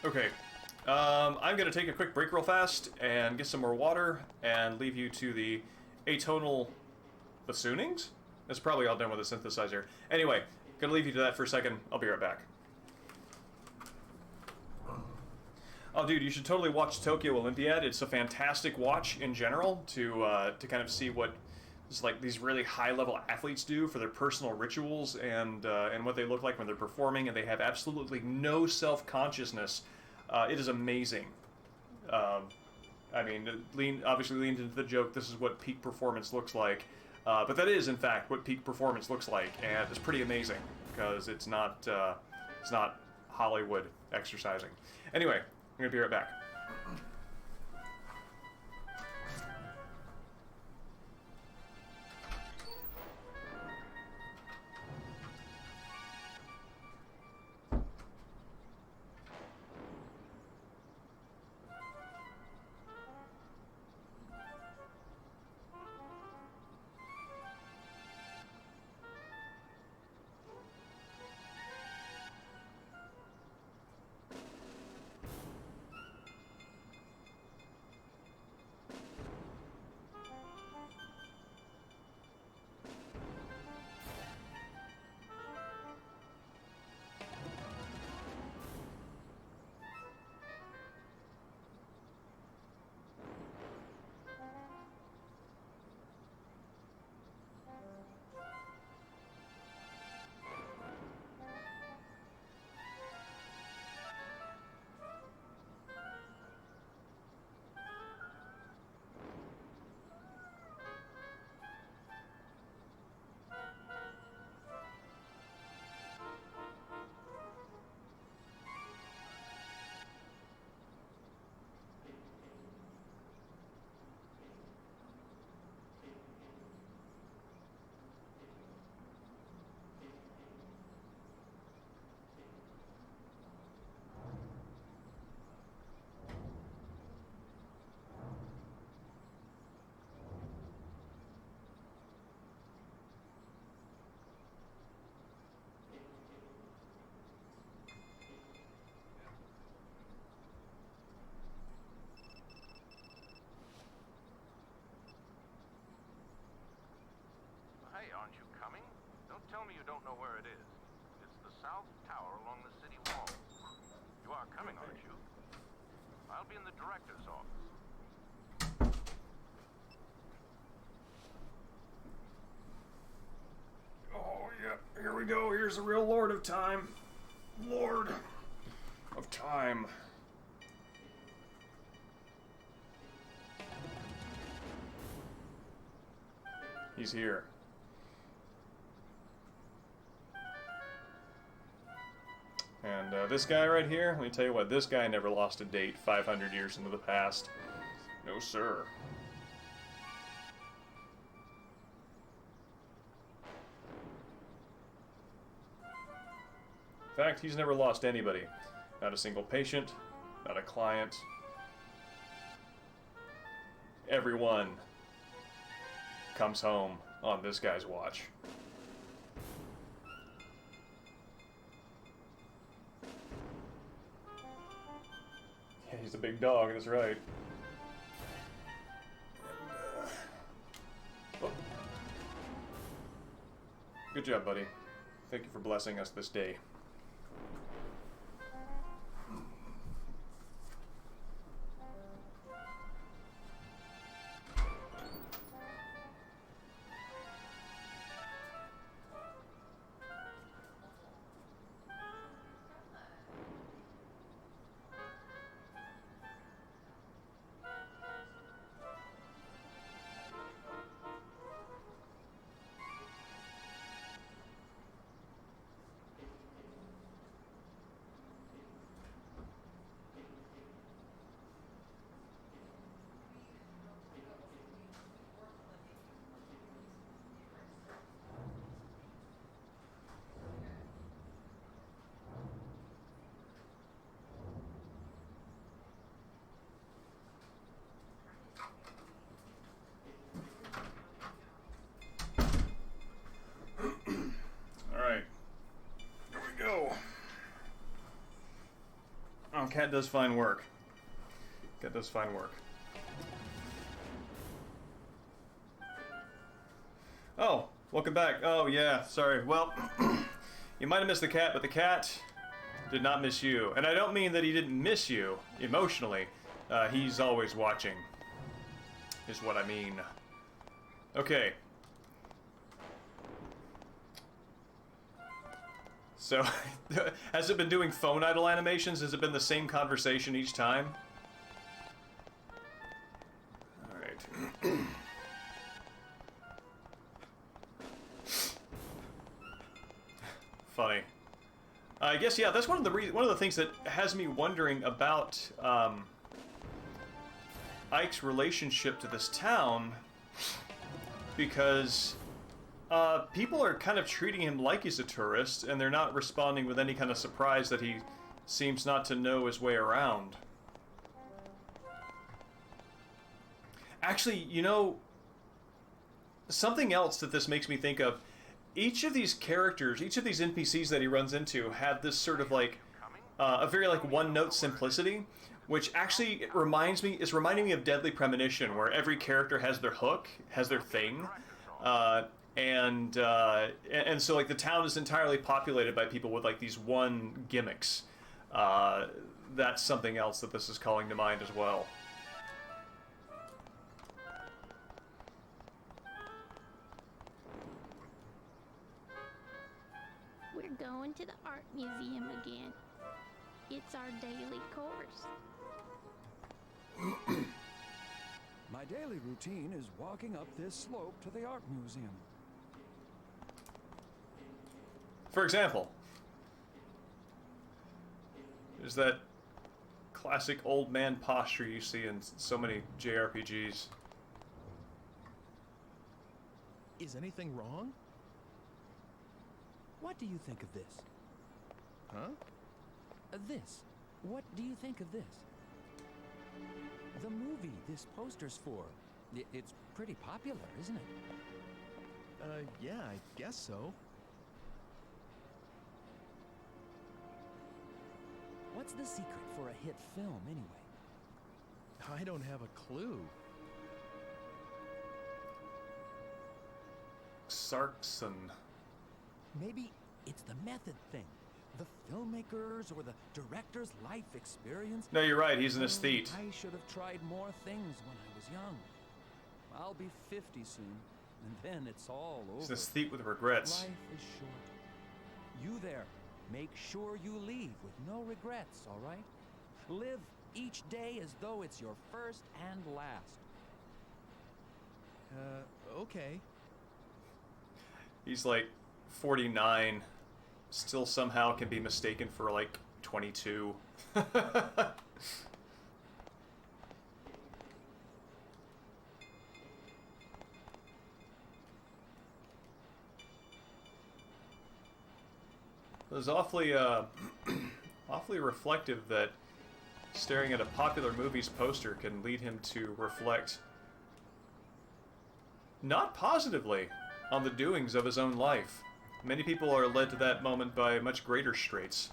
Okay, I'm going to take a quick break real fast and get some more water and leave you to the atonal bassoonings? That's probably all done with a synthesizer. Anyway, going to leave you to that for a second. I'll be right back. Oh, dude, you should totally watch Tokyo Olympiad. It's a fantastic watch in general to kind of see what like these really high-level athletes do for their personal rituals and what they look like when they're performing, and they have absolutely no self-consciousness. It is amazing. I mean, obviously leaned into the joke, this is what peak performance looks like. But that is, in fact, what peak performance looks like, and it's pretty amazing, because it's not Hollywood exercising. Anyway, I'm going to be right back.
Hey, aren't you coming? Don't tell me you don't know where it is. It's the South Tower along the city wall. You are coming, aren't you? I'll be in the director's office.
Oh, yeah, here we go. Here's the real Lord of Time. Lord of Time. He's here. And this guy right here, let me tell you what, this guy never lost a date 500 years into the past. No, sir. In fact, he's never lost anybody. Not a single patient, not a client. Everyone comes home on this guy's watch. Yeah, he's a big dog, that's right. Oh. Good job, buddy. Thank you for blessing us this day. Cat does fine work. Cat does fine work. Oh, welcome back. Oh, yeah, sorry. Well, you might have missed the cat, but the cat did not miss you. And I don't mean that he didn't miss you emotionally. He's always watching, is what I mean. Okay. So, has it been doing phone idle animations? Has it been the same conversation each time? Alright. Funny. I guess, yeah, that's one of the things that has me wondering about Ike's relationship to this town, because people are kind of treating him like he's a tourist, and they're not responding with any kind of surprise that he seems not to know his way around. Actually, you know, something else that this makes me think of, each of these characters, each of these NPCs that he runs into have this sort of like, a very like one-note simplicity, which actually is reminding me of Deadly Premonition, where every character has their hook, has their thing, and so like the town is entirely populated by people with like these one gimmicks. That's something else that this is calling to mind as well.
We're going to the art museum again. It's our daily course.
My daily routine is walking up this slope to the art museum.
For example, there's that classic old man posture you see in so many JRPGs.
Is anything wrong? What do you think of this? Huh? This. What do you think of this? The movie this poster's for. It's pretty popular, isn't it?
Yeah, I guess so.
What's the secret for a hit film, anyway?
I don't have a clue.
Sarkson.
Maybe it's the method thing. The filmmakers or the director's life experience.
No, you're right. He's an aesthete.
I should have tried more things when I was young. I'll be 50 soon, and then it's all over.
He's an aesthete with regrets.
Life is short. You there, make sure you leave with no regrets, all right? Live each day as though it's your first and last.
Okay.
He's like 49, still somehow can be mistaken for like 22. It was awfully, awfully reflective that staring at a popular movie's poster can lead him to reflect not positively on the doings of his own life. Many people are led to that moment by much greater straits.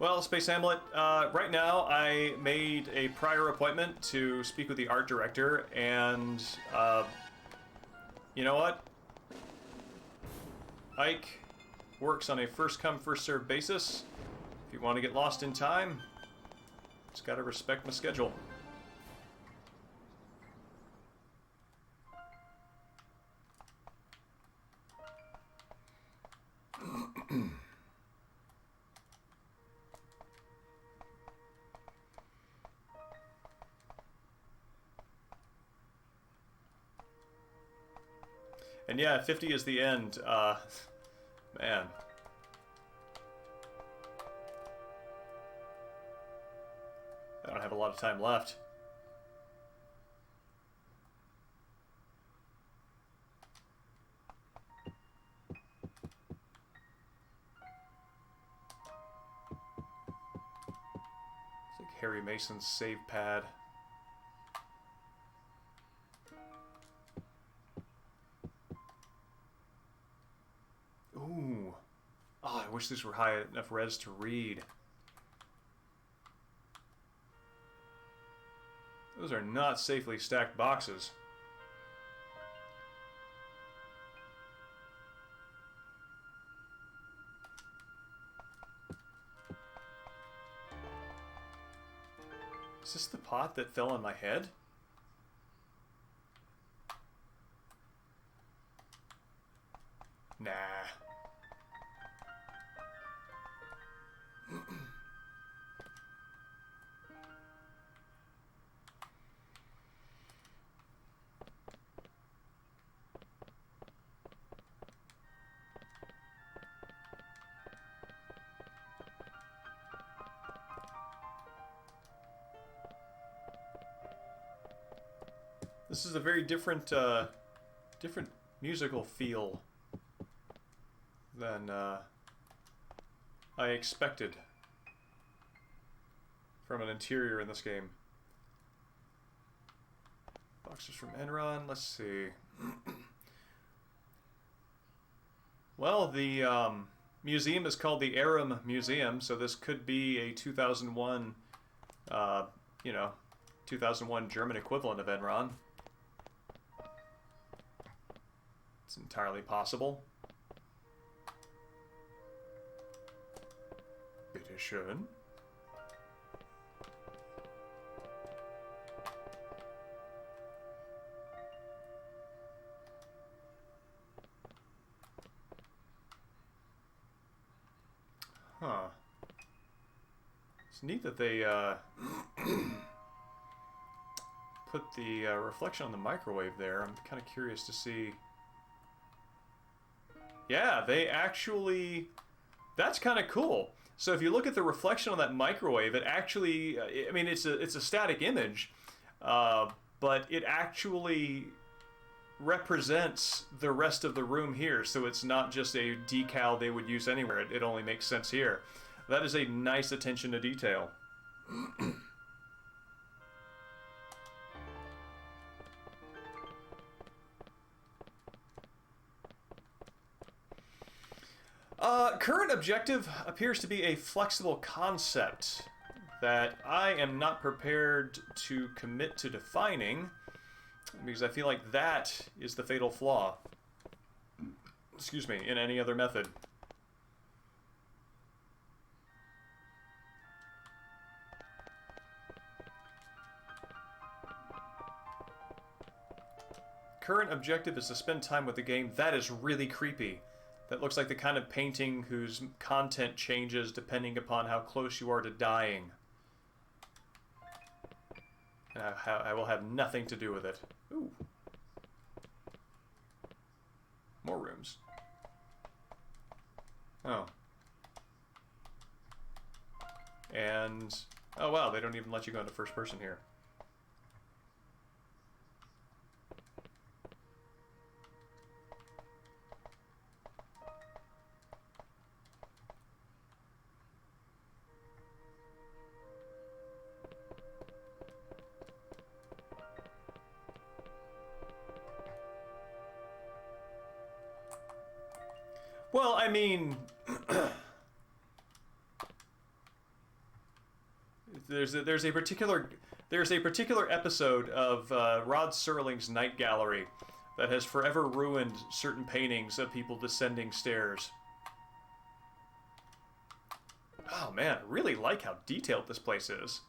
Well, Space Hamlet, right now I made a prior appointment to speak with the art director, and you know what? Ike works on a first-come, first-served basis. If you want to get lost in time, just gotta respect my schedule. And yeah, 50 is the end. Man. I don't have a lot of time left. It's like Harry Mason's save pad. wish these were high enough res to read. Those are not safely stacked boxes. Is this the pot that fell on my head? Nah. This is a very different musical feel than I expected from an interior in this game. Boxes from Enron, let's see. Well, the museum is called the Aram Museum, so this could be a 2001, 2001 German equivalent of Enron. It's entirely possible. Bitte schön. Huh. It's neat that they put the reflection on the microwave there. I'm kind of curious to see. Yeah, they actually... That's kind of cool. So if you look at the reflection on that microwave, it actually... I mean, it's a static image, but it actually represents the rest of the room here. So it's not just a decal they would use anywhere. It only makes sense here. That is a nice attention to detail. Current objective appears to be a flexible concept that I am not prepared to commit to defining, because I feel like that is the fatal flaw, excuse me, in any other method. Current objective is to spend time with the game. That is really creepy. That looks like the kind of painting whose content changes depending upon how close you are to dying. And I will have nothing to do with it. Ooh. More rooms. Oh. And... oh wow, they don't even let you go into first person here. Well, I mean, there's a particular episode of Rod Serling's Night Gallery that has forever ruined certain paintings of people descending stairs. Oh man, I really like how detailed this place is.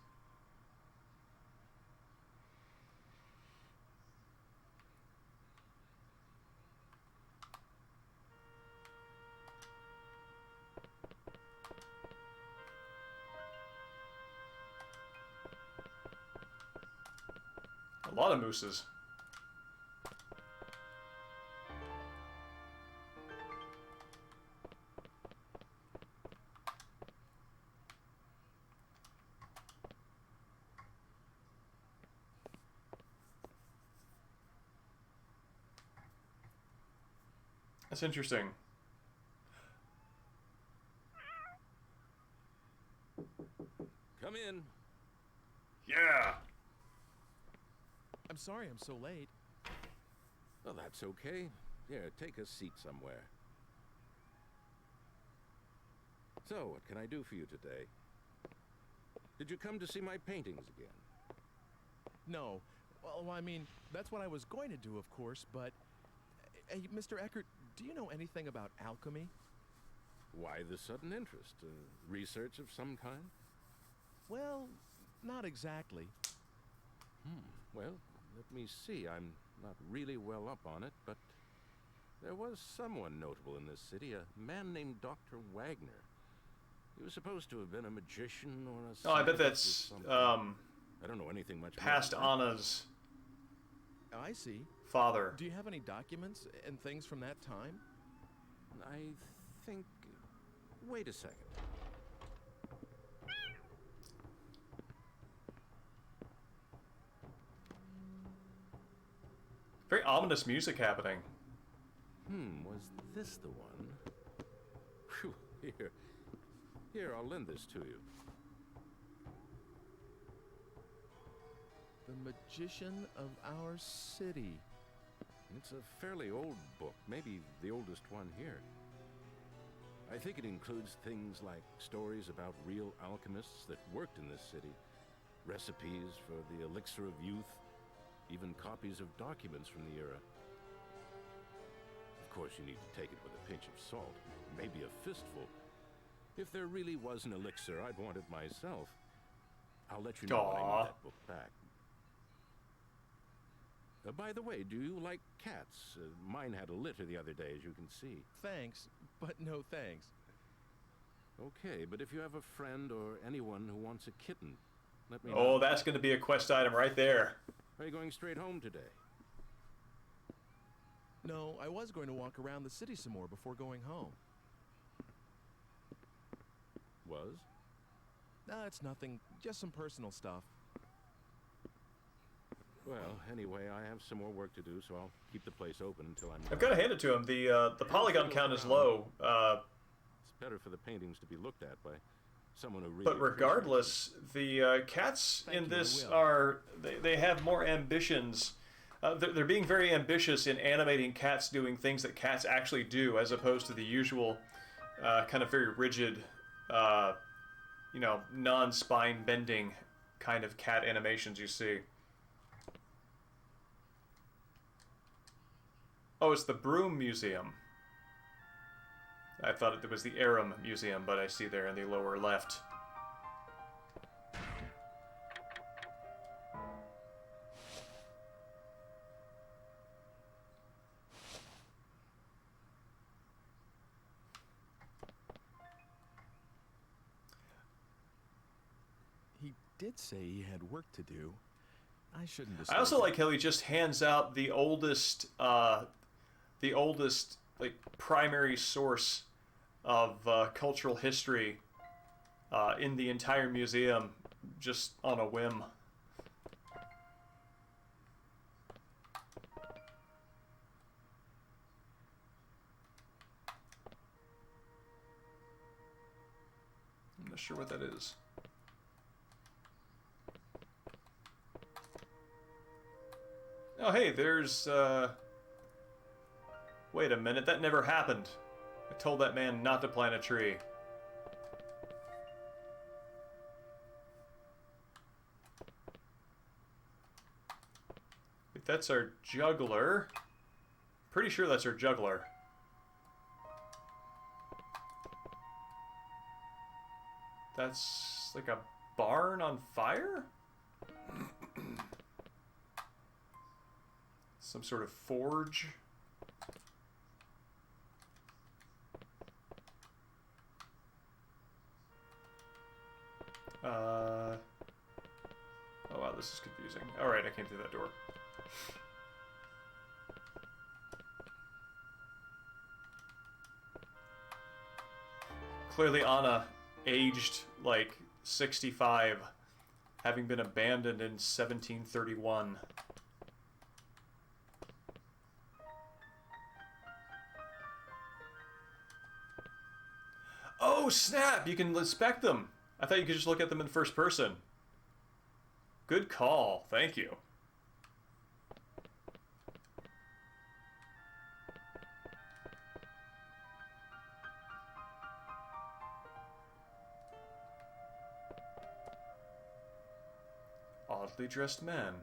A lot of mooses. That's interesting.
Come in.
Yeah.
I'm sorry I'm so late.
Well, that's okay. Here, take a seat somewhere.
So, what can I do for you today? Did you come to see my paintings again?
No. Well, I mean, that's what I was going to do, of course, but... Hey, Mr. Eckert, do you know anything about alchemy?
Why the sudden interest? Research of some kind?
Well, not exactly.
Well, let me see. I'm not really well up on it, but there was someone notable in this city, a man named Dr. Wagner. He was supposed to have been a magician or a...
Oh, I bet that's,
I don't know anything much
past
more.
Anna's
I see.
father.
Do you have any documents and things from that time?
I think... Wait a second.
Very ominous music happening.
Was this the one? Phew, Here, I'll lend this to you.
The Magician of Our City.
It's a fairly old book, maybe the oldest one here. I think it includes things like stories about real alchemists that worked in this city, recipes for the elixir of youth, even copies of documents from the era. Of course, you need to take it with a pinch of salt, maybe a fistful. If there really was an elixir, I'd want it myself. I'll let you know when I need that book back. By the way, do you like cats? Mine had a litter the other day, as you can see.
Thanks, but no thanks.
Okay, but if you have a friend or anyone who wants a kitten, let me know.
Oh, that's going to be a quest item right there.
Are you going straight home today?
No, I was going to walk around the city some more before going home.
Was?
It's nothing. Just some personal stuff.
Well, anyway, I have some more work to do, so I'll keep the place open until I'm done.
I've got to hand it to him. The polygon count is low.
It's better for the paintings to be looked at by someone who really...
But regardless, the cats in this are... They have more ambitions. They're being very ambitious in animating cats doing things that cats actually do, as opposed to the usual kind of very rigid, non-spine bending kind of cat animations you see. Oh, it's the Broom Museum. I thought it was the Arum Museum, but I see there in the lower left.
He did say he had work to do. I shouldn't have.
I also like how he just hands out the oldest like primary source of cultural history in the entire museum, just on a whim. I'm not sure what that is. Oh, hey, there's, Wait a minute, that never happened. I told that man not to plant a tree. Wait, that's our juggler. Pretty sure that's our juggler. That's like a barn on fire? Some sort of forge. Oh wow, this is confusing. Alright, I came through that door. Clearly Anna, aged like 65, having been abandoned in 1731. Oh snap! You can inspect them! I thought you could just look at them in first person. Good call. Thank you. Oddly dressed man.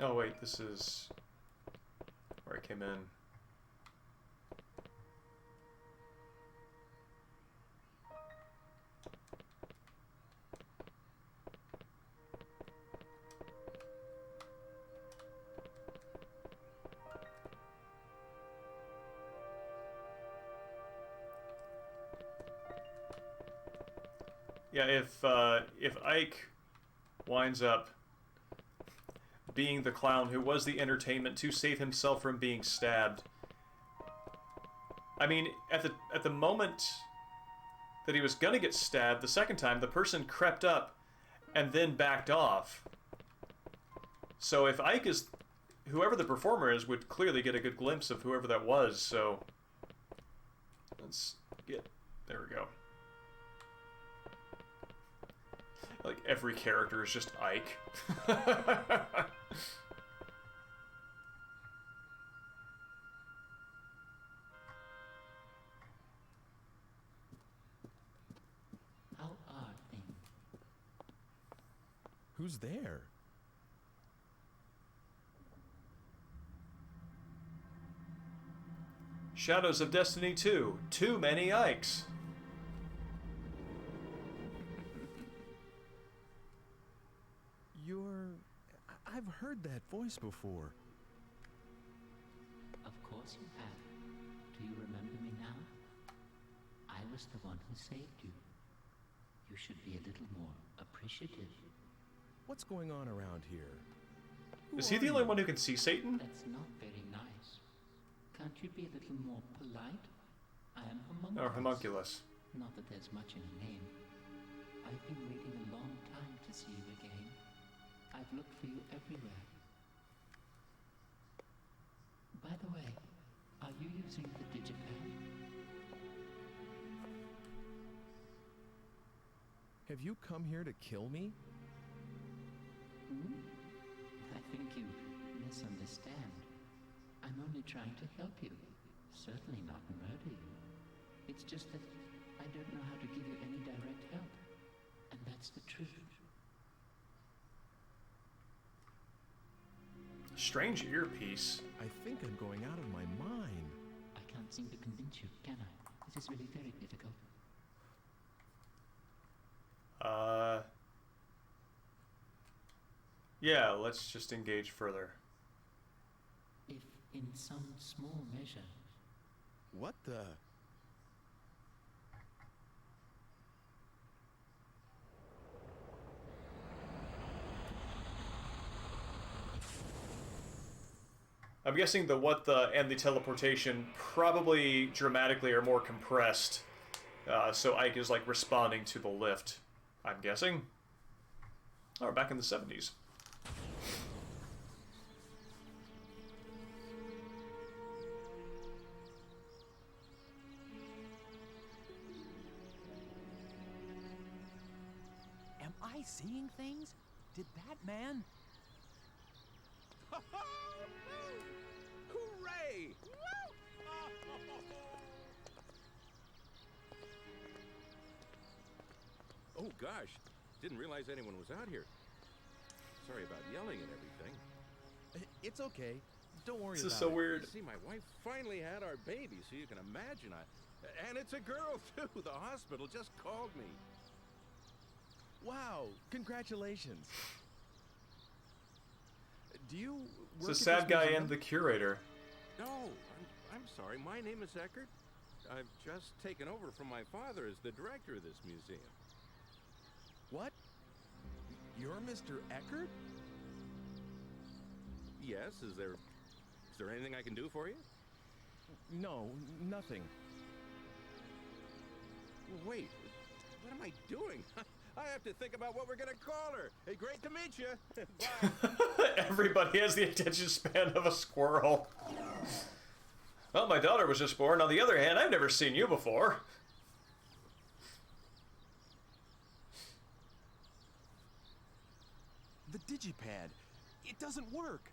Oh wait, this is where I came in. Yeah, if Ike winds up being the clown who was the entertainment to save himself from being stabbed, I mean, at the moment that he was gonna get stabbed the second time, the person crept up and then backed off. So if Ike is whoever the performer is, would clearly get a good glimpse of whoever that was. So let's get there. We go. Like, every character is just Ike.
How are things?
Who's there?
Shadows of Destiny 2. Too many Ikes.
I've heard that voice before.
Of course you have. Do you remember me now? I was the one who saved you. You should be a little more appreciative.
What's going on around here?
Is he the only one who can see Satan?
That's not very nice. Can't you be a little more polite? I am homunculus.
Or homunculus.
Not that there's much in a name. I've been waiting a long time to see you again. I've looked for you everywhere. By the way, are you using the digipad?
Have you come here to kill me?
I think you misunderstand. I'm only trying to help you. Certainly not murder you. It's just that I don't know how to give you any direct help. And that's the truth.
Strange earpiece.
I think I'm going out of my mind.
I can't seem to convince you, can I? This is really very difficult.
Yeah, let's just engage further.
If in some small measure...
What the...
I'm guessing the what the and the teleportation probably dramatically are more compressed. So Ike is like responding to the lift, I'm guessing. Oh, we're back in the 70s.
Am I seeing things? Did that man...
Hooray! Oh gosh, didn't realize anyone was out here. Sorry about yelling and everything.
It's okay. Don't worry
This
about
is so
it.
weird.
See, my wife finally had our baby, so you can imagine and it's a girl too. The hospital just called me.
Wow, congratulations. Do you
It's
work
the
at
sad
this
guy
museum?
and the curator.
No, I'm sorry. My name is Eckert. I've just taken over from my father as the director of this museum.
What? You're Mr. Eckert?
Yes, is there anything I can do for you?
No, nothing.
Wait, what am I doing? I have to think about what we're gonna call her. Hey, great to meet you. Bye.
Everybody has the attention span of a squirrel. Well, my daughter was just born. On the other hand, I've never seen you before.
The digipad. It doesn't work.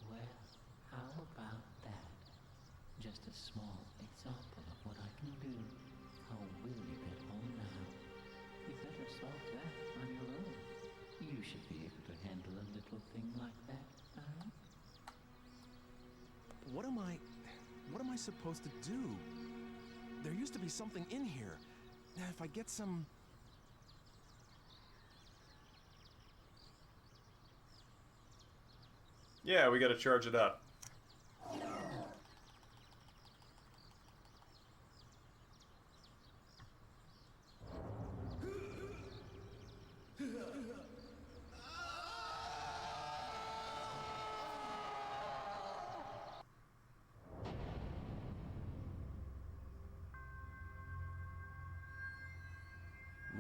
Well, how about that? Just a small example of what I can do. How will you get home now? You better solve that on your own. You should be able to handle a little thing like that, huh?
What am I supposed to do? There used to be something in here. If I get some...
Yeah, we gotta charge it up.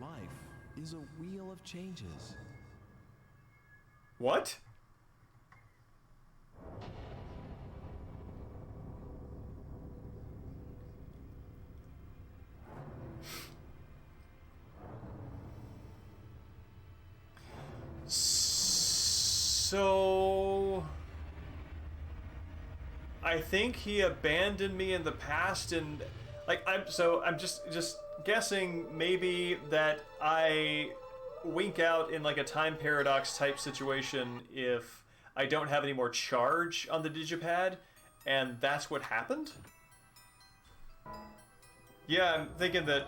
Life is a wheel of changes.
What? So I think he abandoned me in the past, and like I'm just guessing maybe that I wink out in like a time paradox type situation if I don't have any more charge on the digipad, and that's what happened. Yeah, I'm thinking that.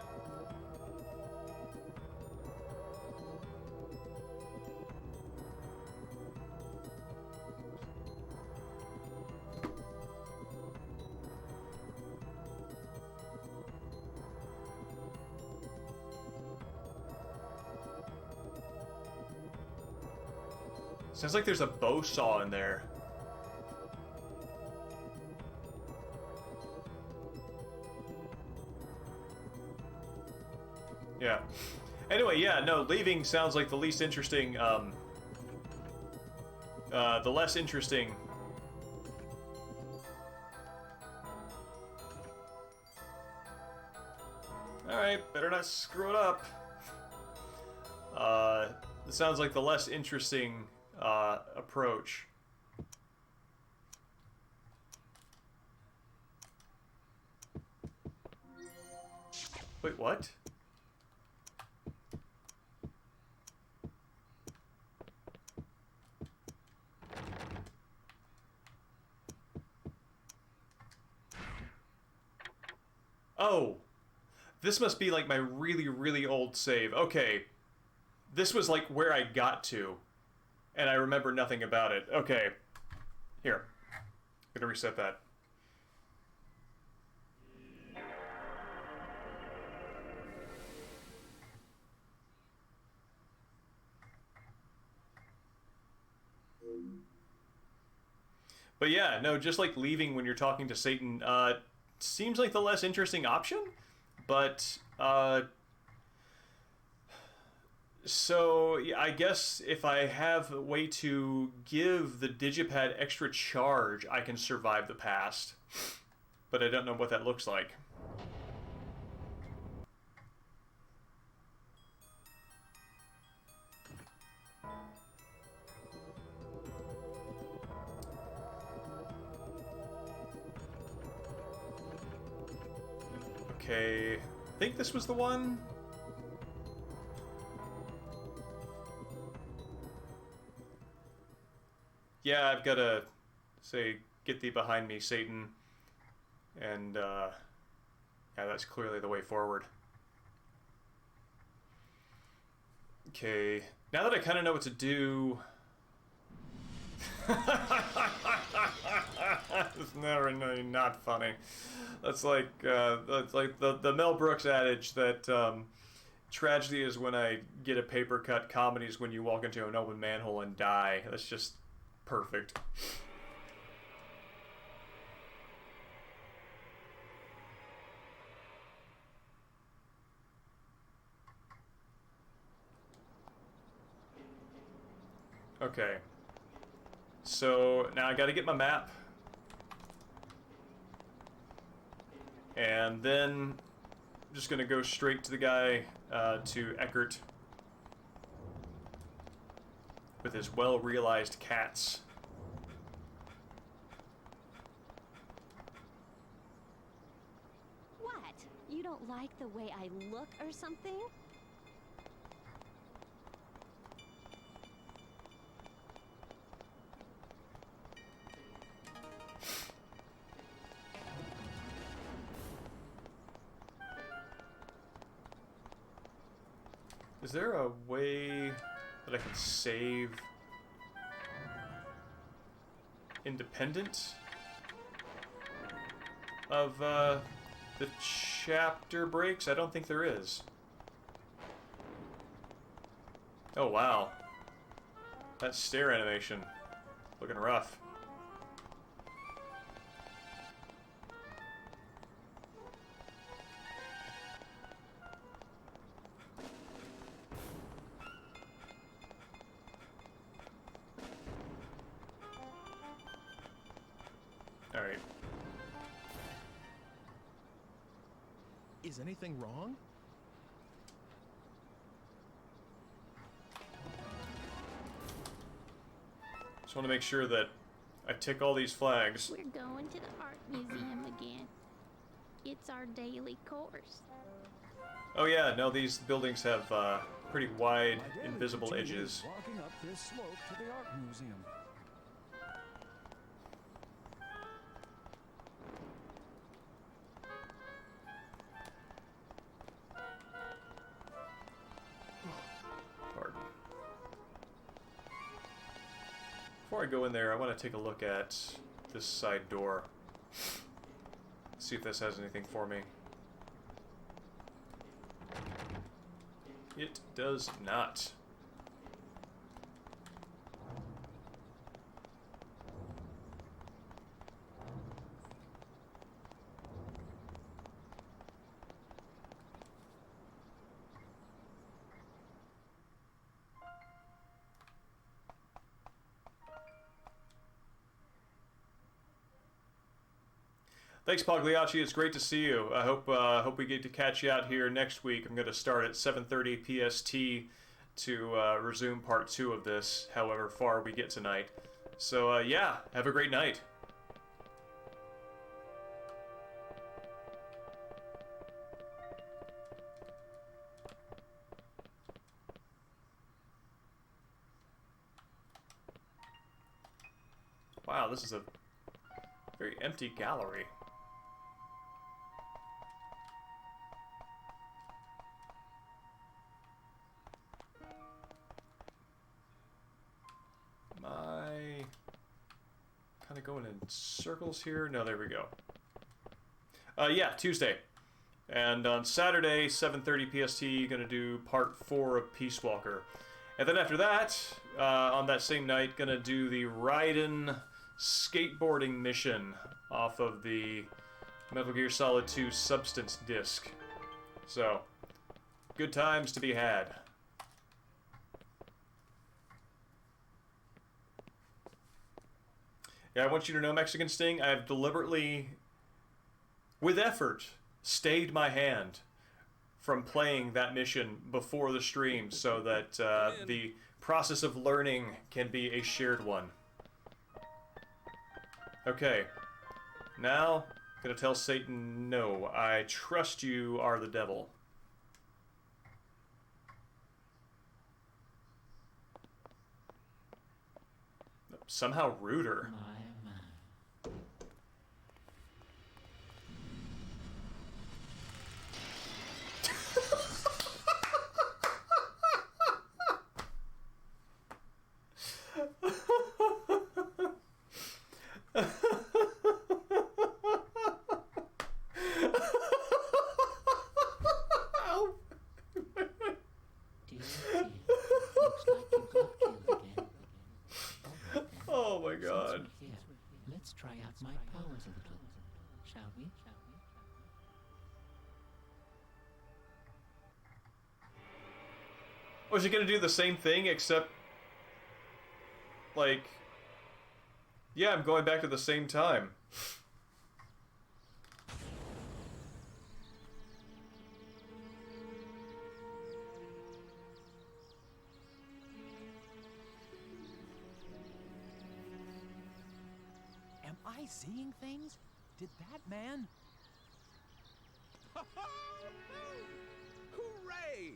Sounds like there's a bow saw in there. Yeah. Anyway, yeah, no, leaving sounds like the least interesting, the less interesting. Alright, better not screw it up. It sounds like the less interesting, approach. Wait, what? Oh, this must be like my really, really old save. Okay, this was like where I got to, and I remember nothing about it. Okay, here, I'm gonna reset that. But yeah, no, just like leaving when you're talking to Satan, seems like the less interesting option, but, so yeah, I guess if I have a way to give the digipad extra charge, I can survive the past, but I don't know what that looks like. Okay, I think this was the one. Yeah, I've got to say, get thee behind me, Satan. And, yeah, that's clearly the way forward. Okay, now that I kind of know what to do... It's never really not funny. That's like the Mel Brooks adage that tragedy is when I get a paper cut, comedy is when you walk into an open manhole and die. That's just perfect. Okay. So now I gotta get my map. And then I'm just gonna go straight to the guy, to Eckert. with his well-realized cats.
What? You don't like the way I look or something?
Is there a way that I can save independent of the chapter breaks? I don't think there is. Oh wow. That stare animation. Looking rough. Alright.
Is anything wrong?
Just want to make sure that I tick all these flags.
We're going to the art museum again. It's our daily course.
Oh yeah, no, these buildings have pretty wide,
My daily
invisible
routine
edges.
is walking up this slope to the art museum.
Pardon. Before I go in there, I want to take a look at this side door. See if this has anything for me. It does not. Thanks, Pagliacci. It's great to see you. I hope we get to catch you out here next week. I'm going to start at 7:30 PST to resume part 2 of this, however far we get tonight. So, yeah, have a great night. Wow, this is a very empty gallery. Am I kind of going in circles here? No, there we go. Yeah, Tuesday. And on Saturday, 7:30 PST, gonna do part 4 of Peace Walker. And then after that, on that same night, gonna do the Raiden skateboarding mission off of the Metal Gear Solid 2 Substance disc. So, good times to be had. Yeah, I want you to know, Mexican Sting, I have deliberately, with effort, stayed my hand from playing that mission before the stream so that the process of learning can be a shared one. Okay, now, gonna tell Satan, no, I trust you are the devil. Somehow ruder. Oh my god.
Here, let's try out my powers a little, shall we?
Was he gonna do the same thing except, like, yeah, I'm going back to the same time.
I seeing things? Did that man?
Hooray!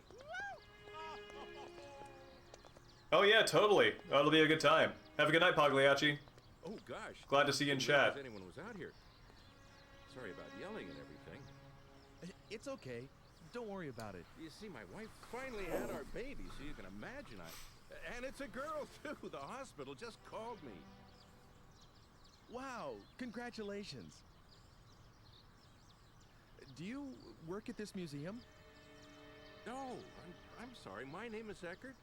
Oh yeah, totally. That'll be a good time. Have a good night, Pagliacci.
Oh gosh.
Glad to see you in
Didn't realize
chat.
anyone was out here. Sorry about yelling and everything.
It's okay. Don't worry about it.
You see, my wife finally had our baby, so you can imagine and it's a girl too. The hospital just called me.
Wow, congratulations. Do you work at this museum?
No, I'm sorry. My name is Eckert.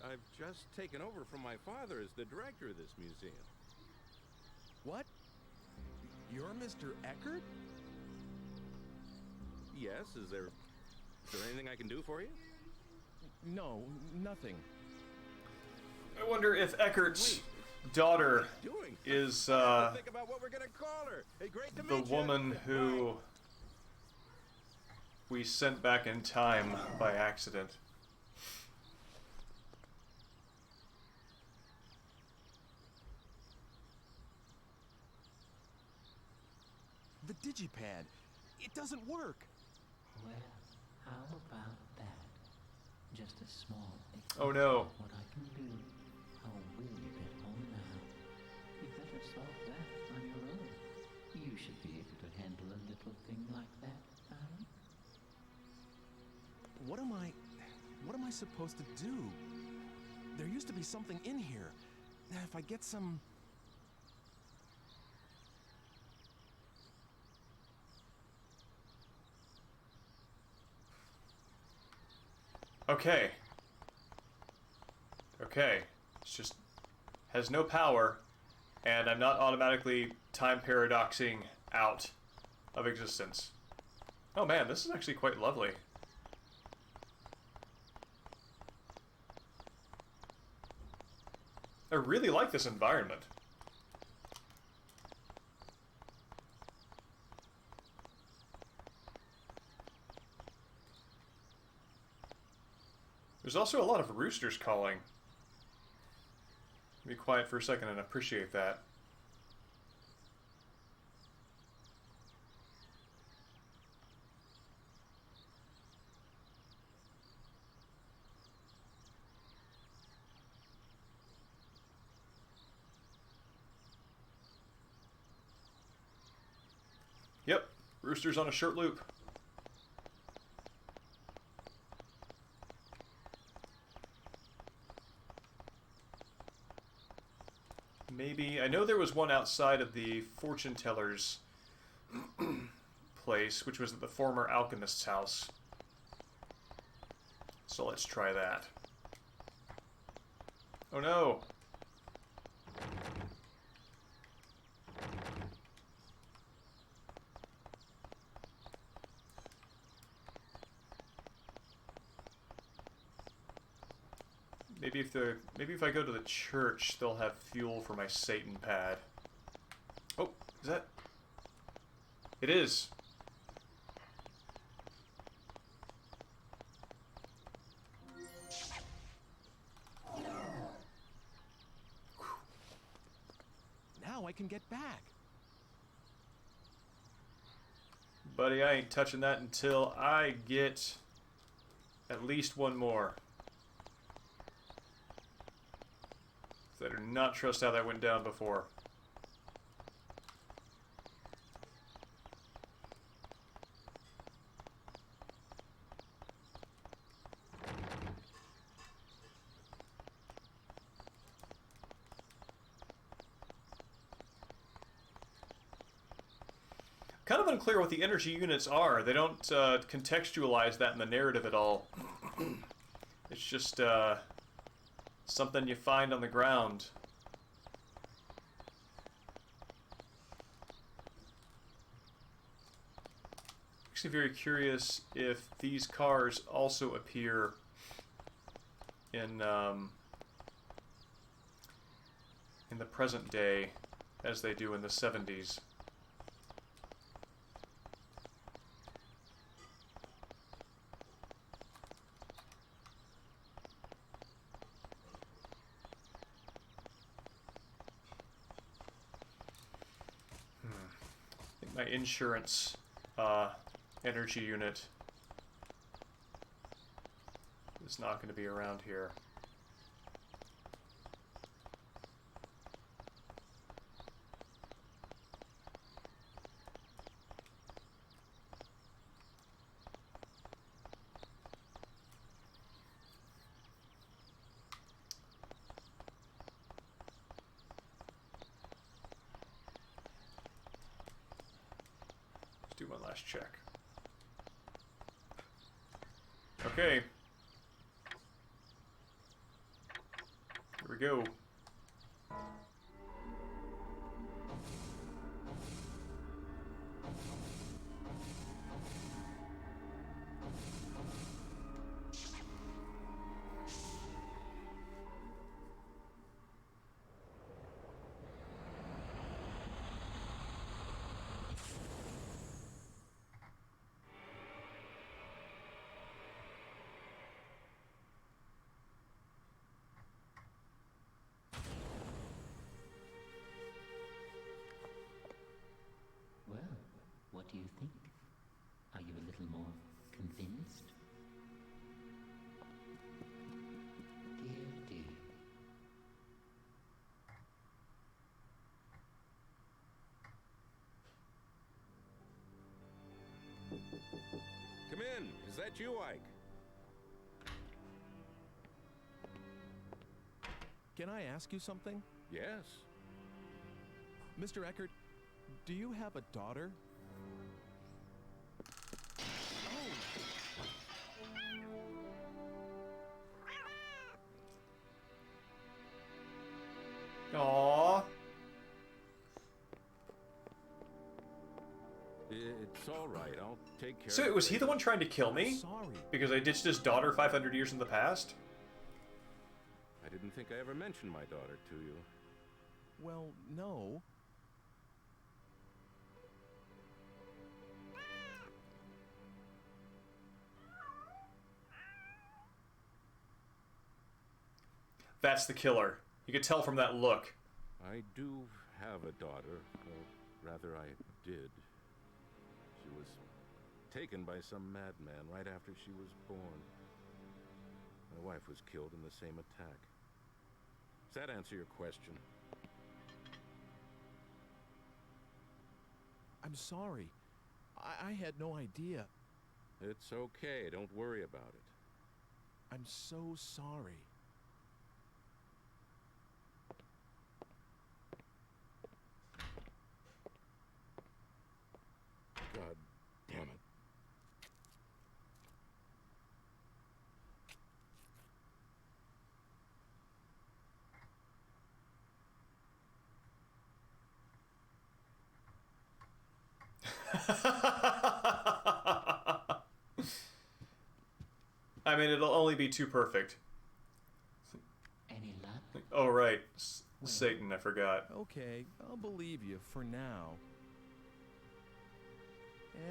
I've just taken over from my father as the director of this museum.
What? You're Mr. Eckert?
Yes, is there anything I can do for you?
No, nothing.
I wonder if Eckert's daughter is
Think about what we're gonna call her. Hey, great to
the
meet you.
woman who we sent back in time by accident.
The digipad. It doesn't work.
Well, how about that? Just a small
Oh no.
of what I can do. How will you get home now? You better solve that on your own. You should be able to handle a little thing like that, Alan.
What am I supposed to do? There used to be something in here. If I get some...
Okay. Okay. It's just has no power, and I'm not automatically time paradoxing out of existence. Oh man, this is actually quite lovely. I really like this environment. There's also a lot of roosters calling. Be quiet for a second and appreciate that. Yep, roosters on a short loop. Maybe, I know there was one outside of the fortune teller's place, which was at the former alchemist's house. So let's try that. Oh no! Maybe if I go to the church, they'll have fuel for my Satan pad. Oh, is that? It is.
Now I can get back.
Buddy, I ain't touching that until I get at least one more. I do not trust how that went down before. Kind of unclear what the energy units are. They don't contextualize that in the narrative at all. It's just something you find on the ground. Actually very curious if these cars also appear in the present day as they do in the 70s. My insurance energy unit is not going to be around here. Let's do one last check. Okay. Here we go.
Well, what do you think? Are you a little more convinced? Dear, dear.
Come in. Is that you, Ike?
Can I ask you something?
Yes.
Mr. Eckert, do you have a daughter?
Aww.
It's all right. I'll take care
So
of it.
was he the one trying to kill me?
Sorry.
Because I ditched his daughter 500 years in the past?
I didn't think I ever mentioned my daughter to you.
Well, no.
That's the killer. You could tell from that look.
I do have a daughter. Or rather, I did. She was taken by some madman right after she was born. My wife was killed in the same attack. Does that answer your question?
I'm sorry. I had no idea.
It's okay. Don't worry about it.
I'm so sorry.
God damn it.
I mean, it'll only be too perfect.
Any luck?
Oh, right. Satan, I forgot.
Okay, I'll believe you for now.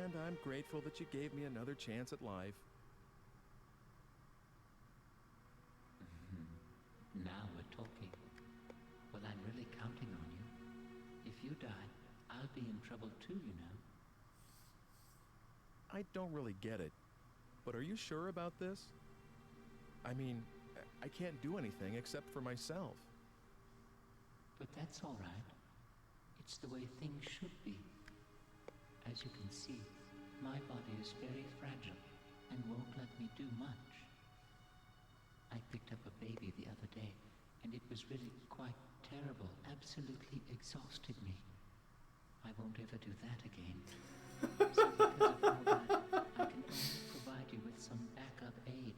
And I'm grateful that you gave me another chance at life.
Now we're talking. Well, I'm really counting on you. If you die, I'll be in trouble too, you know.
I don't really get it. But are you sure about this? I mean, I can't do anything except for myself.
But that's all right. It's the way things should be. As you can see, my body is very fragile and won't let me do much. I picked up a baby the other day, and it was really quite terrible. Absolutely exhausted me. I won't ever do that again. So because of all that, I can only provide you with some backup aid.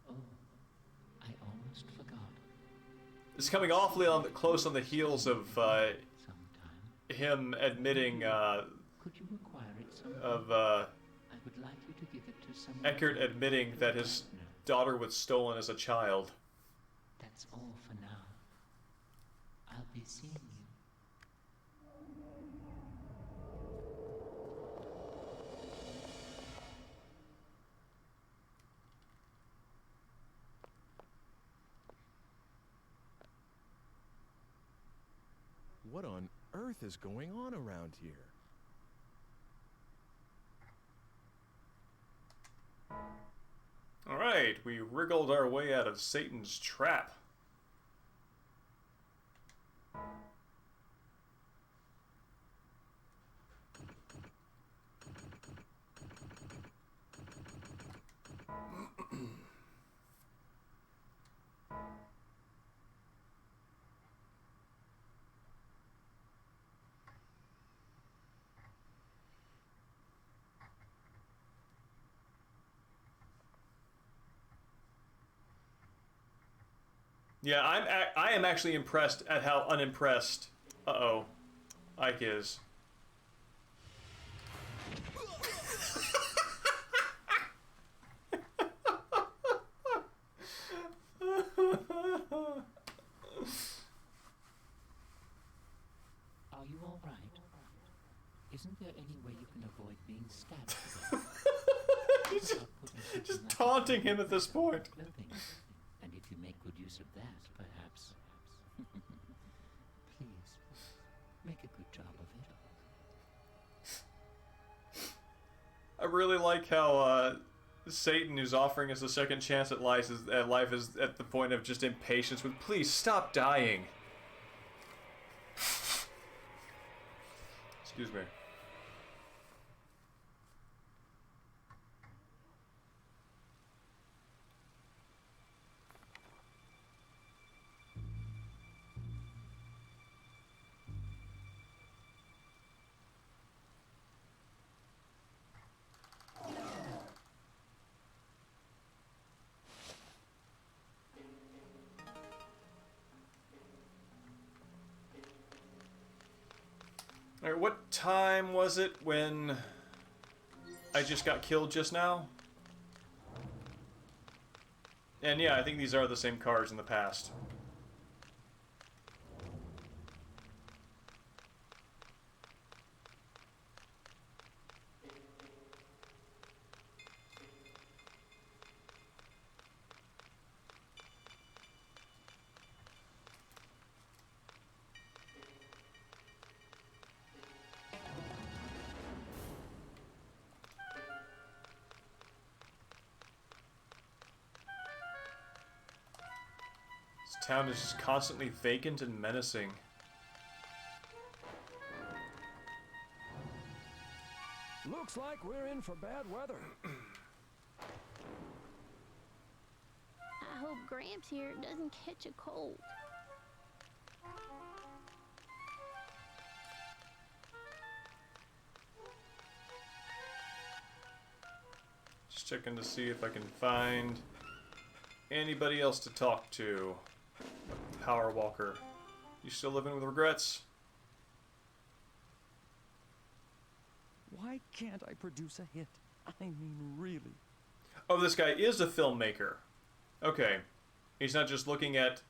Oh, I almost forgot.
It's coming awfully close on the heels of him admitting
Could you acquire it sometime?
of
I would like you to give it to someone.
Eckert admitting that his daughter was stolen as a child.
That's all for now. I'll be seeing you.
What on earth is going on around here?
Alright, we wriggled our way out of Satan's trap. Yeah, I am actually impressed at how unimpressed, Ike is.
Are you all right? Isn't there any way you can avoid being stabbed?
just taunting him at this point.
And if you make good use of that, perhaps. Please, make a good job of it.
I really like how Satan, who's offering us a second chance at life, is at the point of just impatience with, please stop dying. Excuse me. Alright, what time was it when I just got killed just now? And yeah, I think these are the same cars in the past. This town is just constantly vacant and menacing.
Looks like we're in for bad weather.
I hope Gramps here doesn't catch a cold.
Just checking to see if I can find anybody else to talk to. Power Walker. You still living with regrets?
Why can't I produce a hit? I mean, really.
Oh, this guy is a filmmaker. Okay. He's not just looking at...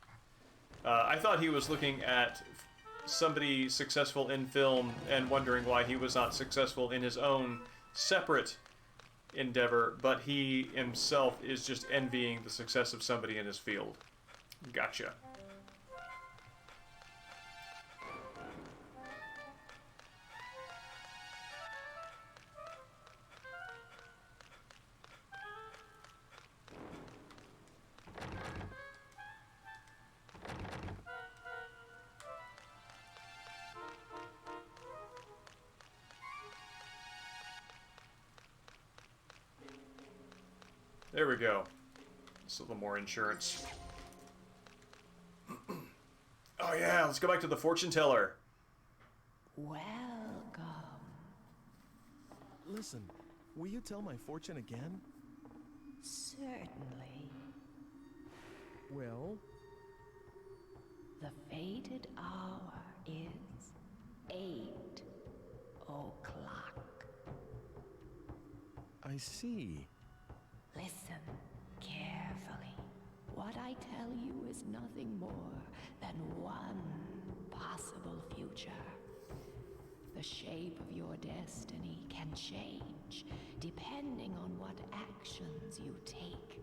I thought he was looking at somebody successful in film and wondering why he was not successful in his own separate endeavor, but he himself is just envying the success of somebody in his field. Gotcha. There we go. Just a little more insurance. Oh yeah, let's go back to the fortune teller.
Welcome.
Listen, will you tell my fortune again?
Certainly.
Well?
The fated hour is 8 o'clock.
I see.
Listen carefully. What I tell you is nothing more than one possible future. The shape of your destiny can change depending on what actions you take.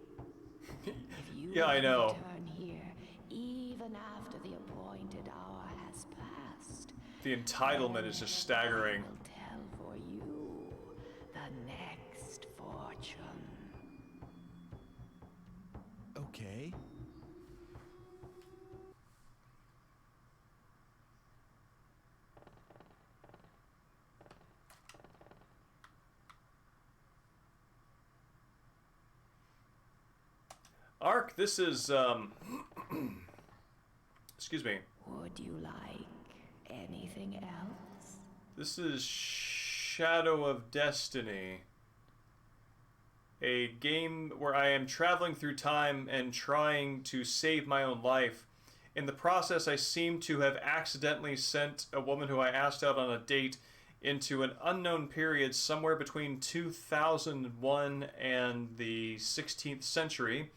If you
Yeah, I know.
return here even after the appointed hour has passed,
The entitlement is just staggering.
I will tell for you the next fortune.
Ark, this is, excuse me.
Would you like anything else?
This is Shadow of Destiny. A game where I am traveling through time and trying to save my own life. In the process, I seem to have accidentally sent a woman who I asked out on a date into an unknown period somewhere between 2001 and the 16th century.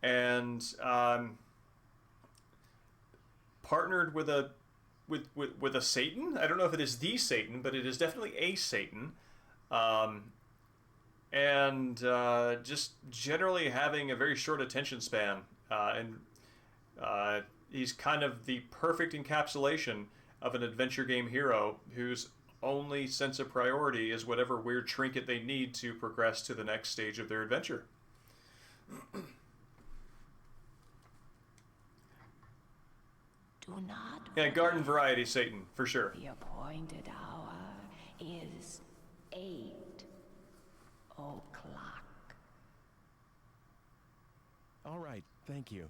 And partnered with a Satan. I don't know if it is the Satan, but it is definitely a Satan. And just generally having a very short attention span. And he's kind of the perfect encapsulation of an adventure game hero whose only sense of priority is whatever weird trinket they need to progress to the next stage of their adventure.
Do not.
Yeah, garden variety Satan, for sure.
The appointed hour is 8 o'clock.
All right, thank you.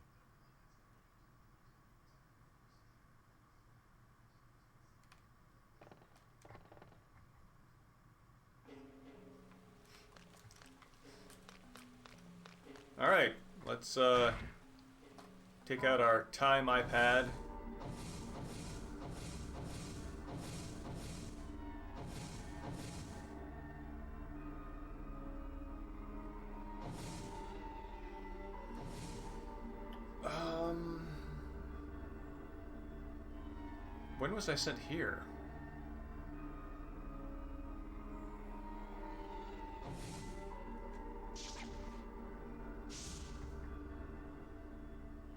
All right, let's take out our time iPad. When was I sent here?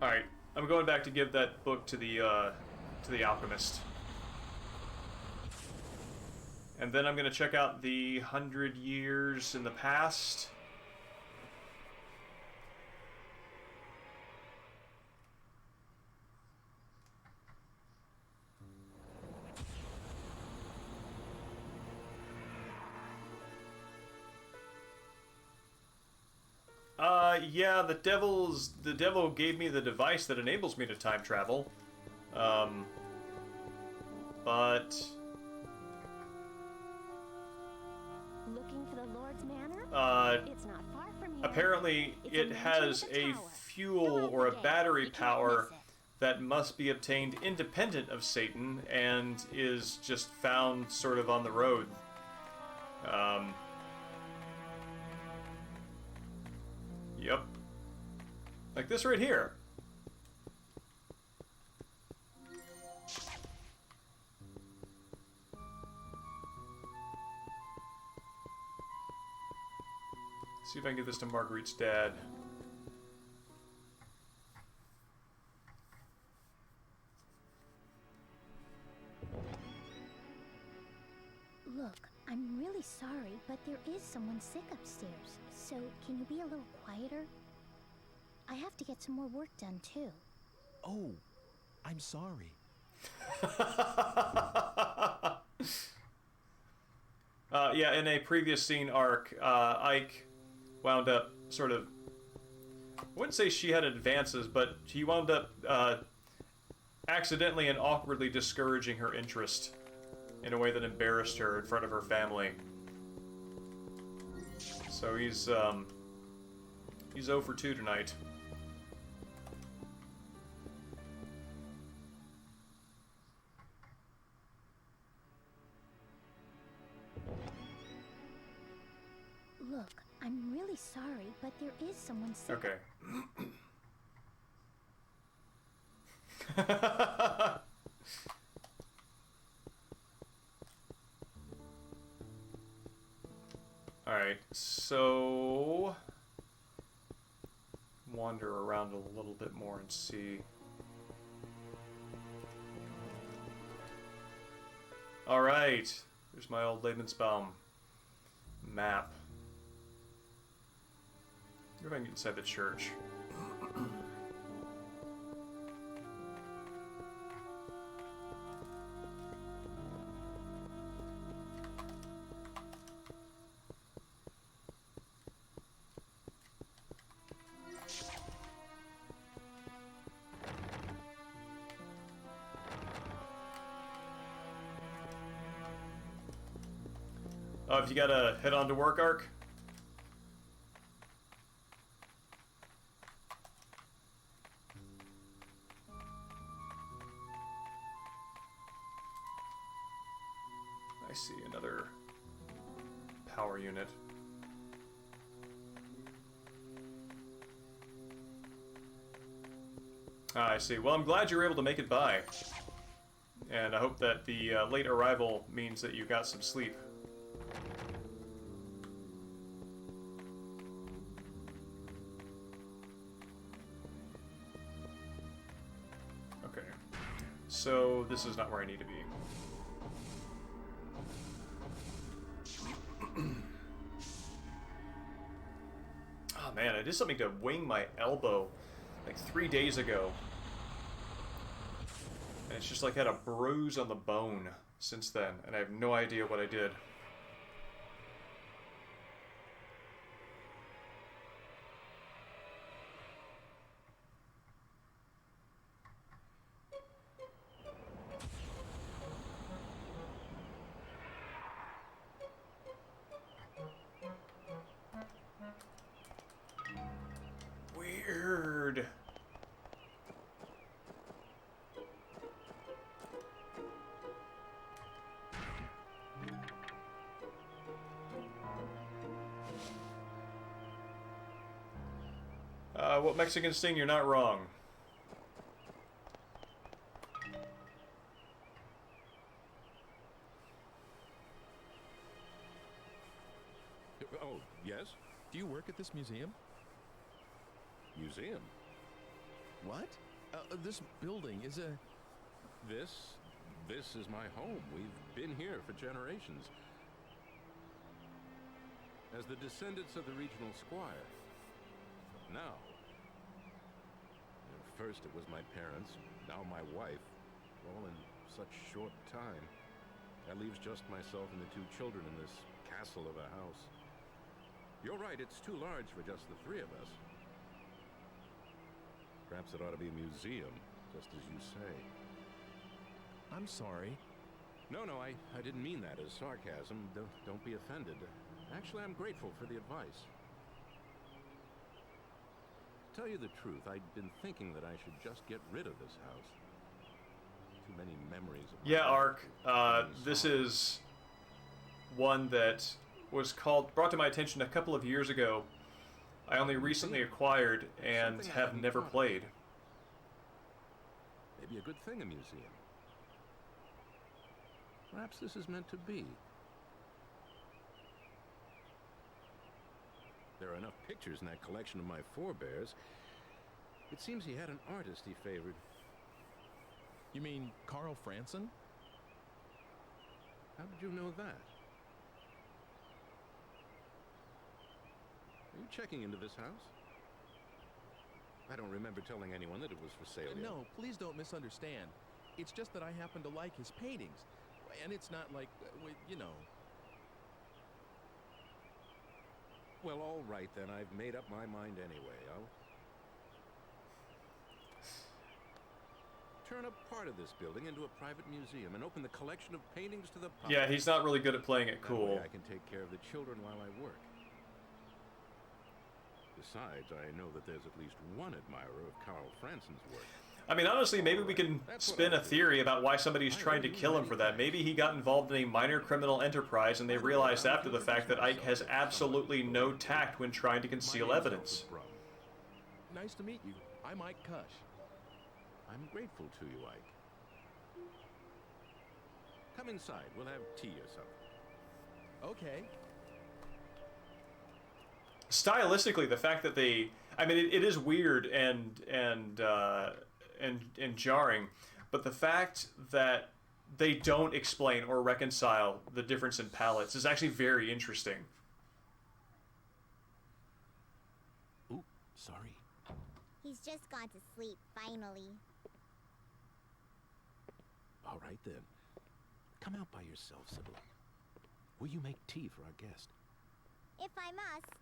All right, I'm going back to give that book to the alchemist, and then I'm going to check out the 100 years in the past. Yeah, the devil gave me the device that enables me to time travel. But
Looking for the Lord's Manor? It's not far from here.
Apparently it has a fuel or a battery power that must be obtained independent of Satan and is just found sort of on the road. Yep. Like this right here. See if I can get this to Marguerite's dad.
Look, I'm really sorry, but there is someone sick upstairs. So, can you be a little quieter? I have to get some more work done, too.
Oh, I'm sorry.
Yeah, in a previous scene arc, Ike wound up sort of... I wouldn't say she had advances, but he wound up accidentally and awkwardly discouraging her interest in a way that embarrassed her in front of her family. So he's 0 for 2 tonight.
Look, I'm really sorry, but there is someone sick.
Okay. Alright, so... wander around a little bit more and see. Alright, there's my old Lebensbaum map. Maybe I can get inside the church. Oh, have you gotta head on to work, Ark? I see another power unit. Ah, I see. Well, I'm glad you were able to make it by. And I hope that the late arrival means that you got some sleep. Okay. So, this is not where I need to be. Oh man, I did something to wing my elbow like 3 days ago. And it's just like had a bruise on the bone since then, and I have no idea what I did. Weird. What Mexicans sing, you're not wrong.
Oh, yes?
Do you work at this museum?
Museum?
What? This building is a...
This is my home. We've been here for generations. As the descendants of the regional squire. Now. First it was my parents, now my wife. All in such short time. That leaves just myself and the two children in this castle of a house. You're right, it's too large for just the three of us. Perhaps it ought to be a museum, just as you say.
I'm sorry.
No, I didn't mean that as sarcasm. Don't be offended. Actually, I'm grateful for the advice. To tell you the truth, I'd been thinking that I should just get rid of this house. Too many memories of my
Yeah,
life.
Ark, this is one that was brought to my attention a couple of years ago. I only recently acquired and have never played.
Maybe a good thing, a museum. Perhaps this is meant to be. There are enough pictures in that collection of my forebears. It seems he had an artist he favored.
You mean Carl Franson?
How did you know that? Are you checking into this house? I don't remember telling anyone that it was for sale yet.
No, please don't misunderstand. It's just that I happen to like his paintings. And it's not like, you know...
Well, all right then. I've made up my mind anyway. I'll turn a part of this building into a private museum and open the collection of paintings to the public.
Yeah, he's not really good at playing it cool.
That way I can take care of the children while I work. Besides, I know that there's at least one admirer of Carl Franson's work.
I mean, honestly, maybe we can spin a theory about why somebody's trying to kill him for that. Maybe he got involved in a minor criminal enterprise and they realized after the fact that Ike has absolutely no tact when trying to conceal evidence.
Nice to meet you. I'm Ike Kush.
I'm grateful to you, Ike. Come inside. We'll have tea or something.
Okay.
Stylistically, the fact that they... I mean, it is weird and jarring, but the fact that they don't explain or reconcile the difference in palettes is actually very interesting.
Ooh, sorry.
He's just gone to sleep, finally.
All right, then. Come out by yourself, Sybil. Will you make tea for our guest?
If I must.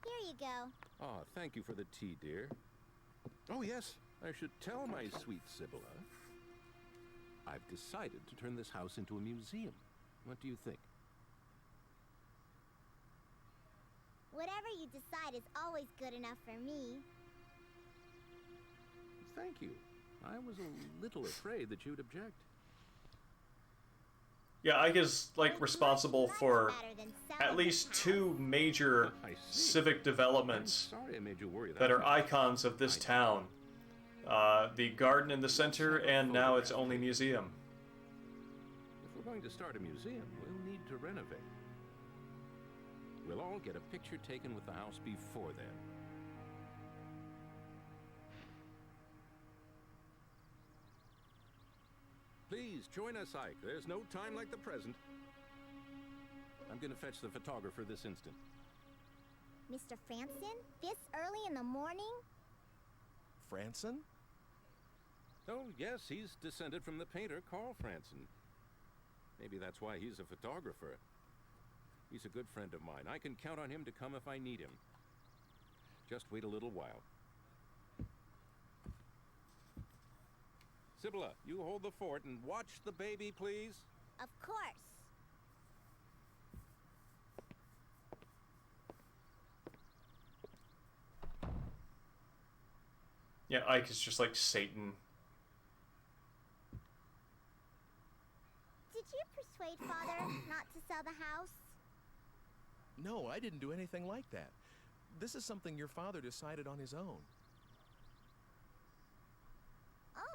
Here you go.
Oh, thank you for the tea, dear. Oh, yes, I should tell my sweet Sibylla. I've decided to turn this house into a museum. What do you think?
Whatever you decide is always good enough for me.
Thank you. I was a little afraid that you'd object.
Yeah, Ike is, like, responsible for at least 2 major civic developments that are icons of this town. The garden in the center, and now its only museum.
If we're going to start a museum, we'll need to renovate. We'll all get a picture taken with the house before then. Please, join us, Ike. There's no time like the present. I'm gonna fetch the photographer this instant.
Mr. Franson? This early in the morning?
Franson?
Oh, yes, he's descended from the painter Carl Franson. Maybe that's why he's a photographer. He's a good friend of mine. I can count on him to come if I need him. Just wait a little while. Sibylla, you hold the fort and watch the baby, please.
Of course.
Yeah, Ike is just like Satan.
Did you persuade Father not to sell the house?
No, I didn't do anything like that. This is something your father decided on his own.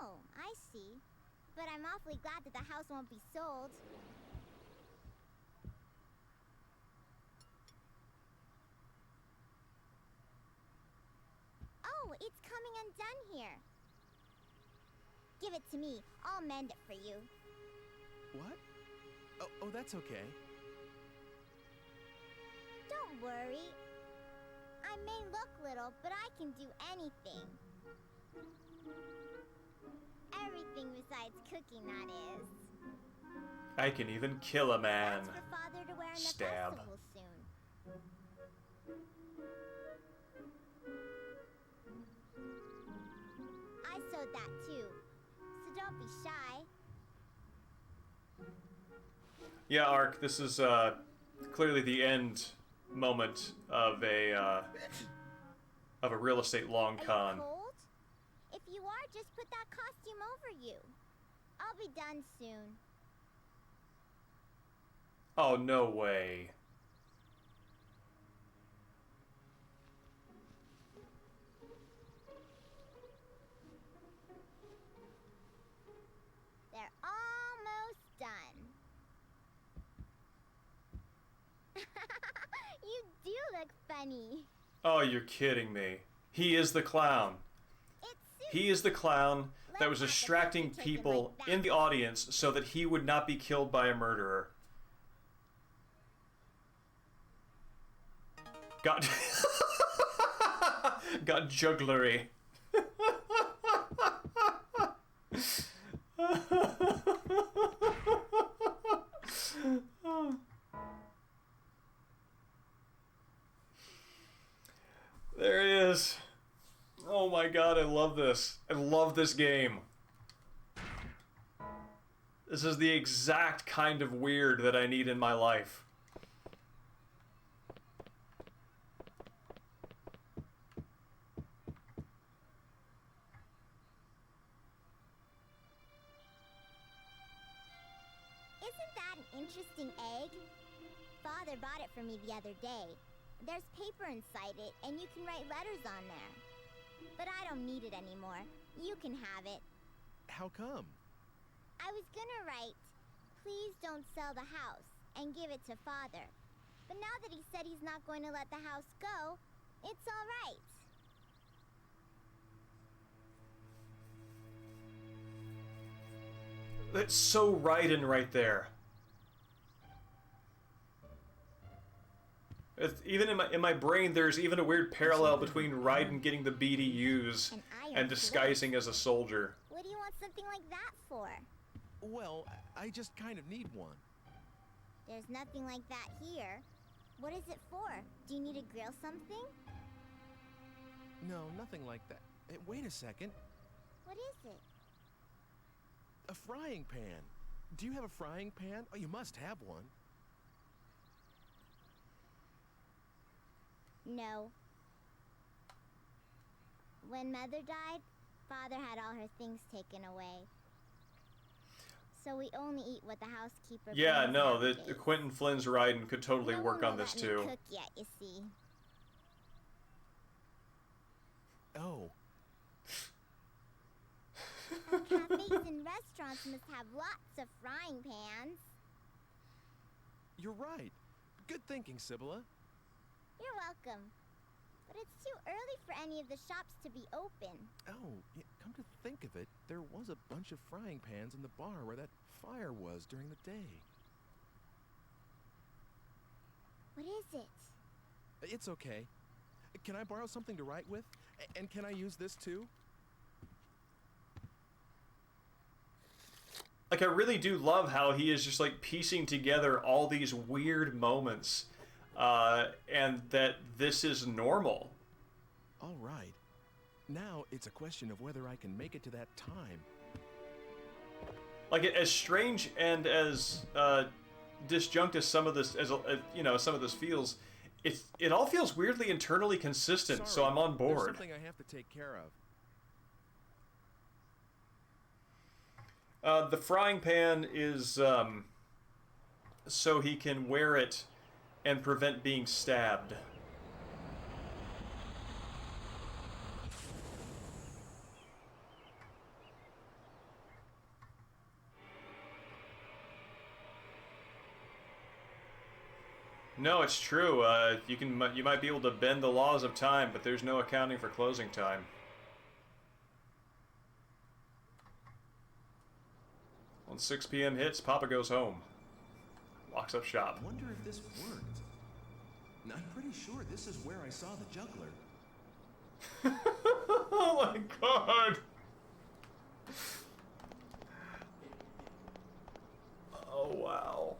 Oh, I see. But I'm awfully glad that the house won't be sold. Oh, it's coming undone here. Give it to me. I'll mend it for you.
What? Oh, that's okay.
Don't worry. I may look little, but I can do anything. Everything besides cooking, that is.
I can even kill a man.
That's for Father to wear in the
Stab.
festival soon. I sewed that too, so don't be shy.
Yeah, Ark, this is clearly the end moment of a real estate long con.
Cold? If you are, just put that costume over you. I'll be done soon.
Oh, no way.
They're almost done. You do look funny.
Oh, you're kidding me. He is the clown. He is the clown that was distracting people in the audience so that he would not be killed by a murderer. Got got jugglery. There it is. Oh my god, I love this. I love this game. This is the exact kind of weird that I need in my life.
Isn't that an interesting egg? Father bought it for me the other day. There's paper inside it, and you can write letters on there. But I don't need it anymore. You can have it.
How come?
I was gonna write, please don't sell the house, and give it to Father. But now that he said he's not going to let the house go, it's all right.
That's so Raiden right there. Even in my brain, there's even a weird parallel between Raiden getting the BDUs and disguising as a soldier.
What do you want something like that for?
Well, I just kind of need one.
There's nothing like that here. What is it for? Do you need to grill something?
No, nothing like that. Hey, wait a second.
What is it?
A frying pan. Do you have a frying pan? Oh, you must have one.
No. When Mother died, Father had all her things taken away. So we only eat what the housekeeper
Yeah,
brings
no,
nowadays.
the Quentin Flynn's writing could totally
No
work
one
on
will
this
let me
too.
cook yet, you see.
Oh.
Cafes and restaurants must have lots of frying pans.
You're right. Good thinking, Sibylla.
You're welcome. But it's too early for any of the shops to be open.
Oh, yeah, come to think of it, there was a bunch of frying pans in the bar where that fire was during the day.
What is it?
It's okay. Can I borrow something to write with? And can I use this too?
Like, I really do love how he is just, like, piecing together all these weird moments, and that this is normal.
All right. Now it's a question of whether I can make it to that time.
Like, as strange and as disjunct as some of this, you know, some of this feels, it all feels weirdly internally consistent.
Sorry,
so I'm on board.
There's something I have to take care of.
The frying pan is so he can wear it and prevent being stabbed. No, it's true. You might be able to bend the laws of time, but there's no accounting for closing time. When 6 p.m. hits, Papa goes home. Locks up shop.
I wonder if this worked. I'm pretty sure this is where I saw the juggler.
Oh my god! Oh wow.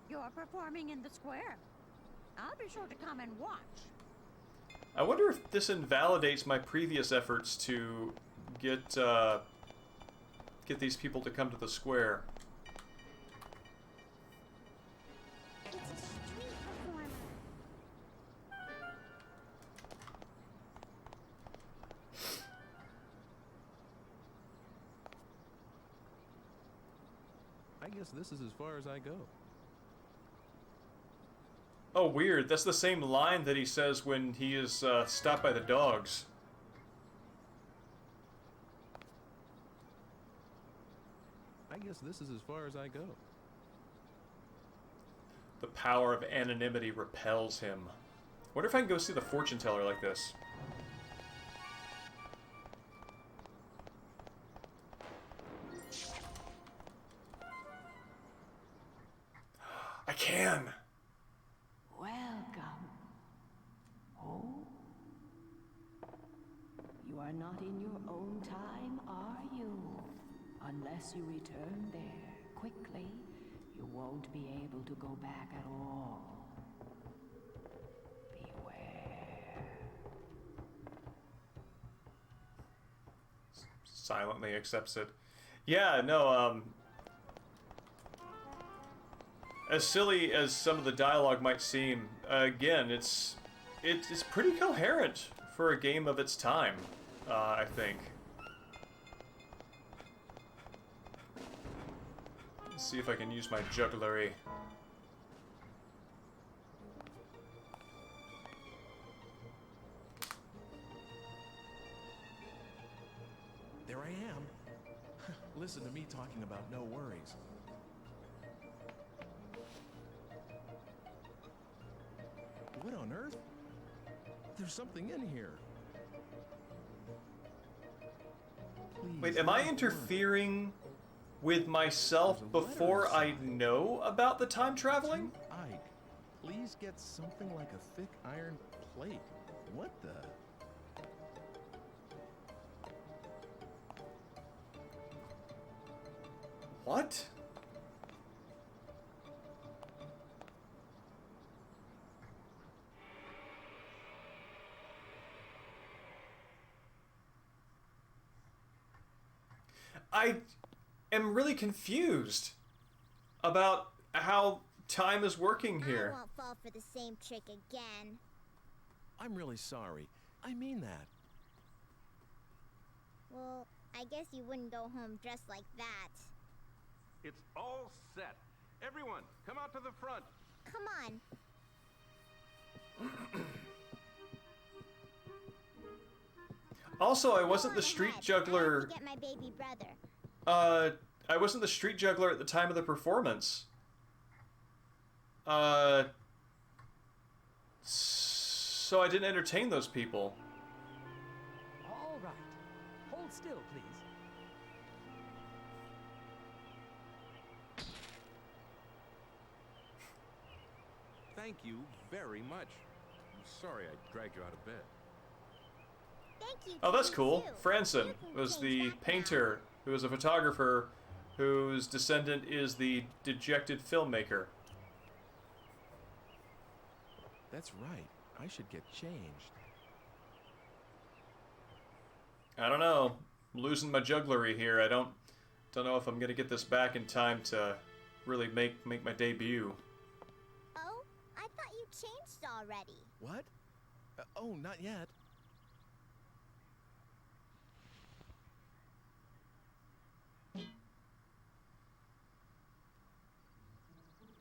You're performing in the square. I'll be sure to come and watch.
I wonder if this invalidates my previous efforts to get these people to come to the square.
It's a street performer.
I guess this is as far as I go.
Oh, weird. That's the same line that he says when he is stopped by the dogs.
I guess this is as far as I go.
The power of anonymity repels him. Wonder if I can go see the fortune teller like this. I can!
Welcome. Oh? You are not in your own time, are you? Unless you return there quickly, you won't be able to go back at all. Beware.
Silently accepts it. Yeah, no, as silly as some of the dialogue might seem, again, it's pretty coherent for a game of its time, I think. Let's see if I can use my jugglery.
There I am. Listen to me talking about no worries. What on earth? There's something in here. Please,
Wait, am I
don't
interfering with myself before I know about the time traveling?
worry. Ike, please get something like a thick iron plate. What the?
What? I am really confused about how time is working here.
I won't fall for the same trick again.
I'm really sorry. I mean that.
Well, I guess you wouldn't go home dressed like that.
It's all set. Everyone, come out to the front.
Come on.
Also, I wasn't the street juggler.
I have to get my baby brother.
I wasn't the street juggler at the time of the performance. So I didn't entertain those people.
All right. Hold still, please.
Thank you very much. I'm sorry I dragged you out of bed.
Thank you.
Oh, that's
to you
cool.
too.
Franson
You can
was
change
the
back
painter who was a photographer whose descendant is the dejected filmmaker.
That's right. I should get changed.
I don't know. I'm losing my jugglery here. I don't know if I'm gonna get this back in time to really make my debut.
Oh, I thought you changed already.
What? Oh, not yet.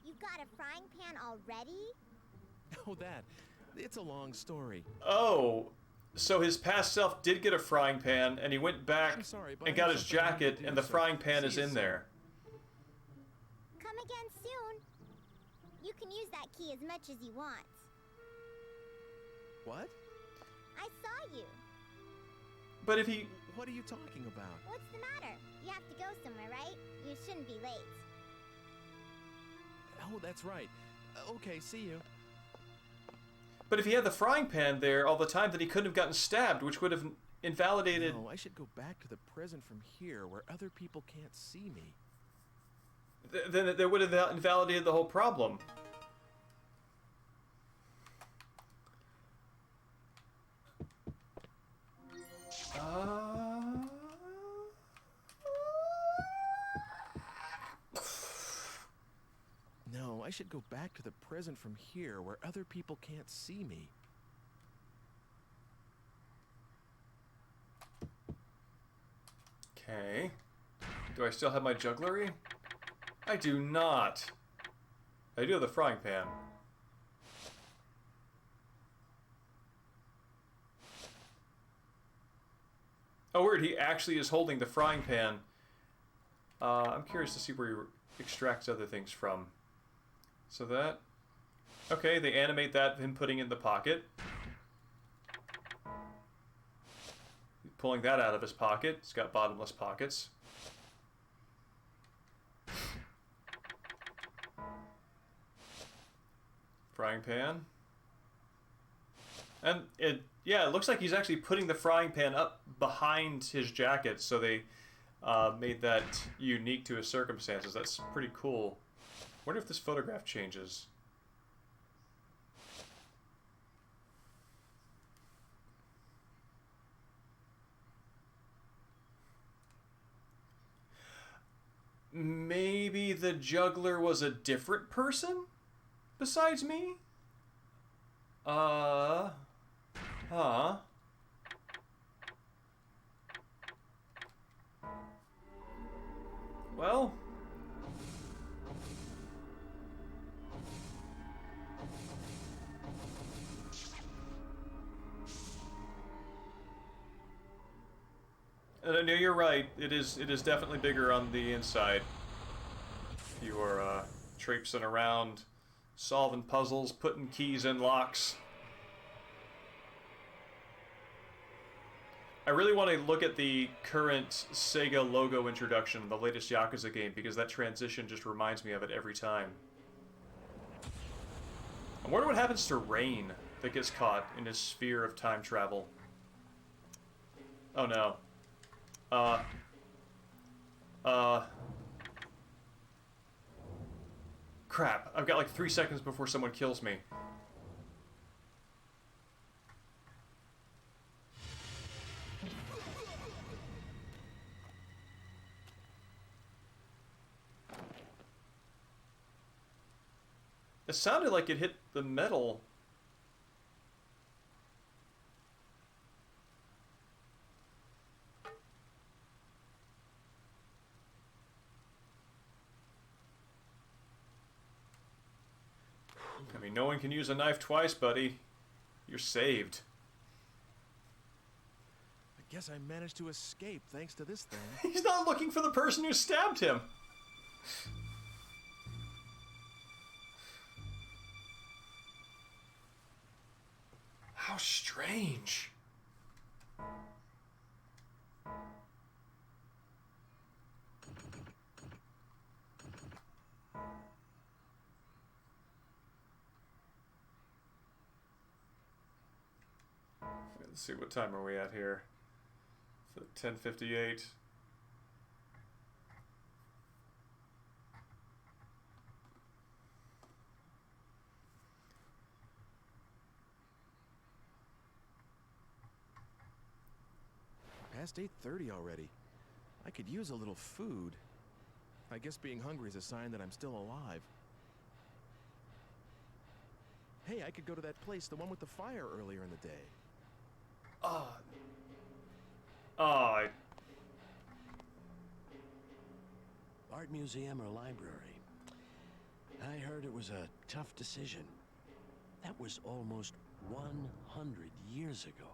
You've got a frying pan already?
Oh, that. It's a long story.
Oh, so his past self did get a frying pan, and he went back
I'm sorry, but
and
I
got
have
his
something I need to
jacket,
do,
and the
so
frying pan
see
is
you
in
soon.
there.
Come again soon. You can use that key as much as you want.
What?
I saw you.
But if he...
What are you talking about?
What's the matter? You have to go somewhere, right? You shouldn't be late.
Oh, that's right. Okay, see you.
But if he had the frying pan there all the time, then he couldn't have gotten stabbed, which would have invalidated...
No, I should go back to the present from here, where other people can't see me.
Then that would have invalidated the whole problem.
No, I should go back to the present from here, where other people can't see me.
Okay. Do I still have my jugglery? I do not. I do have the frying pan. Oh, weird. He actually is holding the frying pan. I'm curious to see where he extracts other things from. So that... Okay, they animate that, him putting in the pocket. Pulling that out of his pocket. He's got bottomless pockets. Frying pan. And it looks like he's actually putting the frying pan up behind his jacket, so they made that unique to his circumstances. That's pretty cool. Wonder if this photograph changes. Maybe the juggler was a different person besides me? Huh? Well... No, you're right. It is definitely bigger on the inside. You are traipsing around, solving puzzles, putting keys in locks. I really want to look at the current Sega logo introduction, the latest Yakuza game, because that transition just reminds me of it every time. I wonder what happens to Rain that gets caught in his sphere of time travel. Oh no. Crap, I've got like 3 seconds before someone kills me. It sounded like it hit the metal. I mean, no one can use a knife twice, buddy. You're saved.
I guess I managed to escape thanks to this thing.
He's not looking for the person who stabbed him. How strange. Let's see, what time are we at here? So 10:58.
Past 8:30 already. I could use a little food. I guess being hungry is a sign that I'm still alive. Hey, I could go to that place, the one with the fire earlier in the day.
Art museum or library? I heard it was a tough decision. That was almost 100 years ago.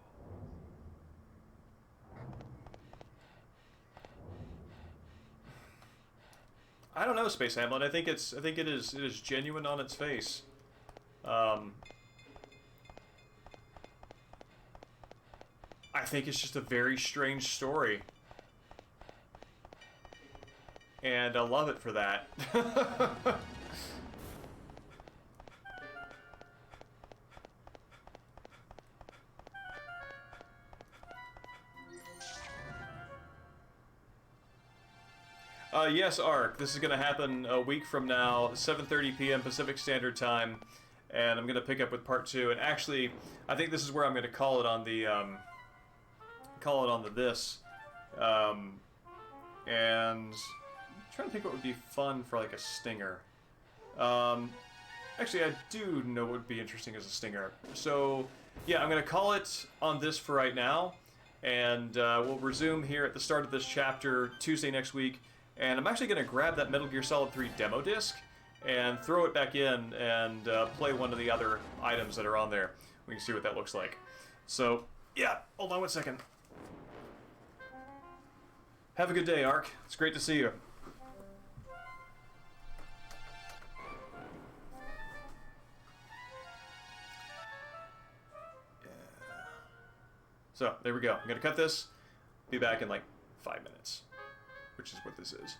I don't know, Space Hamlet. I think it is genuine on its face. I think it's just a very strange story. And I love it for that. Yes, Ark. This is going to happen a week from now, 7:30 p.m. Pacific Standard Time, and I'm going to pick up with part 2. And actually, I think this is where I'm going to call it on the this. And I'm trying to think what would be fun for like a stinger. Actually, I do know what would be interesting as a stinger. So yeah, I'm going to call it on this for right now, and we'll resume here at the start of this chapter Tuesday next week. And I'm actually going to grab that Metal Gear Solid 3 demo disc and throw it back in and play one of the other items that are on there. We can see what that looks like. So, yeah, hold on one second. Have a good day, Ark. It's great to see you. Yeah. So, there we go. I'm going to cut this. Be back in like 5 minutes, which is what this is.